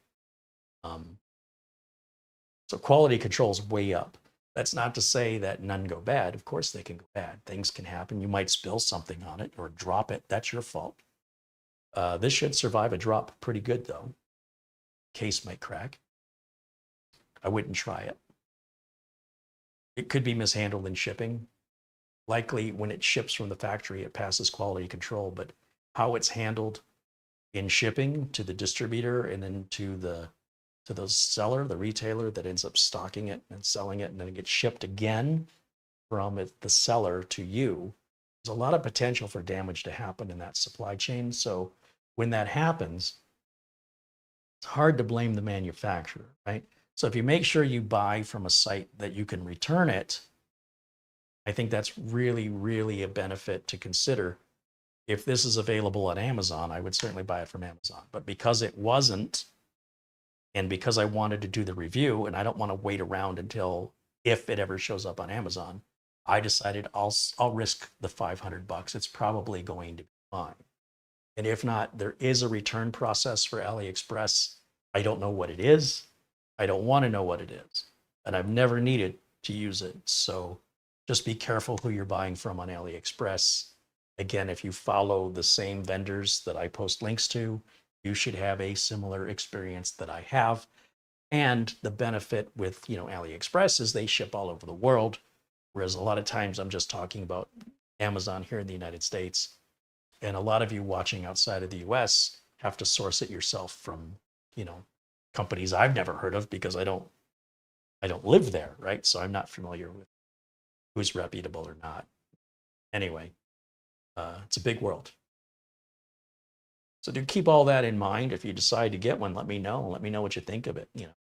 So quality control is way up. That's not to say that none go bad. Of course they can go bad. Things can happen. You might spill something on it or drop it. That's your fault. This should survive a drop pretty good though. Case might crack. I wouldn't try it. It could be mishandled in shipping. Likely when it ships from the factory, it passes quality control, but how it's handled in shipping to the distributor and then to the seller, the retailer that ends up stocking it and selling it, and then it gets shipped again from the seller to you. There's a lot of potential for damage to happen in that supply chain. So when that happens, it's hard to blame the manufacturer, right? So if you make sure you buy from a site that you can return it, I think that's really, really a benefit to consider. If this is available on Amazon, I would certainly buy it from Amazon. But because it wasn't, and because I wanted to do the review and I don't want to wait around until if it ever shows up on Amazon, I decided I'll risk the $500. It's probably going to be fine. And if not, there is a return process for AliExpress. I don't know what it is. I don't want to know what it is. And I've never needed to use it. So just be careful who you're buying from on AliExpress. Again, if you follow the same vendors that I post links to, you should have a similar experience that I have. And the benefit with, you know, AliExpress is they ship all over the world. Whereas a lot of times I'm just talking about Amazon here in the United States. And a lot of you watching outside of the US have to source it yourself from, you know, companies I've never heard of because I don't live there, right? So I'm not familiar with who's reputable or not. Anyway, it's a big world. So do keep all that in mind. If you decide to get one, let me know. Let me know what you think of it. You know,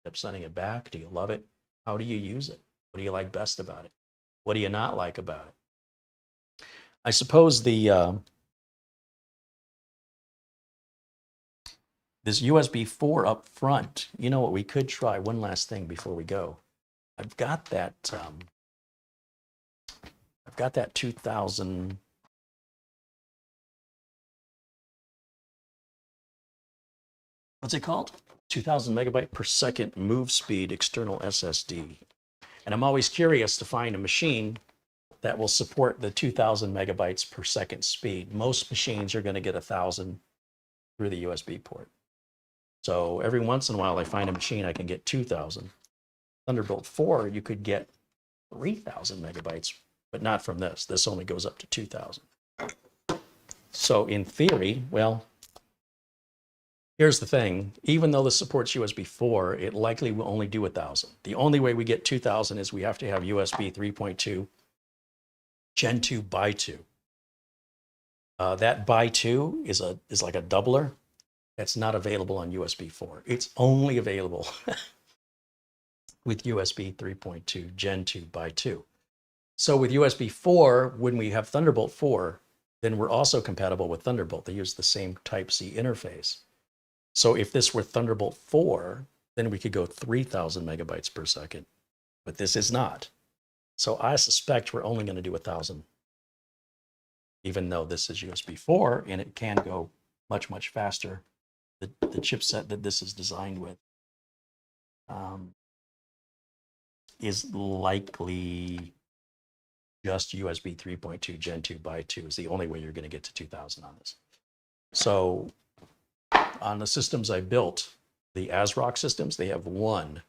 end up sending it back. Do you love it? How do you use it? What do you like best about it? What do you not like about it? I suppose this USB 4 up front, you know what we could try? One last thing before we go. I've got that 2000. what's it called? 2000 megabyte per second move speed external SSD. And I'm always curious to find a machine that will support the 2000 megabytes per second speed. Most machines are going to get 1000 through the USB port. So every once in a while, I find a machine I can get 2000. Thunderbolt 4, you could get 3000 megabytes, but not from this. This only goes up to 2000. So in theory, well, here's the thing. Even though this supports USB 4, it likely will only do 1000. The only way we get 2000 is we have to have USB 3.2 Gen 2 by 2. That by 2 is like a doubler. That's not available on USB 4. It's only available with USB 3.2 Gen 2 by 2. So with USB 4, when we have Thunderbolt 4, then we're also compatible with Thunderbolt. They use the same Type-C interface. So if this were Thunderbolt 4, then we could go 3000 megabytes per second, but this is not. So I suspect we're only going to do 1000, even though this is USB 4 and it can go much, much faster. The chipset that this is designed with is likely just USB 3.2 Gen 2 by 2 is the only way you're going to get to 2000 on this. So on the systems I built, the ASRock systems, they have one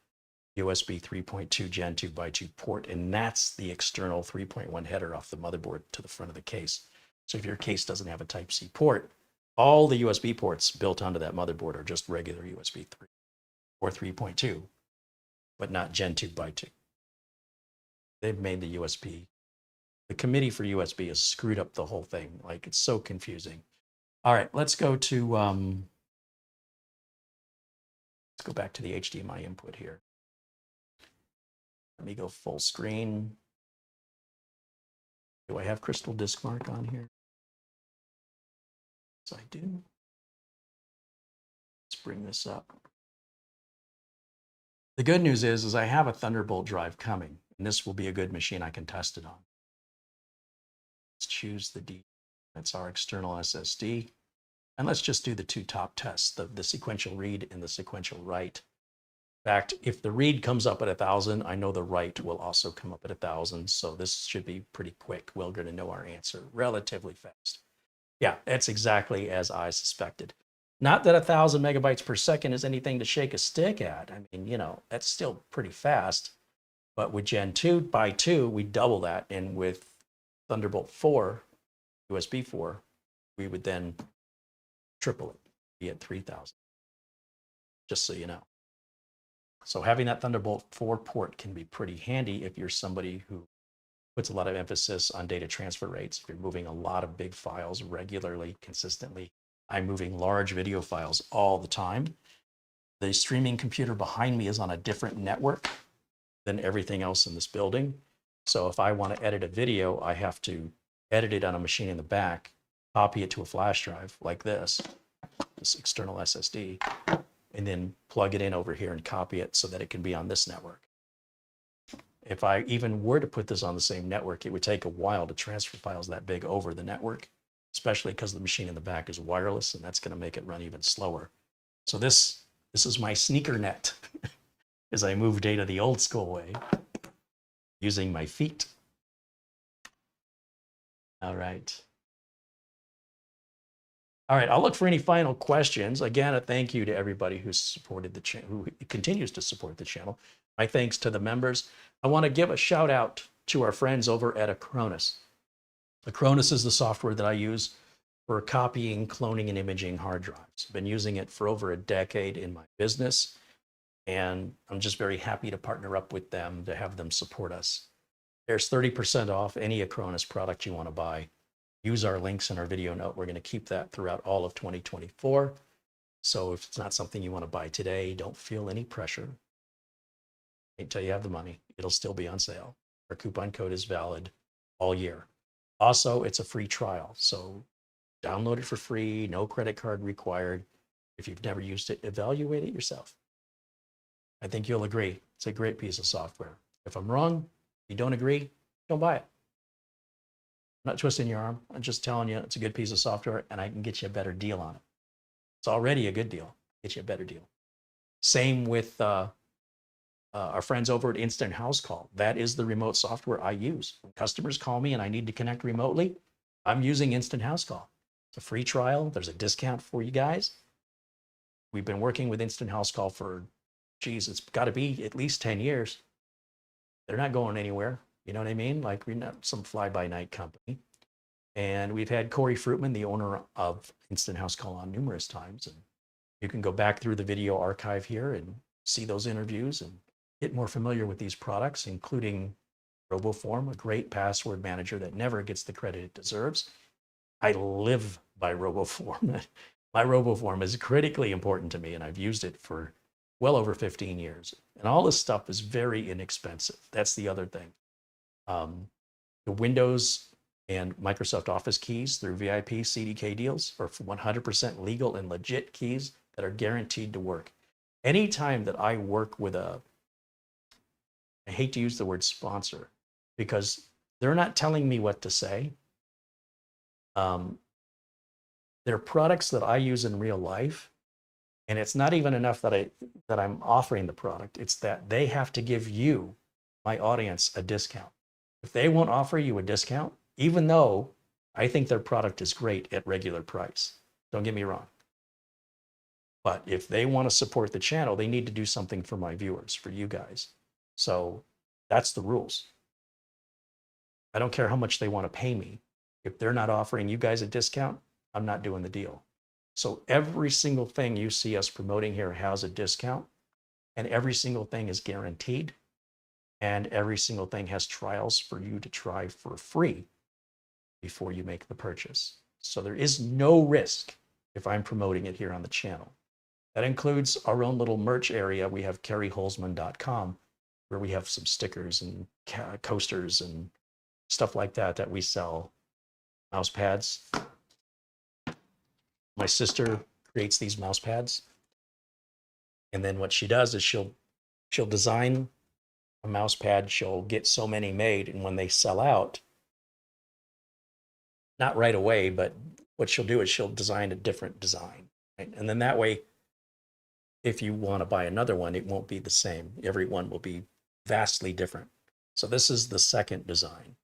USB 3.2 Gen 2 by 2 port, and that's the external 3.1 header off the motherboard to the front of the case. So if your case doesn't have a Type-C port, all the USB ports built onto that motherboard are just regular USB 3 or 3.2, but not Gen 2 by 2. They've made the USB, the committee for USB has screwed up the whole thing. Like, it's so confusing. All right, let's go to, let's go back to the HDMI input here. Let me go full screen. Do I have Crystal Disk Mark on here? Yes, I do. Let's bring this up. The good news is I have a Thunderbolt drive coming, and this will be a good machine I can test it on. Let's choose the D. That's our external SSD. And let's just do the two top tests, the sequential read and the sequential write. In fact, if the read comes up at 1000, I know the write will also come up at 1000. So this should be pretty quick. We're going to know our answer relatively fast. Yeah, that's exactly as I suspected. Not that 1000 megabytes per second is anything to shake a stick at. I mean, you know, that's still pretty fast. But with Gen 2 by 2, we double that. And with Thunderbolt 4, USB 4, we would then triple it, be at 3000, just so you know. So having that Thunderbolt 4 port can be pretty handy if you're somebody who puts a lot of emphasis on data transfer rates. If you're moving a lot of big files regularly, consistently. I'm moving large video files all the time. The streaming computer behind me is on a different network than everything else in this building. So if I want to edit a video, I have to edit it on a machine in the back, copy it to a flash drive like this external SSD, and then plug it in over here and copy it so that it can be on this network. If I even were to put this on the same network, it would take a while to transfer files that big over the network, especially because the machine in the back is wireless, and that's going to make it run even slower. So this is my sneaker net as I move data the old school way, using my feet. All right. All right, I'll look for any final questions. Again, a thank you to everybody who's supported the channel, who continues to support the channel. My thanks to the members. I want to give a shout out to our friends over at Acronis. Acronis is the software that I use for copying, cloning, and imaging hard drives. I've been using it for over a decade in my business, and I'm just very happy to partner up with them to have them support us. There's 30% off any Acronis product you want to buy. Use our links in our video note. We're going to keep that throughout all of 2024. So if it's not something you want to buy today, don't feel any pressure. Wait until you have the money. It'll still be on sale. Our coupon code is valid all year. Also, it's a free trial. So download it for free. No credit card required. If you've never used it, evaluate it yourself. I think you'll agree. It's a great piece of software. If I'm wrong, if you don't agree, don't buy it. I'm not twisting your arm. I'm just telling you it's a good piece of software and I can get you a better deal on it. It's already a good deal. get you a better deal. Same with our friends over at Instant House Call. That is the remote software I use. When customers call me and I need to connect remotely, I'm using Instant House Call. It's a free trial. There's a discount for you guys. We've been working with Instant House Call for, geez, it's got to be at least 10 years. They're not going anywhere. You know what I mean? Like, we're not some fly-by-night company. And we've had Corey Fruitman, the owner of Instant House Call, on numerous times. And you can go back through the video archive here and see those interviews and get more familiar with these products, including RoboForm, a great password manager that never gets the credit it deserves. I live by RoboForm. My RoboForm is critically important to me, and I've used it for well over 15 years. And all this stuff is very inexpensive. That's the other thing. The Windows and Microsoft Office keys through VIP CDK deals are 100% legal and legit keys that are guaranteed to work. Anytime that I work with I hate to use the word sponsor because they're not telling me what to say. They're products that I use in real life, and it's not even enough that I'm offering the product. It's that they have to give you, my audience, a discount. If they won't offer you a discount, even though I think their product is great at regular price, don't get me wrong. But if they want to support the channel, they need to do something for my viewers, for you guys. So that's the rules. I don't care how much they want to pay me. If they're not offering you guys a discount, I'm not doing the deal. So every single thing you see us promoting here has a discount, and every single thing is guaranteed, and every single thing has trials for you to try for free before you make the purchase. So there is no risk if I'm promoting it here on the channel. That includes our own little merch area. We have careyholzman.com, where we have some stickers and coasters and stuff like that that we sell. Mouse pads. My sister creates these mouse pads. And then what she does is she'll design a mouse pad. She'll get so many made, and when they sell out, not right away, but what she'll do is she'll design a different design. Right? And then that way, if you want to buy another one, it won't be the same. Every one will be vastly different. So this is the second design.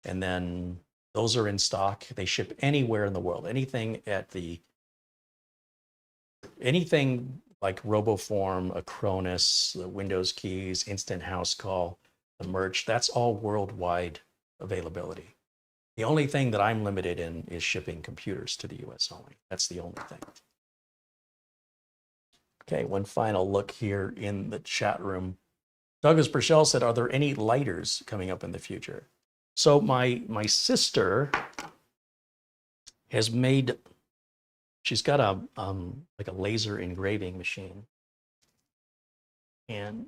And then those are in stock. They ship anywhere in the world. Anything like RoboForm, Acronis, the Windows keys, Instant House Call, the merch, that's all worldwide availability. The only thing that I'm limited in is shipping computers to the US only. That's the only thing. Okay, one final look here in the chat room. Douglas Burchell said, are there any lighters coming up in the future? So my sister has made, she's got a like a laser engraving machine, and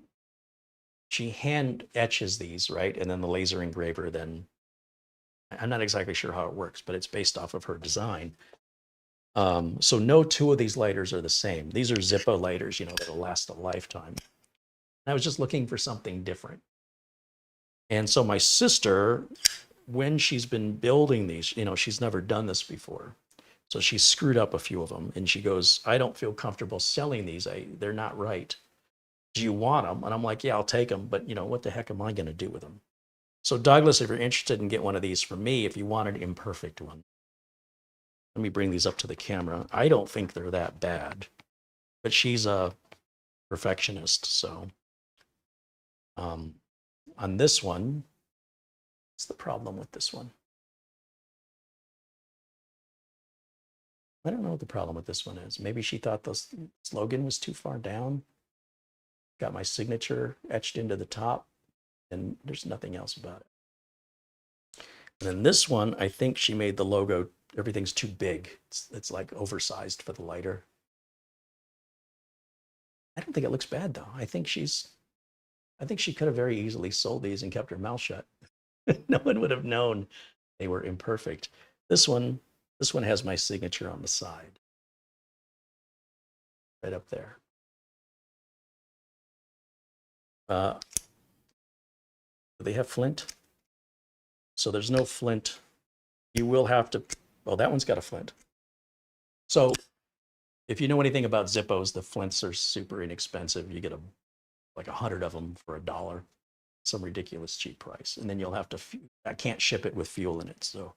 she hand etches these, right? And then the laser engraver then, I'm not exactly sure how it works, but it's based off of her design. So no two of these lighters are the same. These are Zippo lighters, you know, that'll last a lifetime. I was just looking for something different. And so my sister, when she's been building these, you know, she's never done this before. So she screwed up a few of them, and she goes, I don't feel comfortable selling these. They're not right. Do you want them? And I'm like, yeah, I'll take them. But, you know, what the heck am I going to do with them? So Douglas, if you're interested in get one of these from me, if you want an imperfect one, let me bring these up to the camera. I don't think they're that bad, but she's a perfectionist. So on this one, what's the problem with this one? I don't know what the problem with this one is. Maybe she thought the slogan was too far down. Got my signature etched into the top, and there's nothing else about it. And then this one, I think she made the logo, everything's too big. It's like oversized for the lighter. I don't think it looks bad though. I think she could have very easily sold these and kept her mouth shut. No one would have known they were imperfect. This one has my signature on the side. Right up there. Do they have flint? So there's no flint. You will have to, oh, that one's got a flint. So If you know anything about Zippos, the flints are super inexpensive. You get like 100 of them for $1, some ridiculous cheap price. And then you'll have to, I can't ship it with fuel in it. So,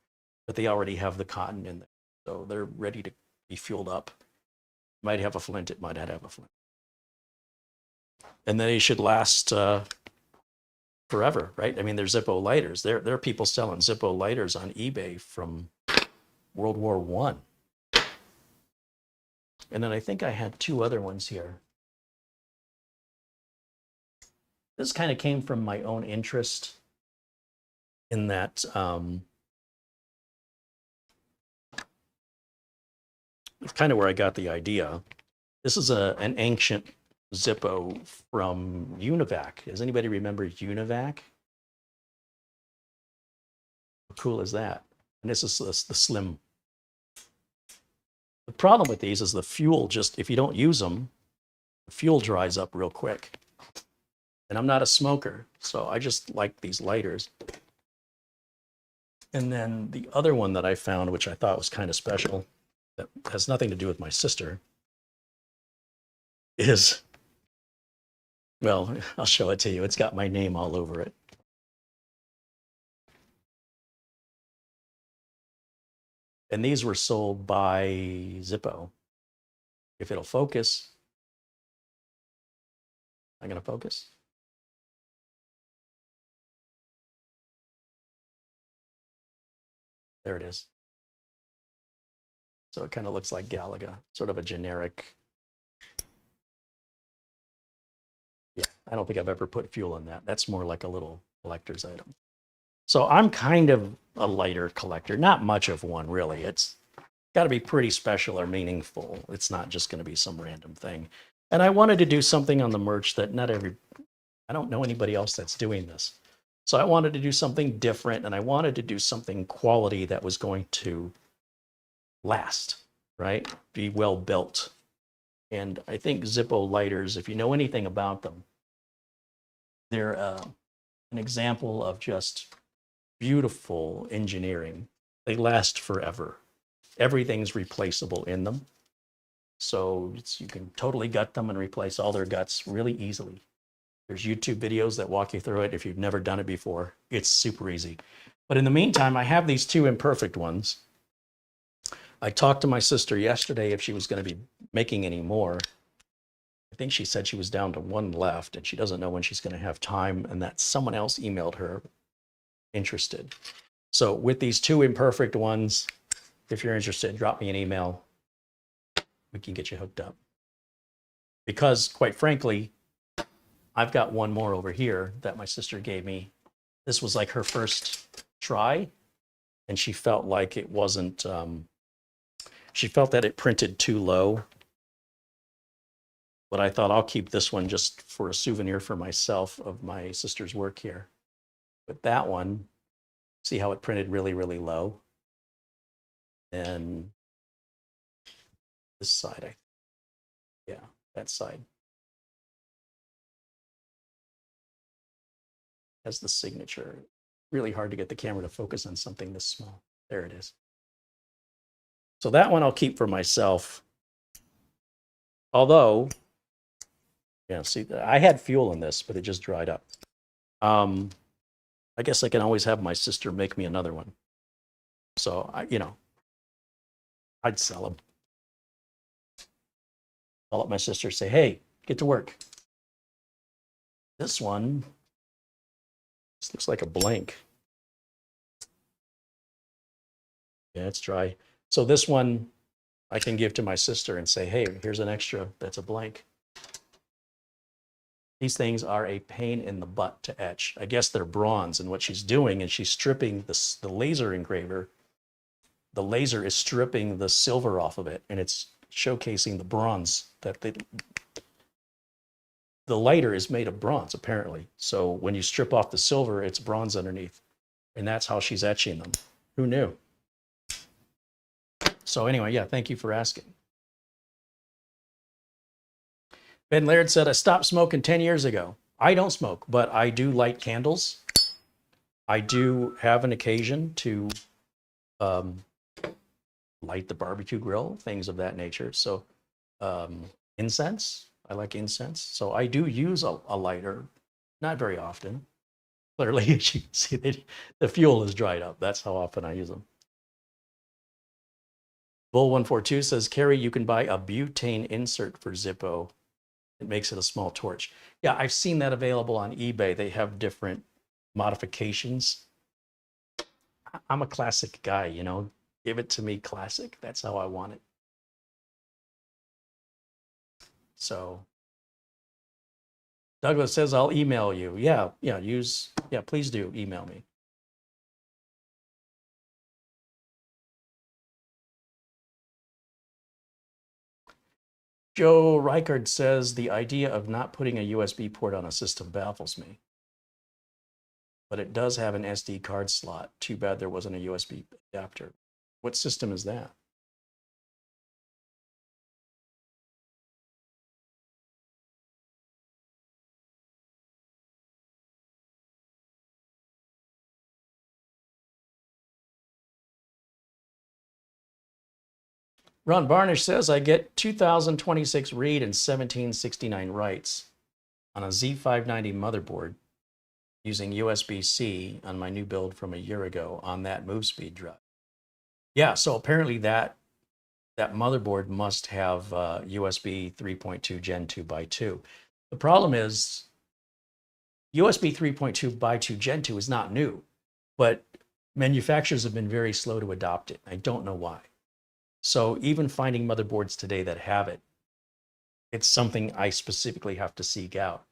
but they already have the cotton in there. So they're ready to be fueled up. Might have a flint, it might not have a flint. And they should last forever, right? I mean, they're Zippo lighters. There are people selling Zippo lighters on eBay from World War I. And then I think I had 2 other ones here. This kind of came from my own interest in that it's kind of where I got the idea. This is an ancient Zippo from Univac. Does anybody remember Univac? How cool is that? And this is the slim. The problem with these is the fuel just, if you don't use them, the fuel dries up real quick. And I'm not a smoker, so I just like these lighters. And then the other one that I found, which I thought was kind of special, that has nothing to do with my sister, is, well, I'll show it to you. It's got my name all over it. And these were sold by Zippo. If it'll focus, I'm going to focus. There it is. So it kind of looks like Galaga, sort of a generic. Yeah, I don't think I've ever put fuel in that. That's more like a little collector's item. So I'm kind of a lighter collector, not much of one really. It's got to be pretty special or meaningful. It's not just going to be some random thing. And I wanted to do something on the merch that I don't know anybody else that's doing this. So I wanted to do something different, and I wanted to do something quality that was going to last, right? Be well built. And I think Zippo lighters, if you know anything about them, they're an example of just beautiful engineering. They last forever. Everything's replaceable in them. So you can totally gut them and replace all their guts really easily. There's YouTube videos that walk you through it. If you've never done it before, it's super easy. But in the meantime, I have these 2 imperfect ones. I talked to my sister yesterday if she was going to be making any more. I think she said she was down to 1 left, and she doesn't know when she's going to have time, and that someone else emailed her interested. So with these 2 imperfect ones, if you're interested, drop me an email. We can get you hooked up. Because quite frankly, I've got one more over here that my sister gave me. This was like her first try, and she felt like it wasn't, she felt that it printed too low. But I thought I'll keep this one just for a souvenir for myself of my sister's work here. But that one, see how it printed really, really low? And this side, yeah, that side has the signature. Really hard to get the camera to focus on something this small. There it is. So that one I'll keep for myself. Although, yeah, see, I had fuel in this, but it just dried up. I guess I can always have my sister make me another one. So, I'd sell them. I'll let my sister say, hey, get to work. This one, this looks like a blank. Yeah, it's dry. So this one I can give to my sister and say, hey, here's an extra that's a blank. These things are a pain in the butt to etch. I guess they're bronze, and what she's doing is she's stripping the laser engraver. The laser is stripping the silver off of it, and it's showcasing the bronze that the lighter is made of bronze, apparently. So when you strip off the silver, it's bronze underneath, and that's how she's etching them. Who knew? So anyway, yeah, thank you for asking. Ben Laird said, I stopped smoking 10 years ago. I don't smoke, but I do light candles. I do have an occasion to light the barbecue grill, things of that nature. So Incense. I like incense. So I do use a lighter, not very often. Clearly, as you can see, the fuel is dried up. That's how often I use them. Bull142 says, Carey, you can buy a butane insert for Zippo. It makes it a small torch. Yeah, I've seen that available on eBay. They have different modifications. I'm a classic guy, you know. Give it to me classic. That's how I want it. So Douglas says, I'll email you. Yeah, please do email me. Joe Reichard says, the idea of not putting a USB port on a system baffles me. But it does have an SD card slot. Too bad there wasn't a USB adapter. What system is that? Ron Barnish says, I get 2026 read and 1769 writes on a Z590 motherboard using USB-C on my new build from a year ago on that MoveSpeed drive. Yeah, so apparently that motherboard must have USB 3.2 Gen 2 by 2. The problem is USB 3.2 by 2 Gen 2 is not new, but manufacturers have been very slow to adopt it. I don't know why. So even finding motherboards today that have it, it's something I specifically have to seek out.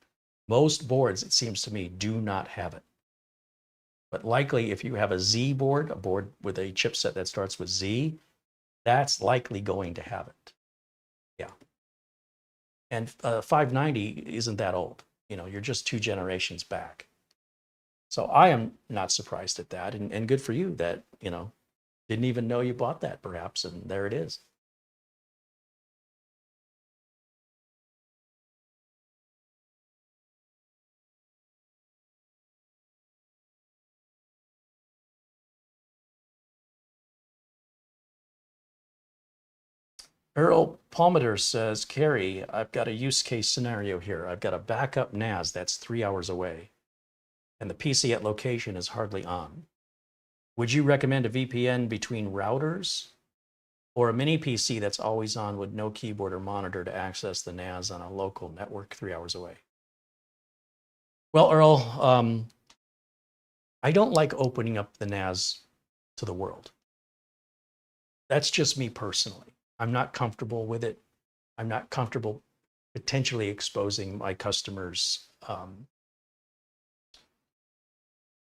Most boards, it seems to me, do not have it. But likely if you have a Z board, a board with a chipset that starts with Z, that's likely going to have it. Yeah. And 590 isn't that old. You know, you're just 2 generations back. So I am not surprised at that. And good for you that, you know, didn't even know you bought that perhaps, and there it is. Earl Palmater says, Carey, I've got a use case scenario here. I've got a backup NAS that's 3 hours away, and the PC at location is hardly on. Would you recommend a VPN between routers or a mini PC that's always on with no keyboard or monitor to access the NAS on a local network 3 hours away? Well, Earl, I don't like opening up the NAS to the world. That's just me personally. I'm not comfortable with it. I'm not comfortable potentially exposing my customers'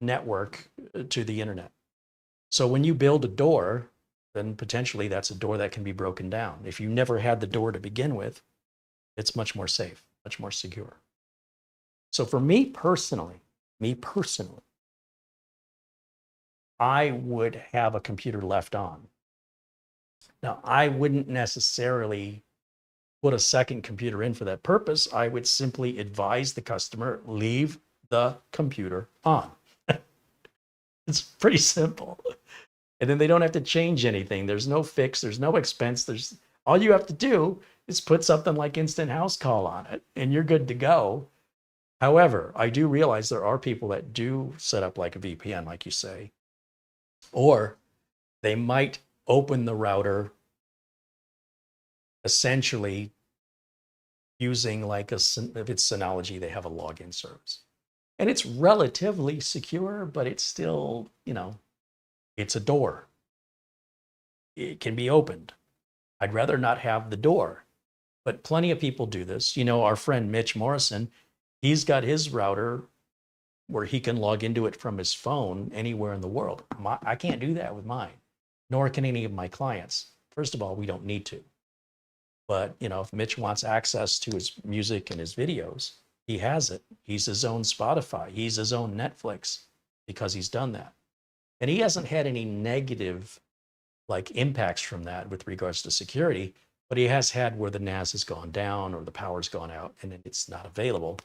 network to the internet. So when you build a door, then potentially that's a door that can be broken down. If you never had the door to begin with, it's much more safe, much more secure. So for me personally, I would have a computer left on. Now, I wouldn't necessarily put a second computer in for that purpose. I would simply advise the customer, leave the computer on. It's pretty simple. And then they don't have to change anything. There's no fix, there's no expense. There's all you have to do is put something like Instant House Call on it and you're good to go. However, I do realize there are people that do set up like a VPN, like you say, or they might open the router essentially using like if it's Synology, they have a login service. And it's relatively secure, but it's still, you know, it's a door. It can be opened. I'd rather not have the door, but plenty of people do this. You know, our friend Mitch Morrison, he's got his router where he can log into it from his phone anywhere in the world. I can't do that with mine, nor can any of my clients. First of all, we don't need to. But, you know, if Mitch wants access to his music and his videos, he has it. He's his own Spotify. He's his own Netflix because he's done that. And he hasn't had any negative like impacts from that with regards to security, but he has had where the NAS has gone down or the power's gone out and it's not available,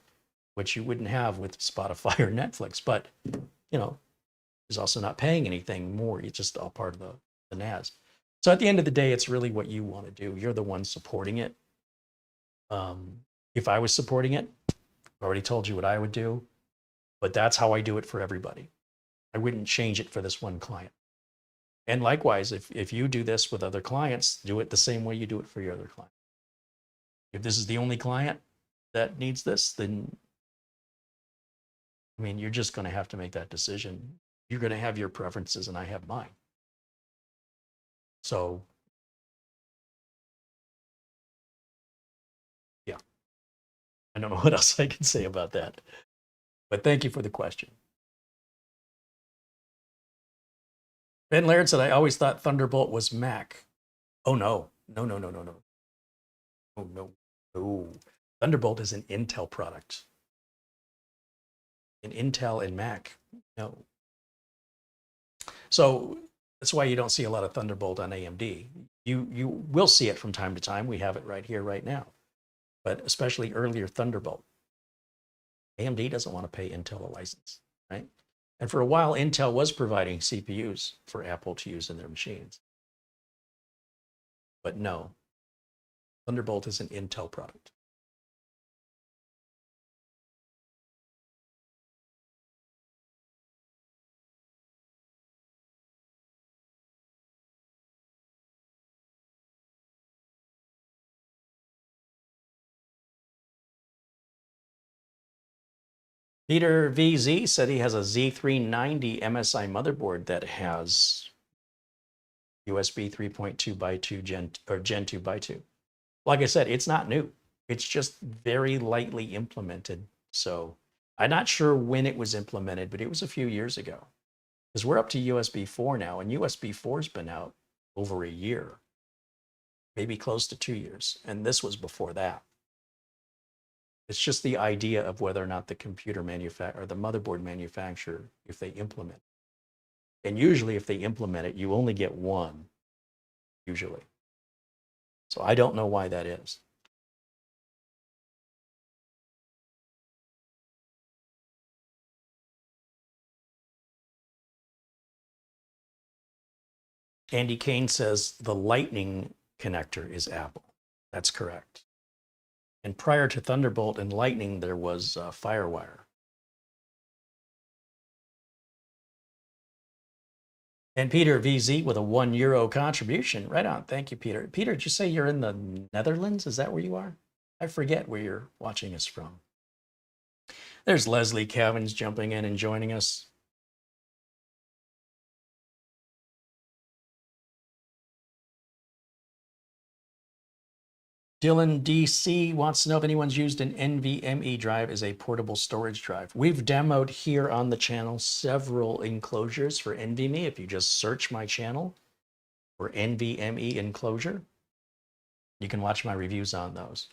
which you wouldn't have with Spotify or Netflix. But, you know, he's also not paying anything more. It's just all part of the NAS. So at the end of the day, it's really what you want to do. You're the one supporting it. If I was supporting it, I already told you what I would do, but that's how I do it for everybody. I wouldn't change it for this one client. And likewise, if you do this with other clients, do it the same way you do it for your other client. If this is the only client that needs this, then, I mean, you're just going to have to make that decision. You're going to have your preferences and I have mine. So, yeah, I don't know what else I can say about that, but thank you for the question. Ben Laird said, I always thought Thunderbolt was Mac. Oh, no. No, no, no, no, no. Oh, no. No. Thunderbolt is an Intel product. In Intel and Mac, no. So that's why you don't see a lot of Thunderbolt on AMD. You will see it from time to time. We have it right here, right now. But especially earlier Thunderbolt. AMD doesn't want to pay Intel a license, right? And for a while, Intel was providing CPUs for Apple to use in their machines. But no, Thunderbolt is an Intel product. Peter VZ said he has a Z390 MSI motherboard that has USB 3.2 by 2 Gen 2 by 2. Like I said, it's not new. It's just very lightly implemented. So I'm not sure when it was implemented, but it was a few years ago. Because we're up to USB 4 now, and USB 4's been out over a year, maybe close to 2 years. And this was before that. It's just the idea of whether or not the computer manufacturer or the motherboard manufacturer, if they implement it. And usually if they implement it, you only get one, usually. So I don't know why that is. Andy Kane says the Lightning connector is Apple. That's correct. And prior to Thunderbolt and Lightning, there was Firewire. And Peter VZ with a €1 contribution. Right on. Thank you, Peter. Peter, did you say you're in the Netherlands? Is that where you are? I forget where you're watching us from. There's Leslie Cavins jumping in and joining us. Dylan DC wants to know if anyone's used an NVMe drive as a portable storage drive. We've demoed here on the channel several enclosures for NVMe. If you just search my channel for NVMe enclosure, you can watch my reviews on those.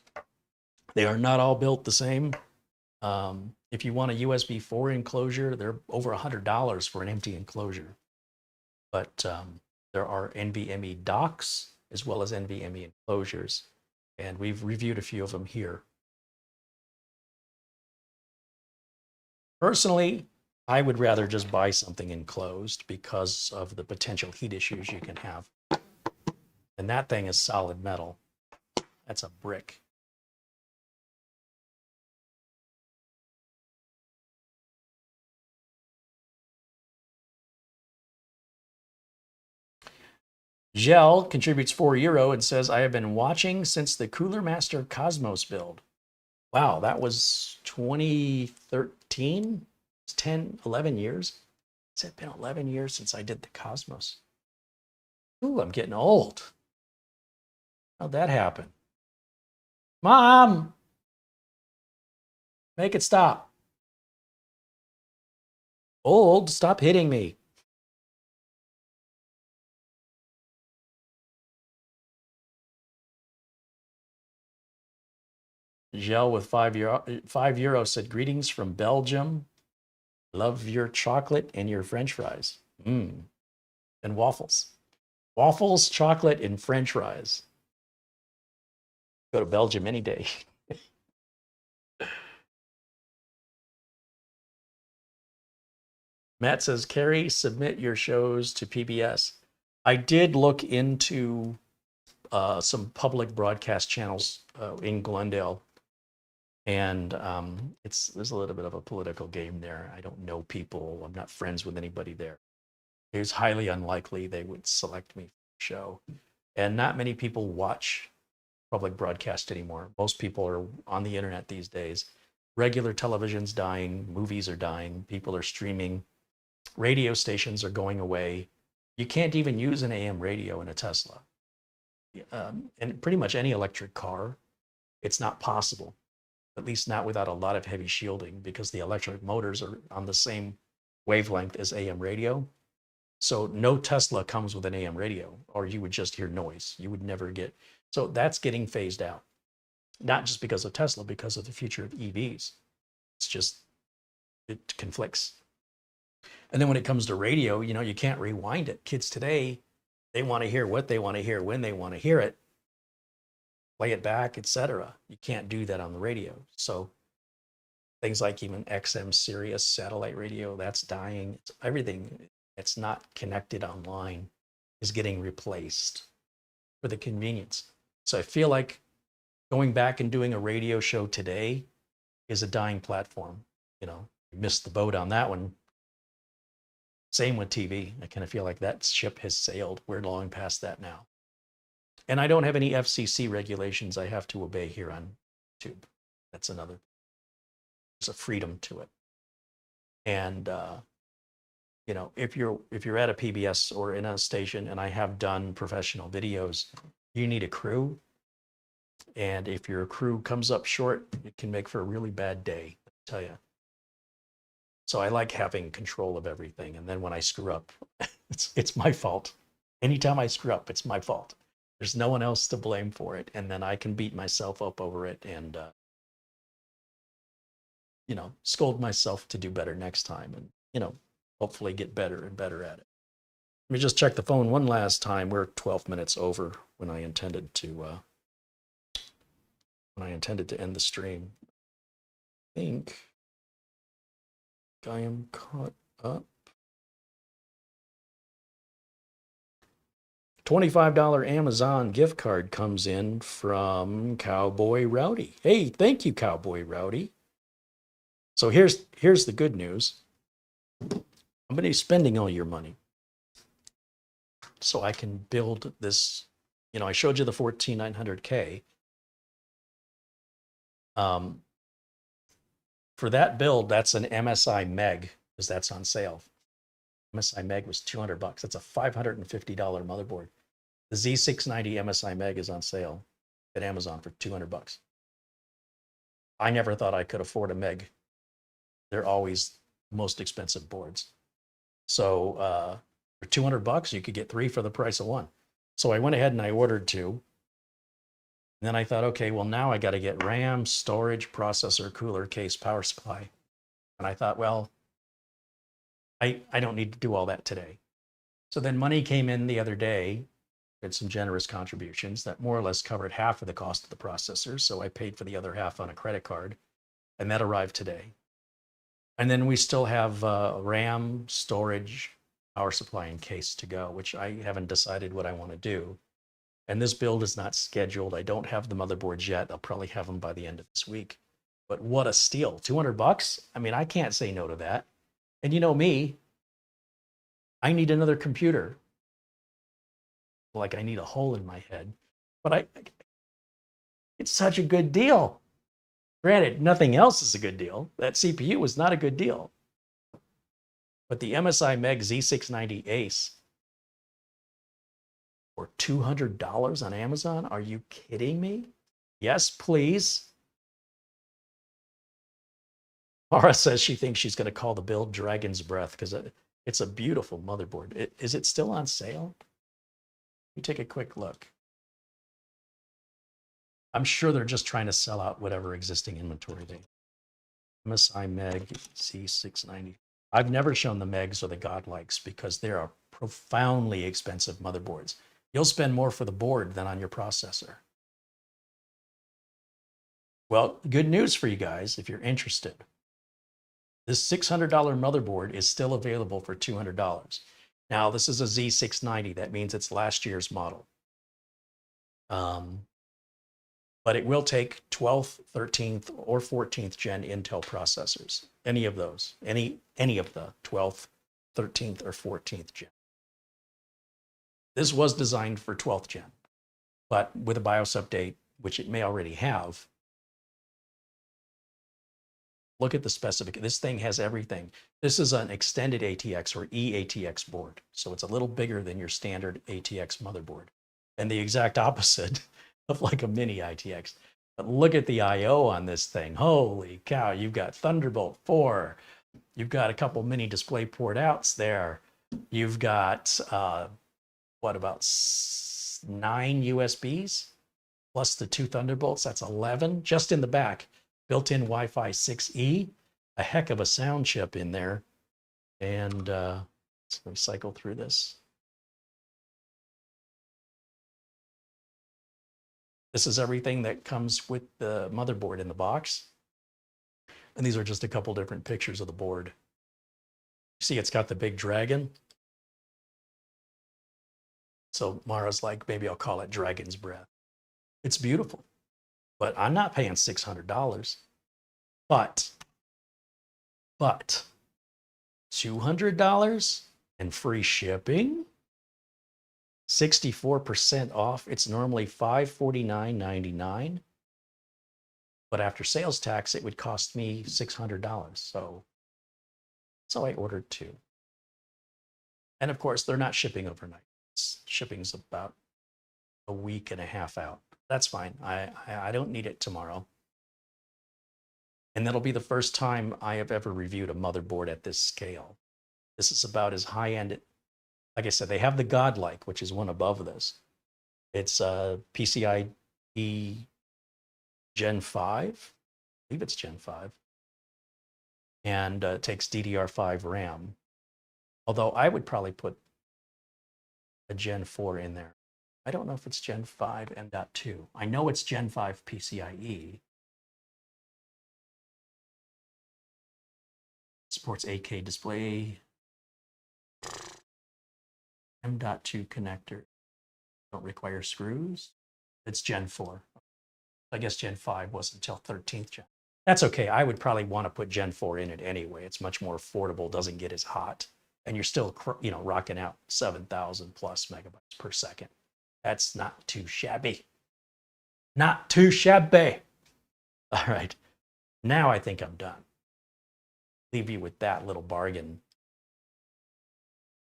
They are not all built the same. If you want a USB 4 enclosure, they're over $100 for an empty enclosure. But there are NVMe docks as well as NVMe enclosures. And we've reviewed a few of them here. Personally, I would rather just buy something enclosed because of the potential heat issues you can have. And that thing is solid metal. That's a brick. Gel contributes €4 and says, I have been watching since the Cooler Master Cosmos build. Wow, that was 2013? It's 10, 11 years? It's been 11 years since I did the Cosmos. Ooh, I'm getting old. How'd that happen? Mom! Make it stop. Old, stop hitting me. Gel with €5 said, greetings from Belgium. Love your chocolate and your French fries. And waffles. Waffles, chocolate, and French fries. Go to Belgium any day. Matt says, Carey, submit your shows to PBS. I did look into some public broadcast channels in Glendale, and there's a little bit of a political game there. I don't know people. I'm not friends with anybody there. It's highly unlikely they would select me for the show, and not many people watch public broadcast anymore. Most people are on the internet these days. Regular television's dying, movies are dying, people are streaming, radio stations are going away. You can't even use an AM radio in a Tesla. And pretty much any electric car, it's not possible, at least not without a lot of heavy shielding, because the electric motors are on the same wavelength as AM radio. So no Tesla comes with an AM radio, or you would just hear noise. You would never get, so that's getting phased out. Not just because of Tesla, because of the future of EVs. It's just, it conflicts. And then when it comes to radio, you know, you can't rewind it. Kids today, they want to hear what they want to hear when they want to hear it, play it back, etc. You can't do that on the radio. So things like even XM Sirius satellite radio, that's dying. Everything that's not connected online is getting replaced for the convenience. So I feel like going back and doing a radio show today is a dying platform. You know, you missed the boat on that one. Same with TV. I kind of feel like that ship has sailed. We're long past that now. And I don't have any FCC regulations I have to obey here on YouTube. That's another. There's a freedom to it. And you know, if you're at a PBS or in a station, and I have done professional videos, you need a crew. And if your crew comes up short, it can make for a really bad day, I tell you. So I like having control of everything. And then when I screw up, it's my fault. Anytime I screw up, it's my fault. There's no one else to blame for it. And then I can beat myself up over it and, you know, scold myself to do better next time and, you know, hopefully get better and better at it. Let me just check the phone one last time. We're 12 minutes over when I intended to end the stream. I think I am caught up. $25 Amazon gift card comes in from Cowboy Rowdy. Hey, thank you, Cowboy Rowdy. So here's the good news. I'm going to be spending all your money so I can build this. You know, I showed you the 14900K. For that build, that's an MSI Meg, because that's on sale. MSI Meg was $200. That's a $550 motherboard. The Z690 MSI Meg is on sale at Amazon for $200. I never thought I could afford a Meg. They're always the most expensive boards. So for $200, you could get 3 for the price of 1. So I went ahead and I ordered 2. And then I thought, okay, well, now I got to get RAM, storage, processor, cooler, case, power supply. And I thought, well, I don't need to do all that today. So then money came in the other day, did some generous contributions that more or less covered half of the cost of the processor. So I paid for the other half on a credit card, and that arrived today. And then we still have RAM, storage, power supply, and case to go, which I haven't decided what I want to do. And this build is not scheduled. I don't have the motherboards yet. I'll probably have them by the end of this week. But what a steal. $200? I mean, I can't say no to that. And you know me, I need another computer. Like I need a hole in my head. But it's such a good deal. Granted, nothing else is a good deal. That CPU was not a good deal. But the MSI Meg Z690 Ace for $200 on Amazon? Are you kidding me? Yes, please. Mara says she thinks she's going to call the build Dragon's Breath because it's a beautiful motherboard. Is it still on sale? Let me take a quick look. I'm sure they're just trying to sell out whatever existing inventory they have. MSI Meg Z690. I've never shown the Megs or the Godlikes because they are profoundly expensive motherboards. You'll spend more for the board than on your processor. Well, good news for you guys if you're interested. This $600 motherboard is still available for $200. Now, this is a Z690. That means it's last year's model. But it will take 12th, 13th, or 14th gen Intel processors. Any of those, any of the 12th, 13th, or 14th gen. This was designed for 12th gen, but with a BIOS update, which it may already have, look at the specification. This thing has everything. This is an extended ATX or eATX board. So it's a little bigger than your standard ATX motherboard. And the exact opposite of like a mini ITX. But look at the IO on this thing. Holy cow, you've got Thunderbolt 4. You've got a couple mini DisplayPort outs there. You've got, what, about 9 USBs? Plus the 2 Thunderbolts, that's 11 just in the back. Built-in Wi-Fi 6E, a heck of a sound chip in there. And let's cycle through this. This is everything that comes with the motherboard in the box. And these are just a couple different pictures of the board. See, it's got the big dragon. So Mara's like, maybe I'll call it Dragon's Breath. It's beautiful. But I'm not paying $600. But $200 and free shipping, 64% off. It's normally $549.99. But after sales tax, it would cost me $600. So I ordered 2. And of course, they're not shipping overnight. Shipping's about a week and a half out. That's fine. I don't need it tomorrow. And that'll be the first time I have ever reviewed a motherboard at this scale. This is about as high-end. Like I said, they have the Godlike, which is one above this. It's PCIe Gen 5. I believe it's Gen 5. And it takes DDR5 RAM. Although I would probably put a Gen 4 in there. I don't know if it's Gen 5 M.2. I know it's Gen 5 PCIe. Supports 8K display. M.2 connector. Don't require screws. It's Gen 4. I guess Gen 5 wasn't until 13th gen. That's okay. I would probably want to put Gen 4 in it anyway. It's much more affordable, doesn't get as hot. And you're still, rocking out 7,000 plus megabytes per second. That's not too shabby. Not too shabby. All right. Now I think I'm done. Leave you with that little bargain.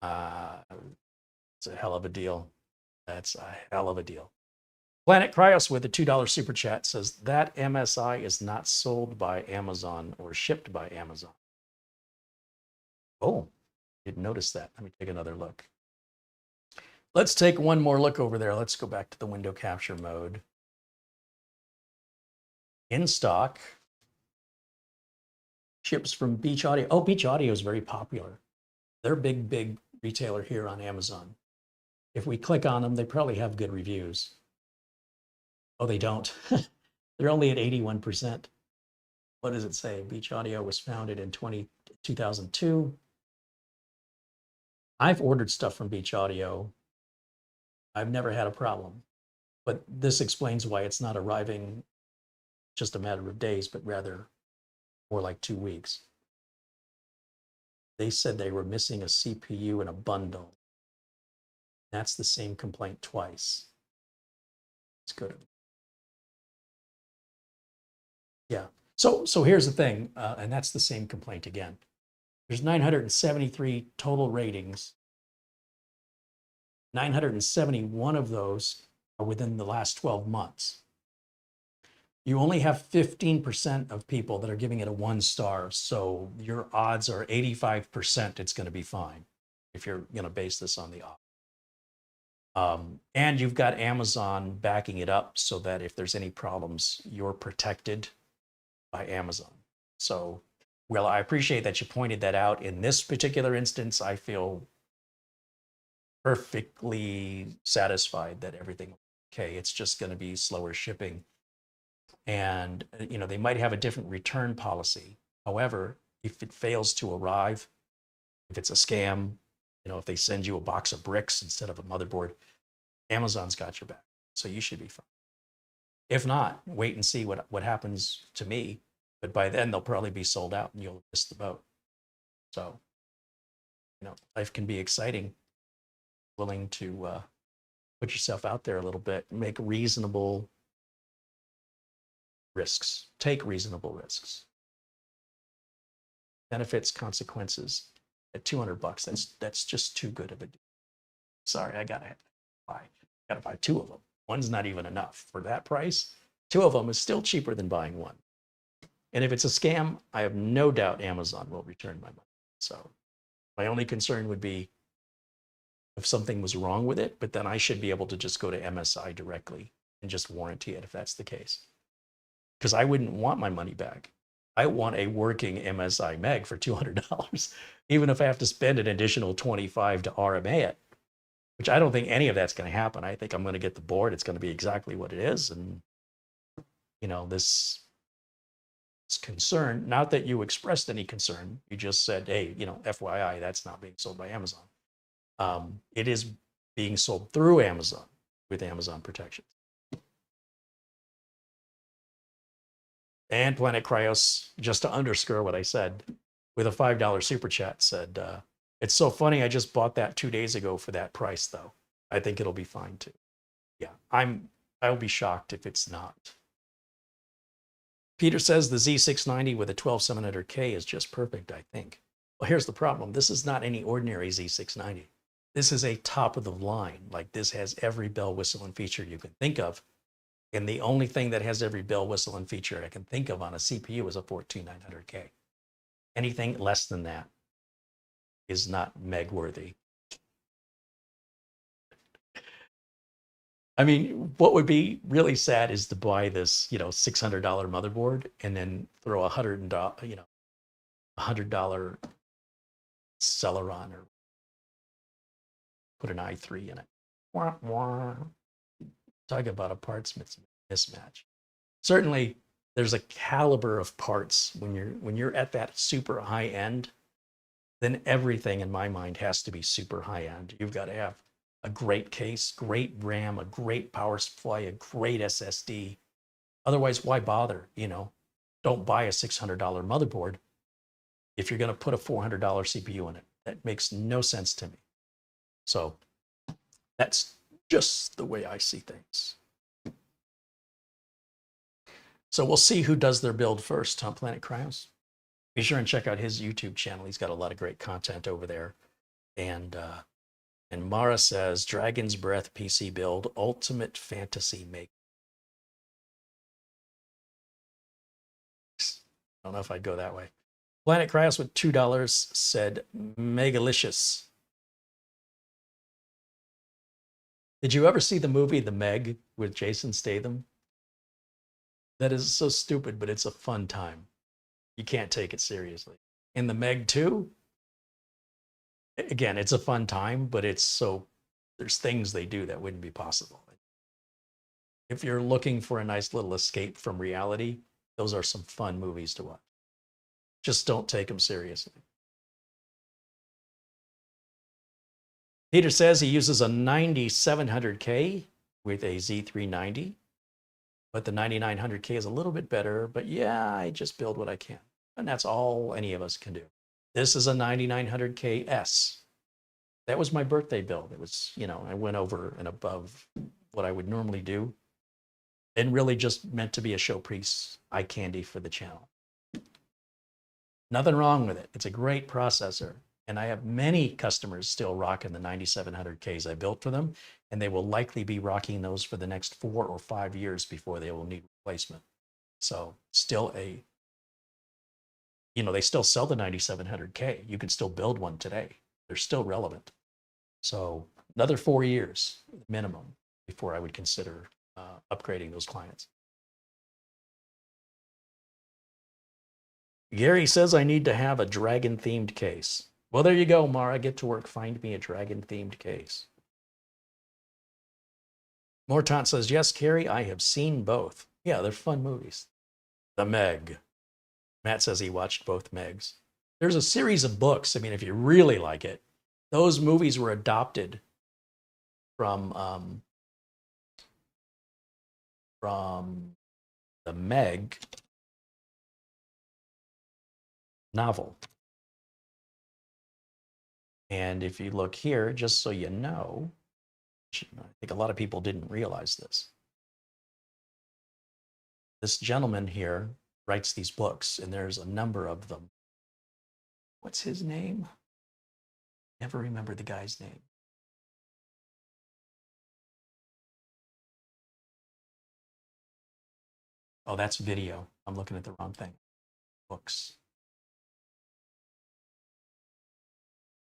It's a hell of a deal. That's a hell of a deal. Planet Cryos with a $2 super chat says that MSI is not sold by Amazon or shipped by Amazon. Oh, didn't notice that. Let me take another look. Let's take one more look over there. Let's go back to the window capture mode. In stock. Ships from Beach Audio. Oh, Beach Audio is very popular. They're a big retailer here on Amazon. If we click on them, they probably have good reviews. Oh, they don't. They're only at 81%. What does it say? Beach Audio was founded in 2002. I've ordered stuff from Beach Audio. I've never had a problem. But this explains why it's not arriving just a matter of days, but rather more like 2 weeks. They said they were missing a CPU in a bundle. That's the same complaint twice. Let's go to. Yeah. So here's the thing, and that's the same complaint again. There's 973 total ratings. 971 of those are within the last 12 months. You only have 15% of people that are giving it a 1 star. So your odds are 85% it's going to be fine if you're going to base this on the odds. And you've got Amazon backing it up so that if there's any problems, you're protected by Amazon. So, well, I appreciate that you pointed that out. In this particular instance, I feel perfectly satisfied that everything okay. It's just going to be slower shipping. And, they might have a different return policy. However, if it fails to arrive, if it's a scam, if they send you a box of bricks instead of a motherboard, Amazon's got your back. So you should be fine. If not, wait and see what happens to me. But by then they'll probably be sold out and you'll miss the boat. So, life can be exciting. Willing to put yourself out there a little bit, make reasonable risks, take reasonable risks. Benefits, consequences. At $200, that's just too good of a deal. Sorry, I gotta buy two of them. One's not even enough for that price. Two of them is still cheaper than buying one. And if it's a scam, I have no doubt Amazon will return my money. So my only concern would be if something was wrong with it, but then I should be able to just go to MSI directly and just warranty it if that's the case. Because I wouldn't want my money back. I want a working MSI Meg for $200, even if I have to spend an additional $25 to RMA it, which I don't think any of that's going to happen. I think I'm going to get the board. It's going to be exactly what it is. And, this concern, not that you expressed any concern, you just said, hey, FYI, that's not being sold by Amazon. It is being sold through Amazon with Amazon protections. And Planet Cryos, just to underscore what I said, with a $5 super chat said, it's so funny, I just bought that 2 days ago for that price, though. I think it'll be fine, too. Yeah, I'll be shocked if it's not. Peter says the Z690 with a 12700K is just perfect, I think. Well, here's the problem. This is not any ordinary Z690. This is a top of the line. Like, this has every bell, whistle, and feature you can think of. And the only thing that has every bell, whistle, and feature I can think of on a CPU is a 14900K. Anything less than that is not Meg worthy. I mean, what would be really sad is to buy this, $600 motherboard and then throw a $100 Celeron or put an i3 in it. Wah, wah. Talk about a parts mismatch. Certainly, there's a caliber of parts when you're at that super high end. Then everything in my mind has to be super high end. You've got to have a great case, great RAM, a great power supply, a great SSD. Otherwise, why bother? Don't buy a $600 motherboard if you're going to put a $400 CPU in it. That makes no sense to me. So that's just the way I see things. So we'll see who does their build first on Planet Cryos. Be sure and check out his YouTube channel. He's got a lot of great content over there. And Mara says, Dragon's Breath PC build, ultimate fantasy make. I don't know if I'd go that way. Planet Cryos with $2 said, Megalicious. Did you ever see the movie The Meg with Jason Statham? That is so stupid, but it's a fun time. You can't take it seriously. In The Meg 2, again, it's a fun time, but there's things they do that wouldn't be possible. If you're looking for a nice little escape from reality, those are some fun movies to watch. Just don't take them seriously. Peter says he uses a 9700K with a Z390, but the 9900K is a little bit better. But yeah, I just build what I can. And that's all any of us can do. This is a 9900K S. That was my birthday build. It was, I went over and above what I would normally do and really just meant to be a showpiece, eye candy for the channel. Nothing wrong with it. It's a great processor. And I have many customers still rocking the 9700Ks I built for them, and they will likely be rocking those for the next 4 or 5 years before they will need replacement. So still they still sell the 9700K. You can still build one today. They're still relevant. So another 4 years minimum before I would consider upgrading those clients. Gary says I need to have a dragon-themed case. Well, there you go, Mara. Get to work. Find me a dragon-themed case. Mortant says, yes, Carey, I have seen both. Yeah, they're fun movies. The Meg. Matt says he watched both Megs. There's a series of books. I mean, if you really like it, those movies were adopted from from the Meg novel. And if you look here, just so you know, I think a lot of people didn't realize this. This gentleman here writes these books, and there's a number of them. What's his name? Never remember the guy's name. Oh, that's video. I'm looking at the wrong thing. Books.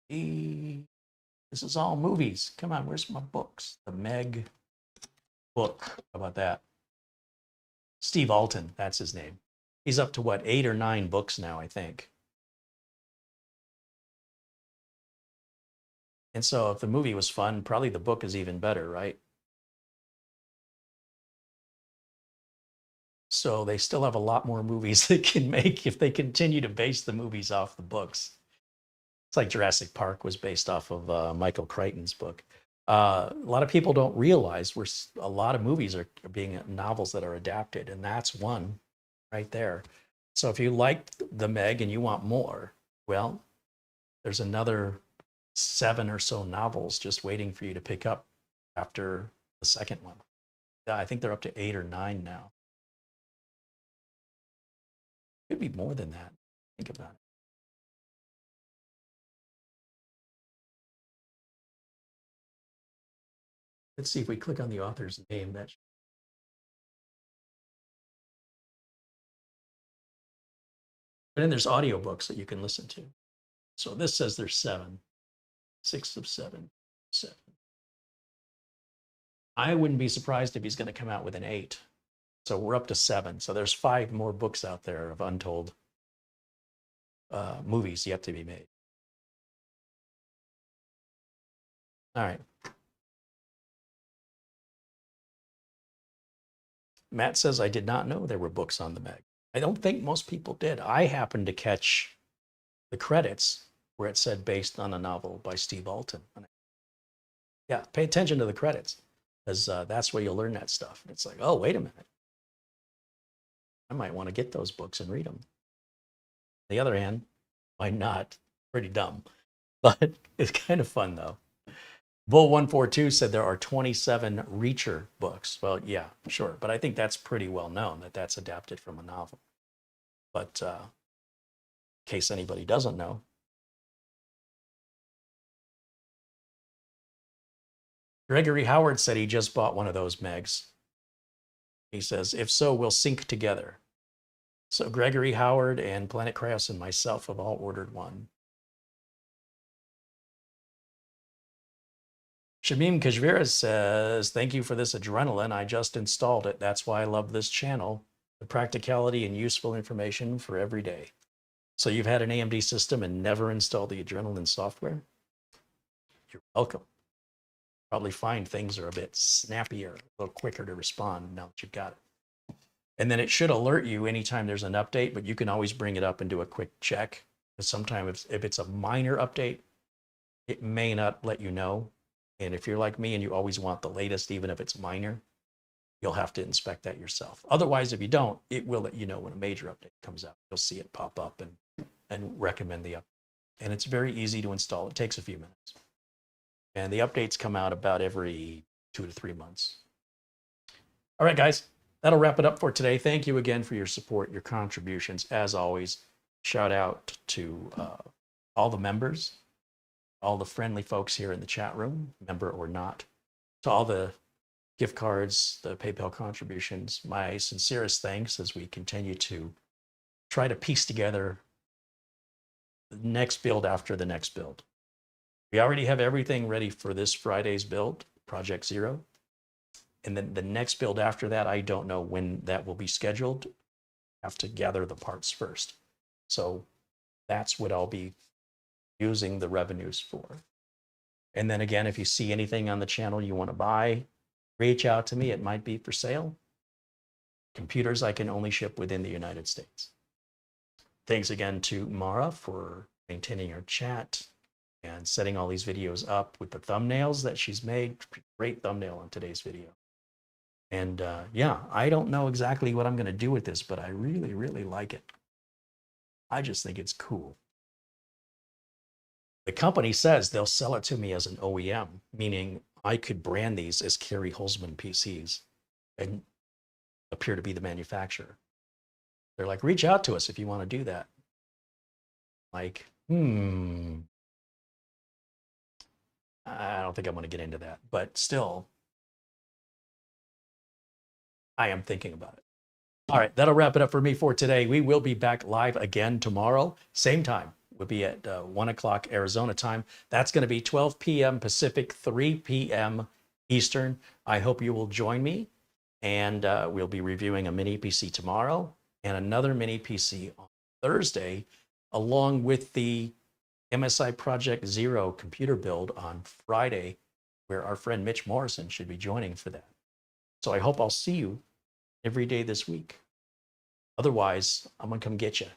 This is all movies. Come on, where's my books? The Meg book. How about that? Steve Alton, that's his name. He's up to what, 8 or 9 books now, I think. And so if the movie was fun, probably the book is even better, right? So they still have a lot more movies they can make if they continue to base the movies off the books. It's like Jurassic Park was based off of Michael Crichton's book. A lot of people don't realize a lot of movies are being novels that are adapted, and that's one right there. So if you like the Meg and you want more, well, there's another 7 or so novels just waiting for you to pick up after the second one. Yeah, I think they're up to 8 or 9 now. Could be more than that. Think about it. Let's see if we click on the author's name. And then there's audiobooks that you can listen to. So this says there's 7. 6 of 7. 7. I wouldn't be surprised if he's going to come out with an 8. So we're up to 7. So there's 5 more books out there of untold movies yet to be made. All right. Matt says, I did not know there were books on the Meg. I don't think most people did. I happened to catch the credits where it said based on a novel by Steve Alton. Yeah, pay attention to the credits, because that's where you'll learn that stuff. And it's like, oh, wait a minute. I might want to get those books and read them. On the other hand, why not? Pretty dumb. But it's kind of fun, though. Bull142 said there are 27 Reacher books. Well, yeah, sure. But I think that's pretty well known that that's adapted from a novel. But in case anybody doesn't know, Gregory Howard said he just bought one of those Megs. He says, if so, we'll sync together. So Gregory Howard and Planet Kraus and myself have all ordered one. Shamim Kajvira says, thank you for this adrenaline. I just installed it. That's why I love this channel. The practicality and useful information for every day. So you've had an AMD system and never installed the adrenaline software? You're welcome. Probably find things are a bit snappier, a little quicker to respond now that you've got it. And then it should alert you anytime there's an update, but you can always bring it up and do a quick check. Because sometimes if it's a minor update, it may not let you know. And if you're like me and you always want the latest, even if it's minor, you'll have to inspect that yourself. Otherwise, if you don't, it will let you know when a major update comes out. You'll see it pop up and recommend the update. And it's very easy to install. It takes a few minutes. And the updates come out about every 2 to 3 months. All right, guys, that'll wrap it up for today. Thank you again for your support, your contributions. As always, shout out to all the members, all the friendly folks here in the chat room, member or not, to all the gift cards, the PayPal contributions. My sincerest thanks as we continue to try to piece together the next build after the next build. We already have everything ready for this Friday's build, Project Zero. And then the next build after that, I don't know when that will be scheduled. I have to gather the parts first. So that's what I'll be using the revenues for. And then again, if you see anything on the channel you want to buy, reach out to me. It might be for sale. Computers I can only ship within the United States. Thanks again to Mara for maintaining our chat and setting all these videos up with the thumbnails that she's made. Great thumbnail on today's video. And yeah, I don't know exactly what I'm going to do with this, but I really, really like it. I just think it's cool. The company says they'll sell it to me as an OEM, meaning I could brand these as CareyHolzman PCs and appear to be the manufacturer. They're like, reach out to us if you want to do that. Like, I don't think I'm going to get into that, but still, I am thinking about it. All right, that'll wrap it up for me for today. We will be back live again tomorrow, same time. We'll be at 1 o'clock Arizona time. That's going to be 12 p.m. Pacific, 3 p.m. Eastern. I hope you will join me. And we'll be reviewing a mini PC tomorrow and another mini PC on Thursday, along with the MSI Project Zero computer build on Friday, where our friend Mitch Morrison should be joining for that. So I hope I'll see you every day this week. Otherwise, I'm going to come get you.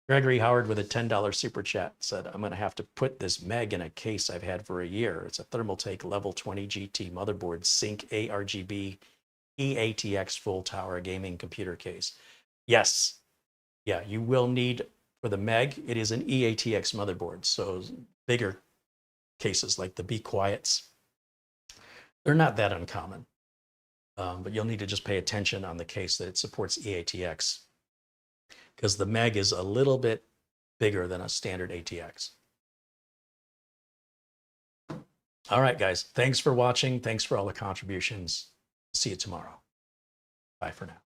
Gregory Howard with a $10 super chat said, I'm going to have to put this Meg in a case I've had for a year. It's a Thermaltake Level 20 GT motherboard sync ARGB EATX full tower gaming computer case. Yes. Yeah, you will need, for the Meg, it is an EATX motherboard. So bigger cases like the Be Quiets, they're not that uncommon. But you'll need to just pay attention on the case that it supports EATX, because the Meg is a little bit bigger than a standard ATX. All right, guys. Thanks for watching. Thanks for all the contributions. See you tomorrow. Bye for now.